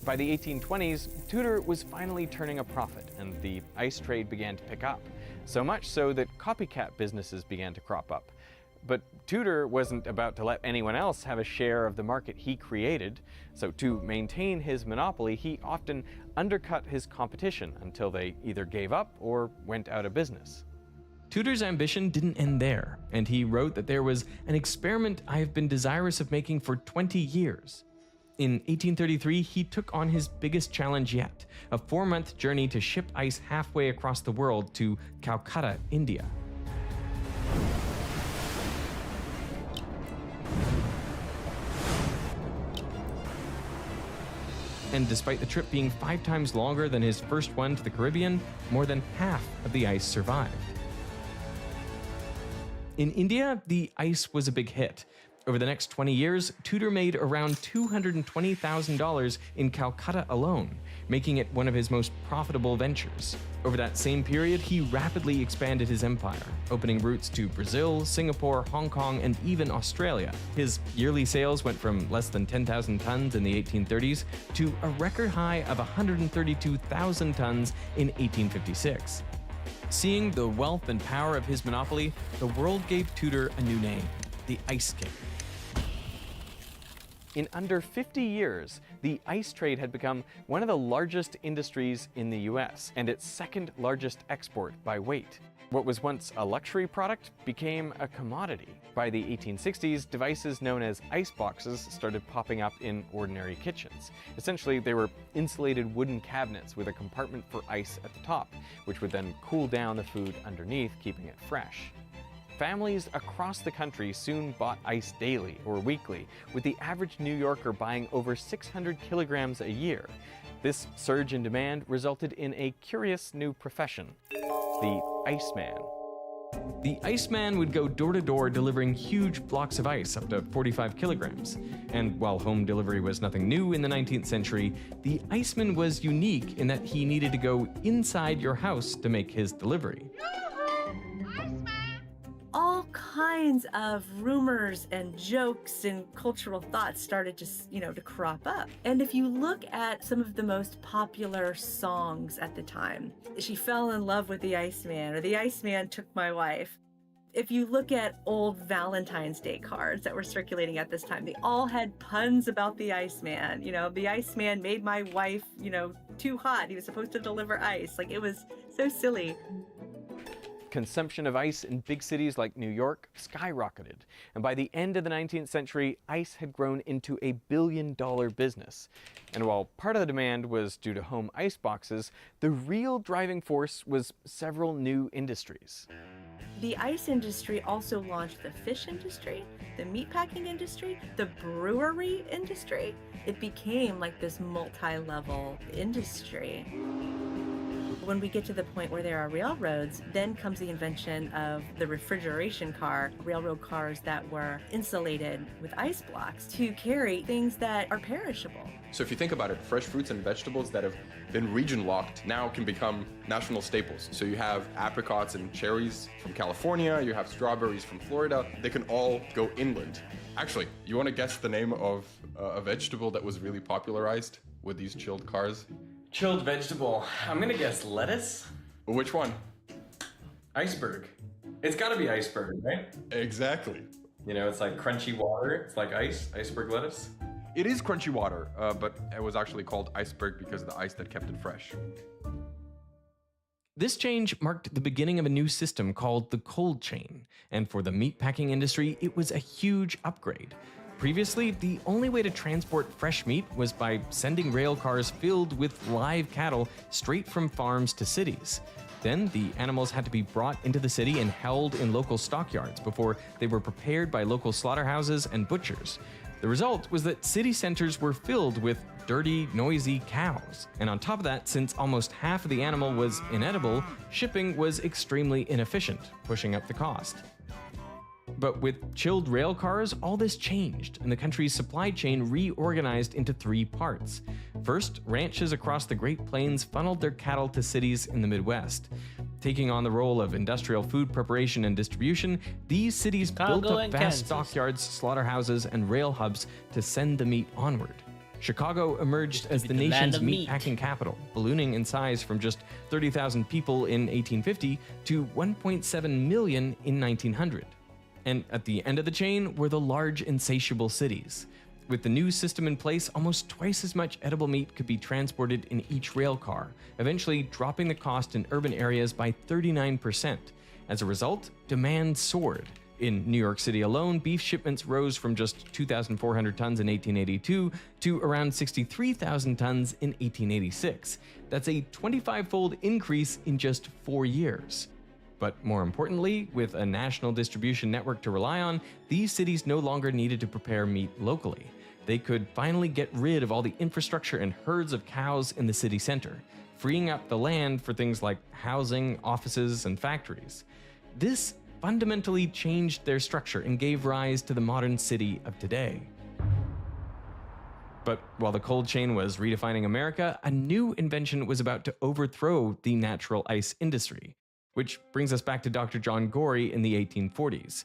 By the 1820s, Tudor was finally turning a profit, and the ice trade began to pick up. So much so that copycat businesses began to crop up. But Tudor wasn't about to let anyone else have a share of the market he created, so to maintain his monopoly, he often undercut his competition until they either gave up or went out of business. Tudor's ambition didn't end there, and he wrote that there was an experiment I have been desirous of making for 20 years. In 1833, he took on his biggest challenge yet, a 4-month journey to ship ice halfway across the world to Calcutta, India. And despite the trip being 5 times longer than his first one to the Caribbean, more than half of the ice survived. In India, the ice was a big hit. Over the next 20 years, Tudor made around $220,000 in Calcutta alone, making it one of his most profitable ventures. Over that same period, he rapidly expanded his empire, opening routes to Brazil, Singapore, Hong Kong, and even Australia. His yearly sales went from less than 10,000 tons in the 1830s to a record high of 132,000 tons in 1856. Seeing the wealth and power of his monopoly, the world gave Tudor a new name, the Ice King. In under 50 years, the ice trade had become one of the largest industries in the US and its second largest export by weight. What was once a luxury product became a commodity. By the 1860s, devices known as ice boxes started popping up in ordinary kitchens. Essentially, they were insulated wooden cabinets with a compartment for ice at the top, which would then cool down the food underneath, keeping it fresh. Families across the country soon bought ice daily or weekly, with the average New Yorker buying over 600 kilograms a year. This surge in demand resulted in a curious new profession, the Iceman. The Iceman would go door to door delivering huge blocks of ice up to 45 kilograms. And while home delivery was nothing new in the 19th century, the Iceman was unique in that he needed to go inside your house to make his delivery. All all kinds of rumors and jokes and cultural thoughts started to crop up. And if you look at some of the most popular songs at the time, She Fell in Love with the Iceman, or The Iceman Took My Wife. If you look at old Valentine's Day cards that were circulating at this time, they all had puns about the Iceman. The Iceman made my wife, too hot. He was supposed to deliver ice. Like, it was so silly. Consumption of ice in big cities like New York skyrocketed, and by the end of the 19th century, ice had grown into a billion-dollar business. And while part of the demand was due to home ice boxes, the real driving force was several new industries. The ice industry also launched the fish industry, the meatpacking industry, the brewery industry. It became like this multi-level industry. When we get to the point where there are railroads, then comes the invention of the refrigeration car, railroad cars that were insulated with ice blocks to carry things that are perishable. So if you think about it, fresh fruits and vegetables that have been region locked now can become national staples. So you have apricots and cherries from California, you have strawberries from Florida. They can all go inland. Actually, you want to guess the name of a vegetable that was really popularized with these chilled cars? Chilled vegetable. I'm gonna guess lettuce? Which one? Iceberg. It's gotta be iceberg, right? Exactly. It's like crunchy water. It's like ice, iceberg lettuce. It is crunchy water, but it was actually called iceberg because of the ice that kept it fresh. This change marked the beginning of a new system called the cold chain, and for the meatpacking industry, it was a huge upgrade. Previously, the only way to transport fresh meat was by sending rail cars filled with live cattle straight from farms to cities. Then the animals had to be brought into the city and held in local stockyards before they were prepared by local slaughterhouses and butchers. The result was that city centers were filled with dirty, noisy cows. And on top of that, since almost half of the animal was inedible, shipping was extremely inefficient, pushing up the cost. But with chilled rail cars, all this changed, and the country's supply chain reorganized into three parts. First, ranches across the Great Plains funneled their cattle to cities in the Midwest. Taking on the role of industrial food preparation and distribution, these cities built up vast stockyards, slaughterhouses, and rail hubs to send the meat onward. Chicago emerged as the nation's meatpacking capital, ballooning in size from just 30,000 people in 1850 to 1.7 million in 1900. And at the end of the chain were the large, insatiable cities. With the new system in place, almost twice as much edible meat could be transported in each rail car, eventually dropping the cost in urban areas by 39%. As a result, demand soared. In New York City alone, beef shipments rose from just 2,400 tons in 1882 to around 63,000 tons in 1886. That's a 25-fold increase in just 4 years. But more importantly, with a national distribution network to rely on, these cities no longer needed to prepare meat locally. They could finally get rid of all the infrastructure and herds of cows in the city center, freeing up the land for things like housing, offices, and factories. This fundamentally changed their structure and gave rise to the modern city of today. But while the cold chain was redefining America, a new invention was about to overthrow the natural ice industry. Which brings us back to Dr. John Gorey in the 1840s.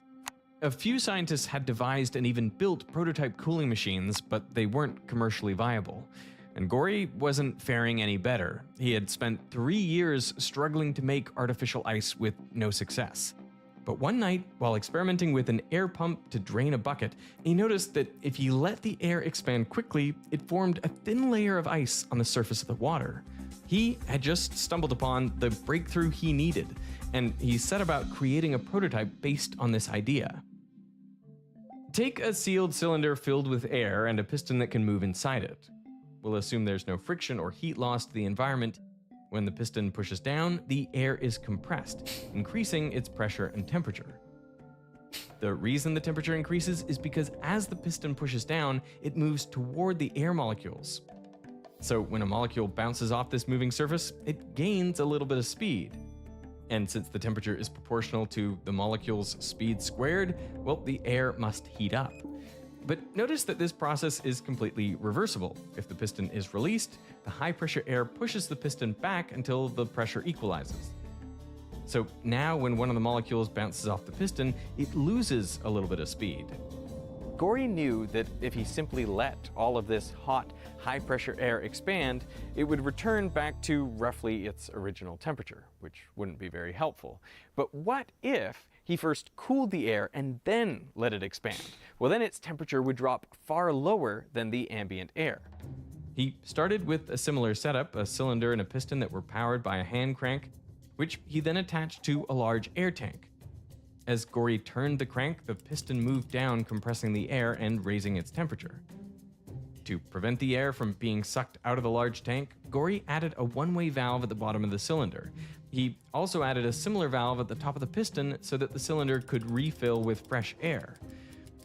A few scientists had devised and even built prototype cooling machines, but they weren't commercially viable. And Gorey wasn't faring any better. He had spent 3 years struggling to make artificial ice with no success. But one night, while experimenting with an air pump to drain a bucket, he noticed that if he let the air expand quickly, it formed a thin layer of ice on the surface of the water. He had just stumbled upon the breakthrough he needed, and he set about creating a prototype based on this idea. Take a sealed cylinder filled with air and a piston that can move inside it. We'll assume there's no friction or heat loss to the environment. When the piston pushes down, the air is compressed, increasing its pressure and temperature. The reason the temperature increases is because as the piston pushes down, it moves toward the air molecules. So when a molecule bounces off this moving surface, it gains a little bit of speed. And since the temperature is proportional to the molecule's speed squared, well, the air must heat up. But notice that this process is completely reversible. If the piston is released, the high-pressure air pushes the piston back until the pressure equalizes. So now when one of the molecules bounces off the piston, it loses a little bit of speed. Gory knew that if he simply let all of this hot, high-pressure air expand, it would return back to roughly its original temperature, which wouldn't be very helpful. But what if he first cooled the air and then let it expand? Well, then its temperature would drop far lower than the ambient air. He started with a similar setup, a cylinder and a piston that were powered by a hand crank, which he then attached to a large air tank. As Gory turned the crank, the piston moved down, compressing the air and raising its temperature. To prevent the air from being sucked out of the large tank, Gory added a one-way valve at the bottom of the cylinder. He also added a similar valve at the top of the piston so that the cylinder could refill with fresh air.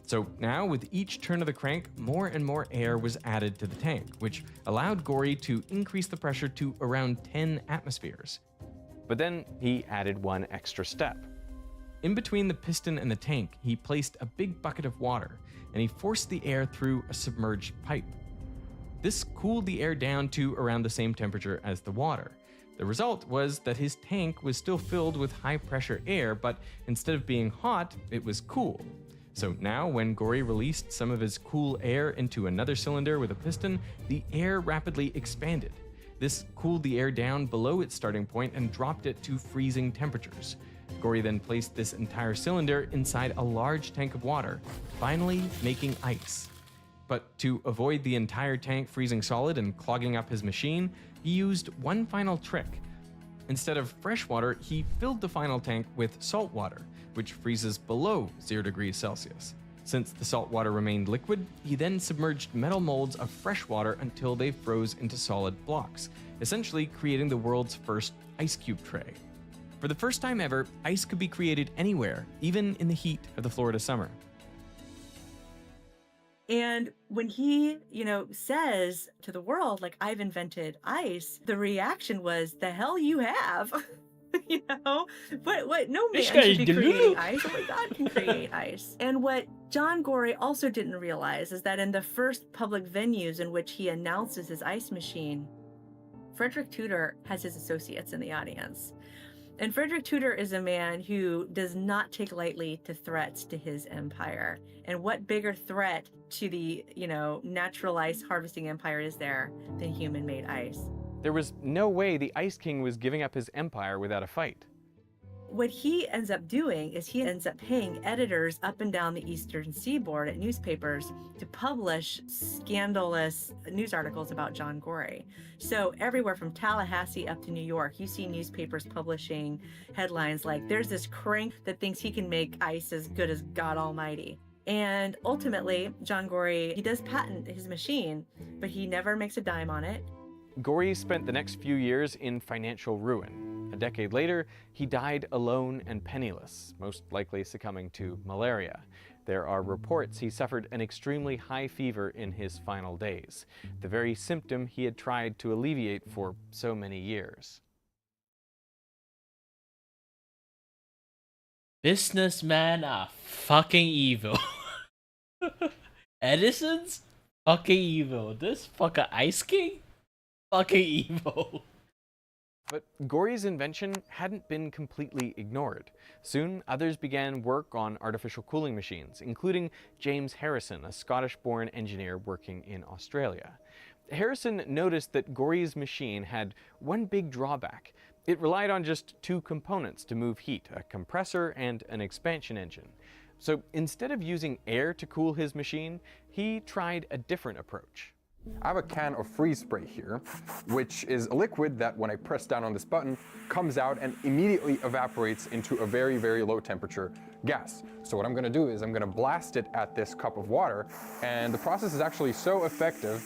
So now, with each turn of the crank, more and more air was added to the tank, which allowed Gory to increase the pressure to around 10 atmospheres. But then he added one extra step. In between the piston and the tank, he placed a big bucket of water, and he forced the air through a submerged pipe. This cooled the air down to around the same temperature as the water. The result was that his tank was still filled with high-pressure air, but instead of being hot, it was cool. So now, when Gory released some of his cool air into another cylinder with a piston, the air rapidly expanded. This cooled the air down below its starting point and dropped it to freezing temperatures. Gory then placed this entire cylinder inside a large tank of water, finally making ice. But to avoid the entire tank freezing solid and clogging up his machine, he used one final trick. Instead of fresh water, he filled the final tank with salt water, which freezes below 0 degrees Celsius. Since the salt water remained liquid, he then submerged metal molds of fresh water until they froze into solid blocks, essentially creating the world's first ice cube tray. For the first time ever, ice could be created anywhere, even in the heat of the Florida summer. And when he, says to the world, like, I've invented ice, the reaction was, the hell you have. What, no man should be creating ice. Only God can create ice. And what John Gory also didn't realize is that in the first public venues in which he announces his ice machine, Frederick Tudor has his associates in the audience. And Frederick Tudor is a man who does not take lightly to threats to his empire. And what bigger threat to the, natural ice harvesting empire is there than human-made ice? There was no way the Ice King was giving up his empire without a fight. What he ends up doing is he ends up paying editors up and down the eastern seaboard at newspapers to publish scandalous news articles about John Gory. So everywhere from Tallahassee up to New York, you see newspapers publishing headlines like, there's this crank that thinks he can make ice as good as God Almighty. And ultimately, John Gory, he does patent his machine, but he never makes a dime on it. Gory spent the next few years in financial ruin. A decade later, he died alone and penniless, most likely succumbing to malaria. There are reports he suffered an extremely high fever in his final days, the very symptom he had tried to alleviate for so many years. Businessmen are fucking evil. Edison's fucking evil. This fucking Ice King? Fucking evil. But Gory's invention hadn't been completely ignored. Soon, others began work on artificial cooling machines, including James Harrison, a Scottish-born engineer working in Australia. Harrison noticed that Gory's machine had one big drawback. It relied on just two components to move heat, a compressor and an expansion engine. So instead of using air to cool his machine, he tried a different approach. I have a can of freeze spray here, which is a liquid that when I press down on this button, comes out and immediately evaporates into a very, very low temperature gas. So what I'm gonna do is I'm gonna blast it at this cup of water, and the process is actually so effective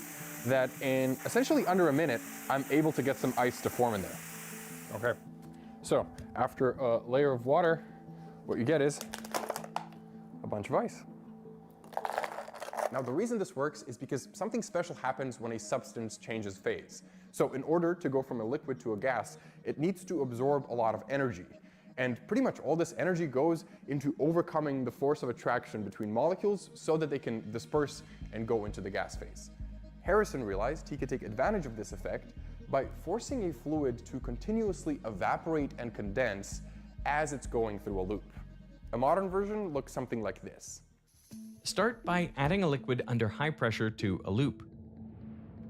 that in essentially under a minute, I'm able to get some ice to form in there. Okay, so after a layer of water, what you get is a bunch of ice. Now, the reason this works is because something special happens when a substance changes phase. So in order to go from a liquid to a gas, it needs to absorb a lot of energy. And pretty much all this energy goes into overcoming the force of attraction between molecules so that they can disperse and go into the gas phase. Harrison realized he could take advantage of this effect by forcing a fluid to continuously evaporate and condense as it's going through a loop. A modern version looks something like this. Start by adding a liquid under high pressure to a loop.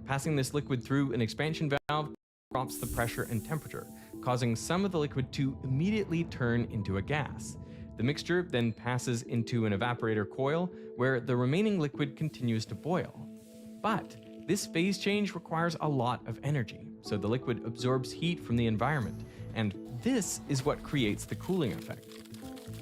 Passing this liquid through an expansion valve drops the pressure and temperature, causing some of the liquid to immediately turn into a gas. The mixture then passes into an evaporator coil where the remaining liquid continues to boil. But this phase change requires a lot of energy, so the liquid absorbs heat from the environment, and this is what creates the cooling effect.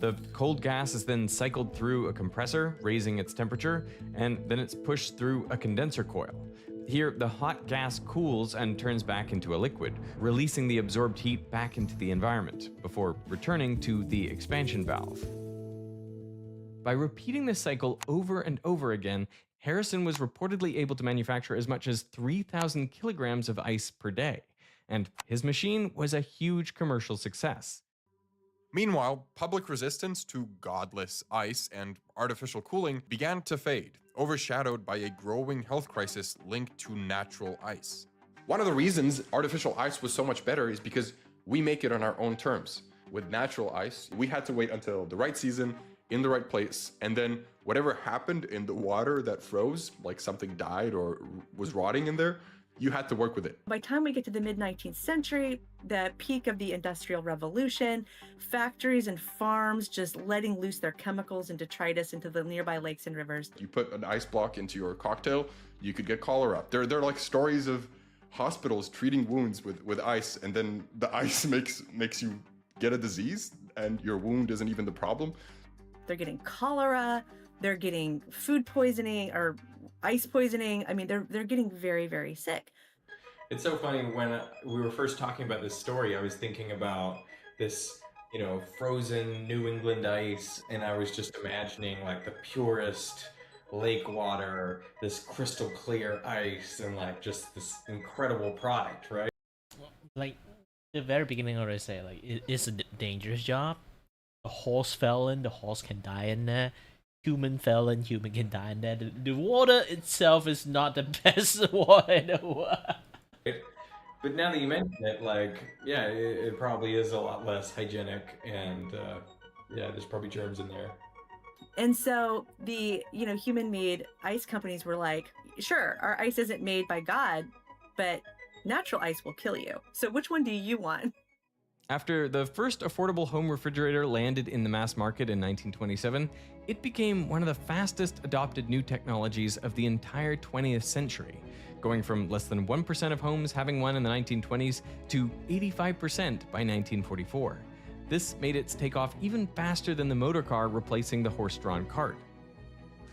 The cold gas is then cycled through a compressor, raising its temperature, and then it's pushed through a condenser coil. Here, the hot gas cools and turns back into a liquid, releasing the absorbed heat back into the environment, before returning to the expansion valve. By repeating this cycle over and over again, Harrison was reportedly able to manufacture as much as 3,000 kilograms of ice per day, and his machine was a huge commercial success. Meanwhile, public resistance to godless ice and artificial cooling began to fade, overshadowed by a growing health crisis linked to natural ice. One of the reasons artificial ice was so much better is because we make it on our own terms. With natural ice, we had to wait until the right season, in the right place, and then whatever happened in the water that froze, like something died or was rotting in there, you had to work with it. By the time we get to the mid-19th century, the peak of the Industrial Revolution, factories and farms just letting loose their chemicals and detritus into the nearby lakes and rivers. You put an ice block into your cocktail, you could get cholera. There are like stories of hospitals treating wounds with ice, and then the ice makes you get a disease, and your wound isn't even the problem. They're getting cholera, they're getting food poisoning or ice poisoning. I mean, they're getting very, very sick. It's so funny, when we were first talking about this story, I was thinking about this, frozen New England ice, and I was just imagining like the purest lake water, this crystal clear ice, and like just this incredible product, right? Like the very beginning, I already say, like it's a dangerous job. The horse fell in, the horse can die in there. Human fell in, human can die in there. The water itself is not the best water in the world. But now that you mention it, it probably is a lot less hygienic, and there's probably germs in there. And so the, human-made ice companies were like, sure, our ice isn't made by God, but natural ice will kill you. So which one do you want? After the first affordable home refrigerator landed in the mass market in 1927, it became one of the fastest adopted new technologies of the entire 20th century, going from less than 1% of homes having one in the 1920s to 85% by 1944. This made its takeoff even faster than the motor car replacing the horse-drawn cart.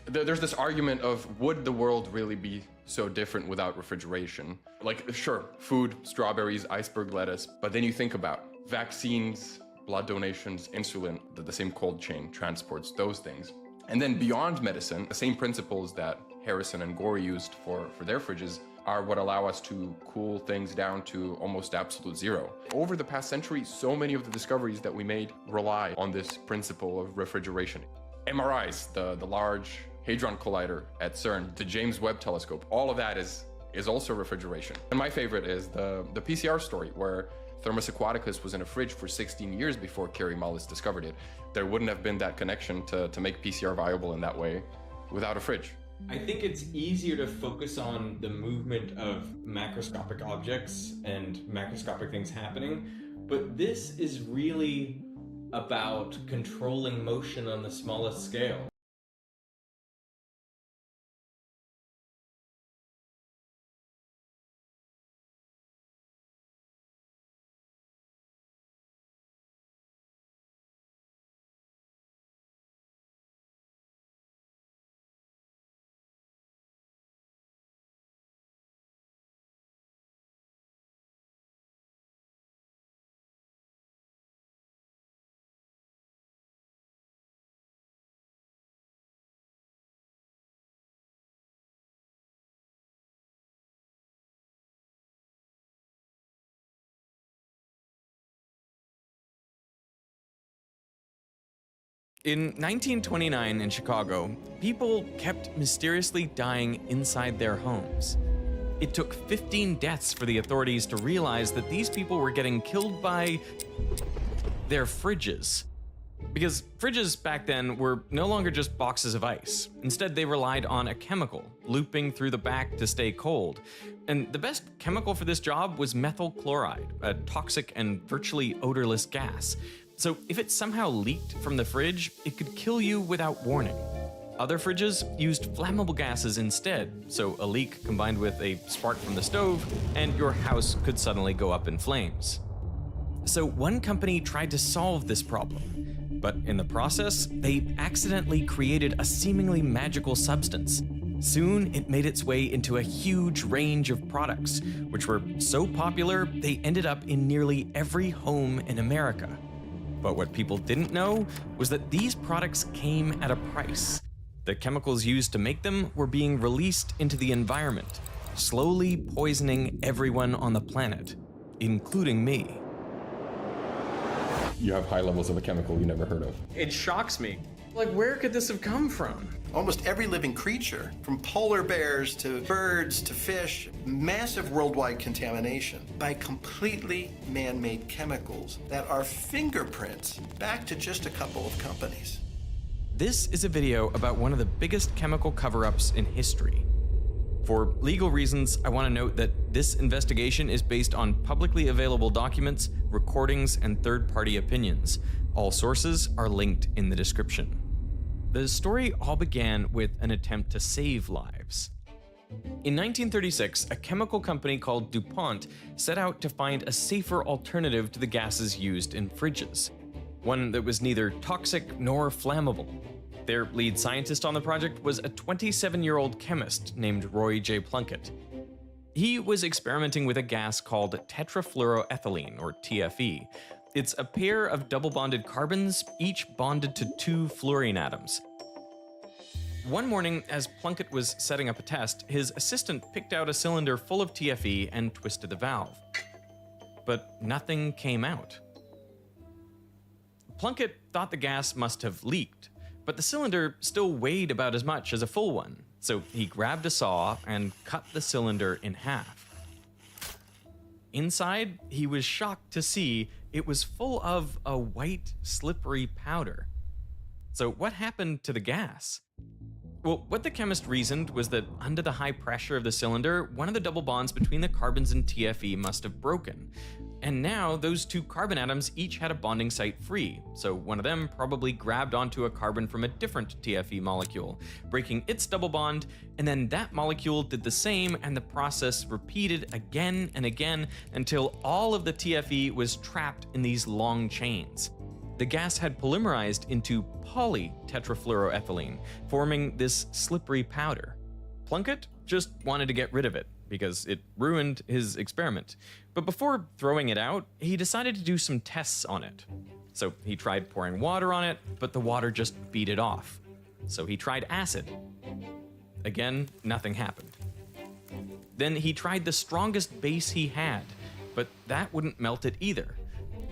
There's this argument of, would the world really be so different without refrigeration? Like, sure, food, strawberries, iceberg lettuce, but then you think about vaccines, blood donations, insulin, the same cold chain transports those things. And then beyond medicine, the same principles that Harrison and Gore used for their fridges are what allow us to cool things down to almost absolute zero. Over the past century, so many of the discoveries that we made rely on this principle of refrigeration. MRIs, the Large Hadron Collider at CERN, the James Webb Telescope, all of that is also refrigeration. And my favorite is the PCR story, where Thermus Aquaticus was in a fridge for 16 years before Kary Mullis discovered it. There wouldn't have been that connection to make PCR viable in that way without a fridge. I think it's easier to focus on the movement of macroscopic objects and macroscopic things happening, but this is really about controlling motion on the smallest scale. In 1929 in Chicago, people kept mysteriously dying inside their homes. It took 15 deaths for the authorities to realize that these people were getting killed by They're fridges. Because fridges back then were no longer just boxes of ice. Instead, they relied on a chemical, looping through the back to stay cold. And the best chemical for this job was methyl chloride, a toxic and virtually odorless gas. So if it somehow leaked from the fridge, it could kill you without warning. Other fridges used flammable gases instead, so a leak combined with a spark from the stove, and your house could suddenly go up in flames. So one company tried to solve this problem, but in the process, they accidentally created a seemingly magical substance. Soon, it made its way into a huge range of products, which were so popular, they ended up in nearly every home in America. But what people didn't know was that these products came at a price. The chemicals used to make them were being released into the environment, slowly poisoning everyone on the planet, including me. You have high levels of a chemical you never heard of. It shocks me. Like, where could this have come from? Almost every living creature, from polar bears to birds to fish, massive worldwide contamination by completely man-made chemicals that are fingerprints back to just a couple of companies. This is a video about one of the biggest chemical cover-ups in history. For legal reasons, I want to note that this investigation is based on publicly available documents, recordings, and third-party opinions. All sources are linked in the description. The story all began with an attempt to save lives. In 1936, a chemical company called DuPont set out to find a safer alternative to the gases used in fridges, one that was neither toxic nor flammable. Their lead scientist on the project was a 27-year-old chemist named Roy J. Plunkett. He was experimenting with a gas called tetrafluoroethylene, or TFE. It's a pair of double-bonded carbons, each bonded to 2 fluorine atoms. One morning, as Plunkett was setting up a test, his assistant picked out a cylinder full of TFE and twisted the valve. But nothing came out. Plunkett thought the gas must have leaked, but the cylinder still weighed about as much as a full one, so he grabbed a saw and cut the cylinder in half. Inside, he was shocked to see it was full of a white, slippery powder. So what happened to the gas? Well, what the chemist reasoned was that under the high pressure of the cylinder, one of the double bonds between the carbons in TFE must have broken. And now those 2 carbon atoms each had a bonding site free, so one of them probably grabbed onto a carbon from a different TFE molecule, breaking its double bond, and then that molecule did the same, and the process repeated again and again until all of the TFE was trapped in these long chains. The gas had polymerized into polytetrafluoroethylene, forming this slippery powder. Plunkett just wanted to get rid of it, because it ruined his experiment. But before throwing it out, he decided to do some tests on it. So he tried pouring water on it, but the water just beat it off. So he tried acid. Again, nothing happened. Then he tried the strongest base he had, but that wouldn't melt it either.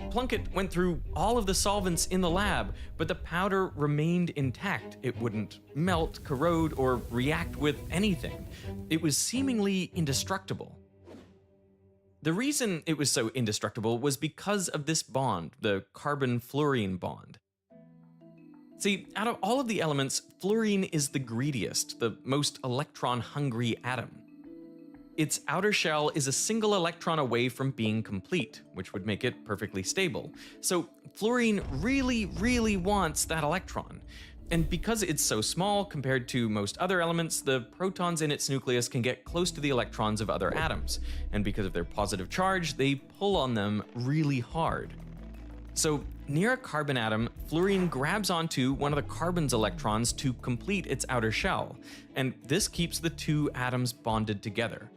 Plunkett went through all of the solvents in the lab, but the powder remained intact. It wouldn't melt, corrode, or react with anything. It was seemingly indestructible. The reason it was so indestructible was because of this bond, the carbon-fluorine bond. See, out of all of the elements, fluorine is the greediest, the most electron-hungry atom. Its outer shell is a single electron away from being complete, which would make it perfectly stable. So fluorine really, really wants that electron. And because it's so small compared to most other elements, the protons in its nucleus can get close to the electrons of other atoms. And because of their positive charge, they pull on them really hard. So near a carbon atom, fluorine grabs onto one of the carbon's electrons to complete its outer shell. And this keeps the 2 atoms bonded together.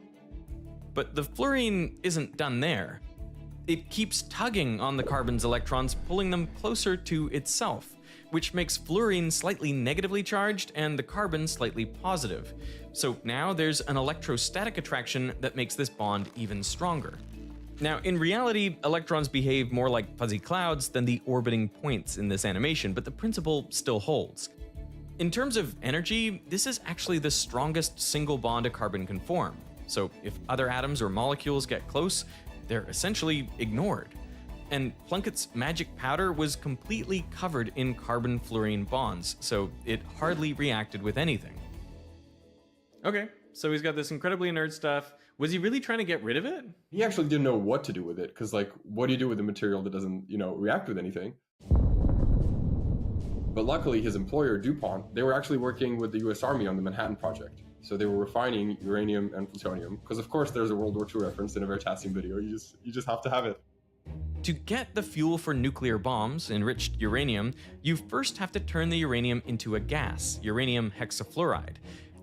But the fluorine isn't done there. It keeps tugging on the carbon's electrons, pulling them closer to itself, which makes fluorine slightly negatively charged and the carbon slightly positive. So now there's an electrostatic attraction that makes this bond even stronger. Now, in reality, electrons behave more like fuzzy clouds than the orbiting points in this animation, but the principle still holds. In terms of energy, this is actually the strongest single bond a carbon can form. So if other atoms or molecules get close, they're essentially ignored. and Plunkett's magic powder was completely covered in carbon-fluorine bonds, so it hardly reacted with anything. Okay, so he's got this incredibly nerd stuff. Was he really trying to get rid of it? He actually didn't know what to do with it, because, like, what do you do with a material that doesn't, react with anything? But luckily, his employer, DuPont, they were actually working with the US Army on the Manhattan Project. So they were refining uranium and plutonium, because of course there's a World War II reference in a Veritasium video. You just have to have it. To get the fuel for nuclear bombs, enriched uranium, you first have to turn the uranium into a gas, uranium hexafluoride.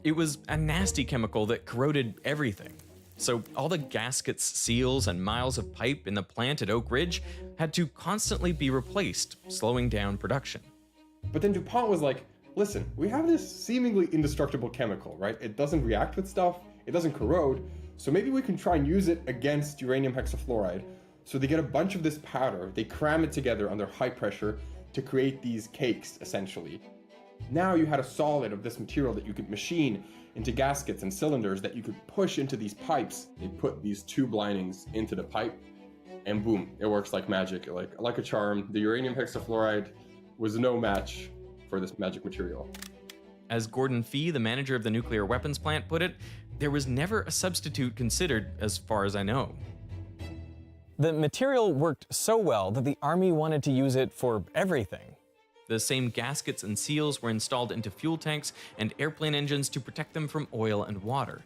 It was a nasty chemical that corroded everything. So all the gaskets, seals, and miles of pipe in the plant at Oak Ridge had to constantly be replaced, slowing down production. But then DuPont was like, listen, we have this seemingly indestructible chemical, right? It doesn't react with stuff, it doesn't corrode, so maybe we can try and use it against uranium hexafluoride. So they get a bunch of this powder, they cram it together under high pressure to create these cakes, essentially. Now you had a solid of this material that you could machine into gaskets and cylinders that you could push into these pipes. They put these tube linings into the pipe, and boom, it works like magic, like a charm. The uranium hexafluoride was no match for this magic material. As Gordon Fee, the manager of the nuclear weapons plant, put it, there was never a substitute considered, as far as I know. The material worked so well that the Army wanted to use it for everything. The same gaskets and seals were installed into fuel tanks and airplane engines to protect them from oil and water.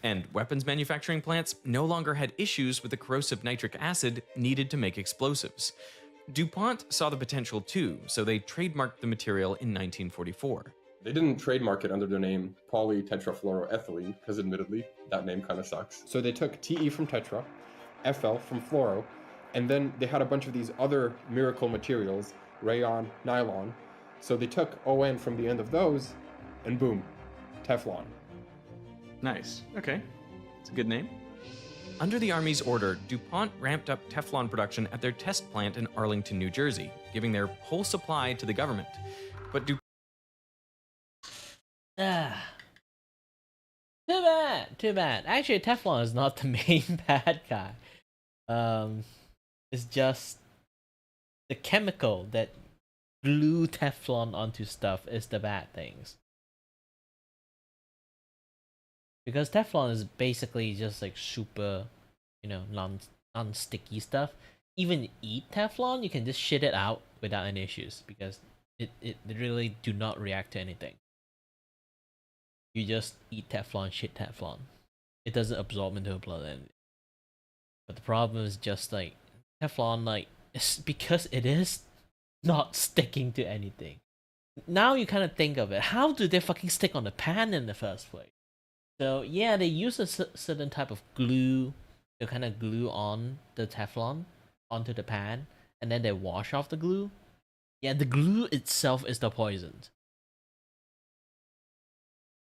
And weapons manufacturing plants no longer had issues with the corrosive nitric acid needed to make explosives. DuPont saw the potential too, so they trademarked the material in 1944. They didn't trademark it under the name polytetrafluoroethylene, because admittedly, that name kind of sucks. So they took TE from tetra, FL from fluoro, and then they had a bunch of these other miracle materials, rayon, nylon. So they took ON from the end of those, and boom, Teflon. Nice. Okay. It's a good name. Under the Army's order, DuPont ramped up Teflon production at their test plant in Arlington, New Jersey, giving their whole supply to the government. But Too bad. Actually, Teflon is not the main bad guy. It's just the chemical that glue Teflon onto stuff is the bad things. Because Teflon is basically just like super, non-sticky stuff. Even eat Teflon, you can just shit it out without any issues because it really do not react to anything. You just eat Teflon, shit Teflon. It doesn't absorb into the blood. But the problem is just like Teflon, it's because it is not sticking to anything. Now you kind of think of it, how do they fucking stick on the pan in the first place? So yeah, they use a certain type of glue to kind of glue on the Teflon onto the pan, and then they wash off the glue. Yeah, the glue itself is the poison.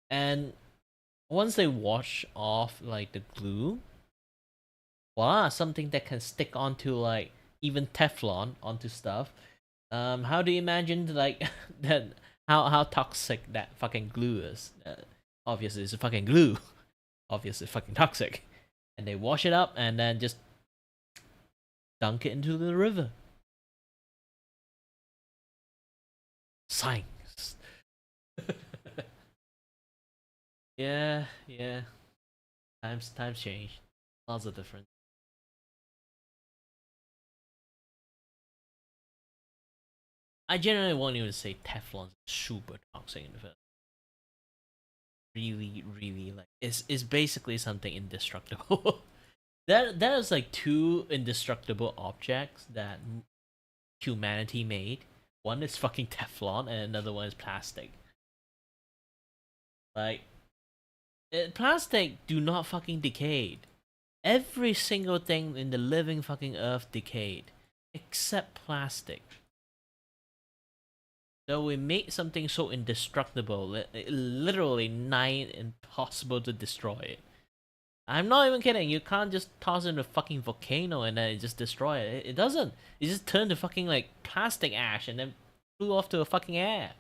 And once they wash off the glue, voila, something that can stick onto even Teflon onto stuff. How do you imagine that how toxic that fucking glue is? Obviously it's a fucking glue. Obviously it's fucking toxic. And they wash it up and then just dunk it into the river. Science. Yeah. Times change. Lots of different. I generally won't even say Teflon's super toxic in the first. Really, it's basically something indestructible. that is two indestructible objects that humanity made. One is fucking Teflon, and another one is plastic. Plastic do not fucking decay. Every single thing in the living fucking earth decayed, except plastic. So we made something so indestructible, literally nigh impossible to destroy it. I'm not even kidding. You can't just toss it in a fucking volcano and then it just destroy it. It doesn't. It just turned to fucking plastic ash and then flew off to the fucking air.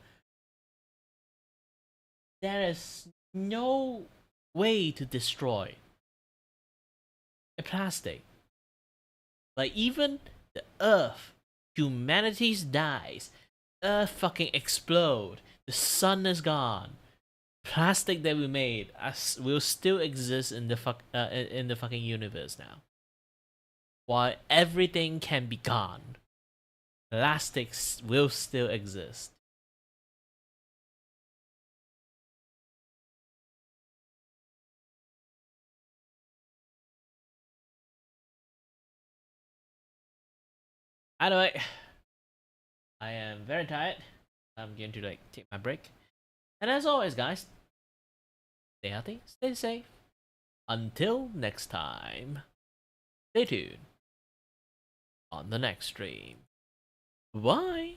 There is no way to destroy a plastic. Even the Earth, humanity's dies, Earth fucking explode, the sun is gone, plastic that we made will still exist in the fucking universe now. While everything can be gone, plastics will still exist. Anyway, I am very tired. I'm going to take my break. And as always, guys, stay healthy, stay safe. Until next time, stay tuned on the next stream. Bye.